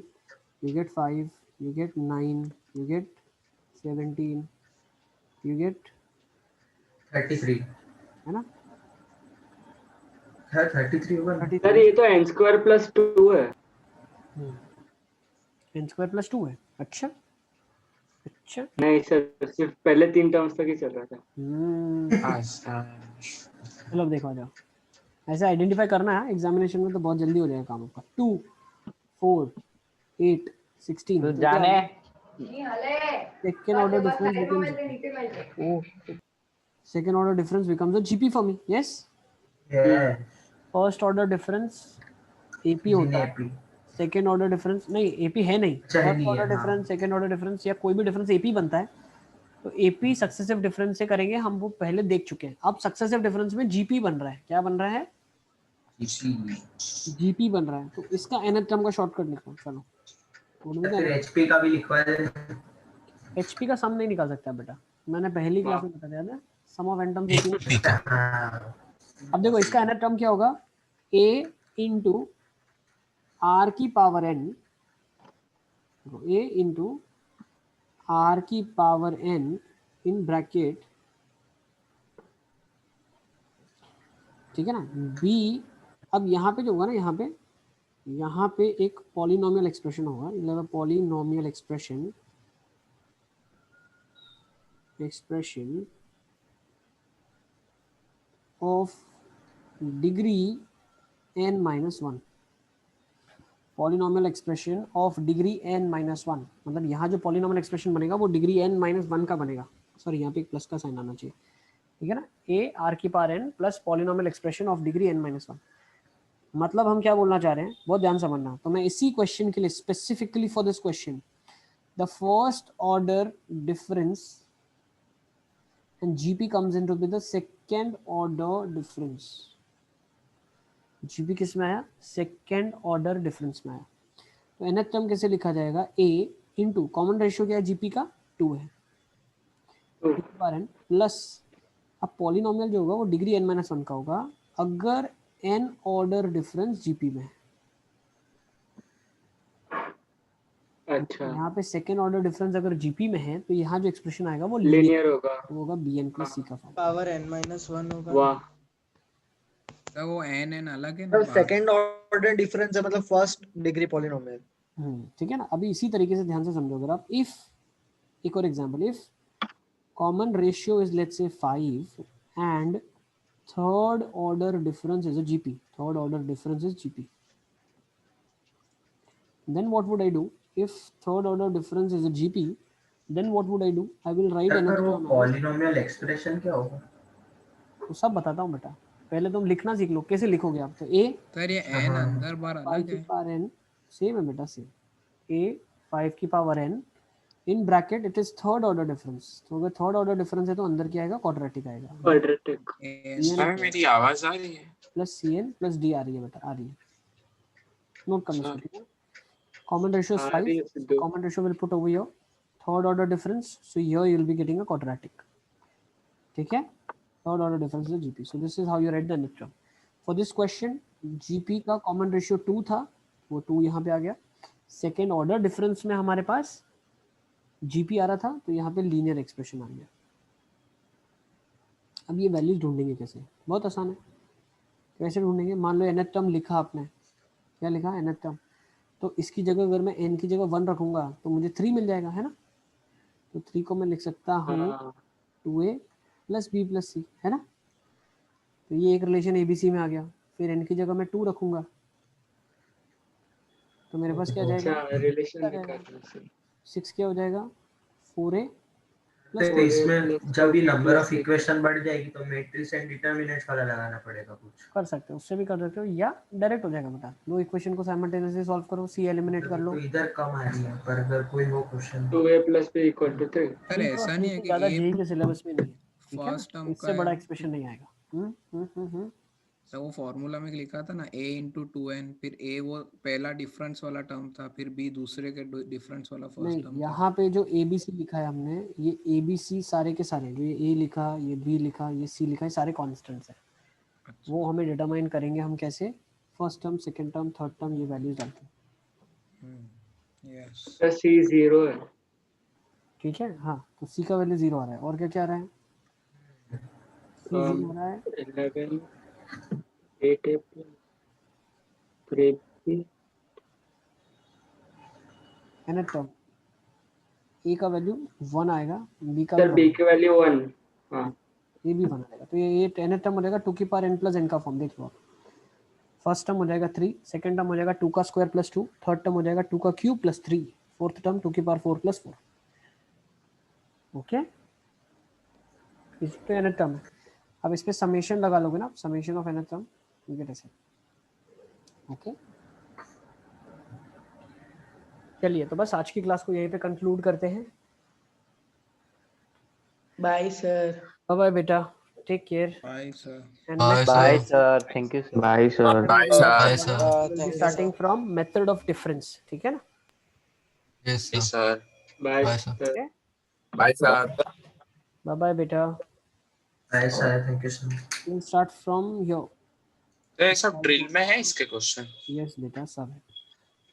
[SPEAKER 1] you get 5, you get 9, you get 17, you get
[SPEAKER 4] 33
[SPEAKER 1] है ना,
[SPEAKER 4] सर 33 होगा ना?
[SPEAKER 9] सर ये तो n स्क्वायर प्लस 2 है।
[SPEAKER 1] n स्क्वायर प्लस 2 है, अच्छा अच्छा।
[SPEAKER 9] नहीं सर सिर्फ पहले 3 टर्म्स तक ही चल रहा था।
[SPEAKER 1] चलो अब देखो आ जाओ, ऐसे आइडेंटिफाई करना है एग्जामिनेशन में तो बहुत जल्दी हो जाएगा काम आपका। 2 4 8 16
[SPEAKER 10] तो जाने
[SPEAKER 1] second order difference becomes second order difference becomes a GP for me, yes. First order difference AP होता है, सेकेंड ऑर्डर डिफरेंस नहीं AP है नहीं, first order difference second order difference या कोई भी डिफरेंस AP बनता है, तो AP सक्सेसिव डिफरेंस से करेंगे हम, वो पहले देख चुके हैं। अब सक्सेसिव डिफरेंस में GP बन रहा है, क्या बन रहा है, GP बन रहा है, तो इसका nth टर्म का शॉर्टकट लिखो। चलो
[SPEAKER 4] फिर HP का भी लिखवा दे।
[SPEAKER 1] HP का सम नहीं निकाल सकता बेटा, मैंने पहली क्लास में बता दिया था, सम ऑफ n टर्म्स। अब देखो इसका nth टर्म क्या होगा, A इंटू R की power n, A into R की पावर n इन ब्रैकेट, ठीक है ना, B। अब यहाँ पे जो होगा ना, यहाँ पे एक पॉलिनोमियल एक्सप्रेशन होगा, polynomial expression of degree n minus 1, polynomial expression of degree n minus 1, मतलब यहाँ जो पॉलिनोमियल एक्सप्रेशन बनेगा वो डिग्री n माइनस 1 का बनेगा। सॉरी यहाँ पे एक प्लस का साइन आना चाहिए, ठीक है ना, A R की power n plus polynomial expression of degree n minus 1। मतलब हम क्या बोलना चाह रहे हैं बहुत ध्यान समझना। तो मैं इसी क्वेश्चन के लिए specifically for this question, the first order difference and GP comes into be the second order difference। GP किस में आया, सेकेंड ऑर्डर डिफरेंस में आया। तो nth टर्म कैसे लिखा जाएगा, A इंटू कॉमन रेशियो क्या है GP का 2 है, प्लस अब पॉलिनोमियल जो होगा वो डिग्री n माइनस 1 का होगा अगर n ऑर्डर डिफरेंस GP में है।
[SPEAKER 9] अच्छा
[SPEAKER 1] यहाँ पे सेकेंड ऑर्डर डिफरेंस अगर GP में है तो यहाँ जो एक्सप्रेशन आएगा वो
[SPEAKER 9] लीनियर होगा,
[SPEAKER 1] वो होगा bn प्लस c का फॉर्म।
[SPEAKER 5] पावर n-1 होगा।
[SPEAKER 9] वाह
[SPEAKER 3] तो वो n अलग है ना
[SPEAKER 5] सर
[SPEAKER 3] बाहर।
[SPEAKER 5] सेकंड ऑर्डर डिफरेंस है मतलब फर्स्ट डिग्री पॉलिनोमियल।
[SPEAKER 1] ठीक है ना। अभी इसी तरीके से ध्यान से समझो। अगर आप इफ एक और example, if common ratio is let's say 5 and third order difference is a GP, third order difference is GP, then what would I do? If third order difference is a GP, then what would I do? I will write
[SPEAKER 4] sir
[SPEAKER 1] another
[SPEAKER 4] वो
[SPEAKER 1] term as,
[SPEAKER 4] polynomial expression क्या होगा?
[SPEAKER 1] तो सब बताता हूँ बेटा, पहले तुम लिखना सीख लो। कैसे लिखोगे आप? तो a
[SPEAKER 3] सर ये n अंदर बाहर
[SPEAKER 1] 5
[SPEAKER 3] अलग
[SPEAKER 1] की
[SPEAKER 3] है।
[SPEAKER 1] पावर n सेम है बेटा, सेम। a 5 की power n in bracket it is third order difference. तो अगर थर्ड ऑर्डर डिफरेंस है तो अंदर क्या आएगा? क्वाड्रेटिक आएगा।
[SPEAKER 9] क्वाड्रेटिक।
[SPEAKER 2] सर मेरी आवाज आ रही है?
[SPEAKER 1] प्लस cn प्लस d आ रही है बेटा, आ रही है। नोट कर लो इसको, ठीक है। Common ratio is
[SPEAKER 9] आ रही है
[SPEAKER 1] 5.
[SPEAKER 9] Sidhu.
[SPEAKER 1] Common ratio will put over here. Third order difference. So here you will be getting a quadratic. ठीक है? Third order difference is GP. So this is how you write the next term. For this question, GP का common ratio 2 था, वो 2 यहाँ पे आ गया। Second order difference में हमारे पास GP आ रहा था, तो यहाँ पे linear expression आ गया। अब ये वैल्यूज ढूंढेंगे कैसे? बहुत आसान है। कैसे ढूंढेंगे? मान लो nth टर्म लिखा आपने, क्या लिखा? nth term. तो इसकी जगह अगर मैं n की जगह 1 रखूंगा तो मुझे 3 मिल जाएगा, है ना। तो 3 को मैं लिख सकता हूँ
[SPEAKER 9] हाँ
[SPEAKER 1] 2a plus b plus c, है ना। तो ये एक रिलेशन abc में आ गया। फिर n की जगह मैं 2 रखूंगा तो मेरे पास क्या
[SPEAKER 9] अच्छा
[SPEAKER 1] जाएगा?
[SPEAKER 9] रिलेशन
[SPEAKER 1] आ
[SPEAKER 9] लिखा
[SPEAKER 1] जाएगा
[SPEAKER 9] था सर।
[SPEAKER 1] 6 क्या हो जाएगा? 4a
[SPEAKER 4] तो
[SPEAKER 1] प्लस
[SPEAKER 9] 4a
[SPEAKER 4] इसमें
[SPEAKER 9] plus
[SPEAKER 4] जब भी
[SPEAKER 9] 4b
[SPEAKER 4] number
[SPEAKER 9] plus
[SPEAKER 4] of
[SPEAKER 9] 6
[SPEAKER 4] equation बढ़ जाएगी तो मैट्रिक्स एंड डिटरमिनेंट्स वाला लगाना पड़ेगा कुछ।
[SPEAKER 1] कर सकते हो, उससे भी कर सकते हो, या डायरेक्ट हो जाएगा बेटा। दो इक्वेशन को साइमल्टेनियसली सॉल्व करो, c एलिमिनेट कर लो।
[SPEAKER 4] तो इधर कम आ रही है, पर अगर कोई हो question
[SPEAKER 9] 2a plus b equal to 3।
[SPEAKER 3] Sir ऐसा नहीं है कि
[SPEAKER 1] ज़्यादा
[SPEAKER 3] a
[SPEAKER 1] जेई के सिलेबस में नहीं है, ठीक है ना।
[SPEAKER 3] फर्स्ट टर्म
[SPEAKER 1] इससे
[SPEAKER 3] का
[SPEAKER 1] बड़ा
[SPEAKER 3] है।
[SPEAKER 1] एक्सप्रेशन नहीं आएगा।
[SPEAKER 3] तो वो फॉर्मूला में लिखा था ना a इंटू 2n, फिर a वो पहला डिफरेंस वाला टर्म था, फिर b दूसरे के डिफरेंस वाला फर्स्ट
[SPEAKER 1] नहीं,
[SPEAKER 3] टर्म था।
[SPEAKER 1] यहाँ पे जो ए बी सी लिखा है हमने, ये ए बी सी सारे के सारे, जो ये ए लिखा, ये बी लिखा, ये सी लिखा, ये सारे कॉन्स्टेंट्स हैं।
[SPEAKER 3] अच्छा।
[SPEAKER 1] वो हमें डिटरमाइन करेंगे हम कैसे? First term, second term, third term, ये वैल्यूज डालते हैं,
[SPEAKER 3] यस
[SPEAKER 9] सर c 0 है।
[SPEAKER 1] ठीक है। हाँ, तो सी का वैल्यू 0 आ रहा है, और क्या क्या आ रहा है? सी 0 आ रहा है,
[SPEAKER 9] 11 8a plus 3b।
[SPEAKER 1] nth term. ए का वैल्यू 1 आएगा, बी का
[SPEAKER 9] सर
[SPEAKER 1] भी
[SPEAKER 9] b
[SPEAKER 1] 1,
[SPEAKER 9] की वैल्यू 1। हाँ
[SPEAKER 1] ये भी 1 आएगा। तो ये nth टर्म हो जाएगा 2 की पावर n प्लस n का फॉर्म, देख लो। फर्स्ट टर्म हो जाएगा 3, सेकंड टर्म हो जाएगा 2 का स्क्वायर प्लस 2, थर्ड टर्म हो जाएगा 2 का क्यूब प्लस 3, फोर्थ टर्म 2 की पावर 4 प्लस 4। ओके, इस पे nth टर्म है। अब इस पे समेशन लगा लोगे ना, summation of nth term, you get ऐसे। ओके, चलिए, तो बस आज की क्लास को यहीं पे कंक्लूड करते हैं।
[SPEAKER 6] Bye sir.
[SPEAKER 1] बाय बाय बेटा, take care.
[SPEAKER 3] Bye sir.
[SPEAKER 7] Bye
[SPEAKER 10] bye
[SPEAKER 7] sir.
[SPEAKER 10] Sir, thank you sir.
[SPEAKER 9] Bye sir.
[SPEAKER 2] Bye
[SPEAKER 7] bye
[SPEAKER 2] sir.
[SPEAKER 7] Sir.
[SPEAKER 1] Starting from method of difference, ठीक है ना।
[SPEAKER 7] Yes
[SPEAKER 2] yes
[SPEAKER 7] sir.
[SPEAKER 2] Sir.
[SPEAKER 9] Bye
[SPEAKER 7] bye sir.
[SPEAKER 9] Sir.
[SPEAKER 2] Bye sir.
[SPEAKER 1] Bye bye बेटा।
[SPEAKER 4] ऐसा है, thank you so much.
[SPEAKER 1] Will start from your,
[SPEAKER 2] तो ये सब drill में है इसके क्वेश्चन?
[SPEAKER 1] यस बेटा, सब है।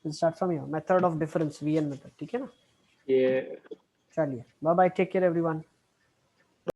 [SPEAKER 1] Will start from your method of difference, VN method, ठीक है ना।
[SPEAKER 9] ये
[SPEAKER 1] चलिए, bye bye, take care everyone.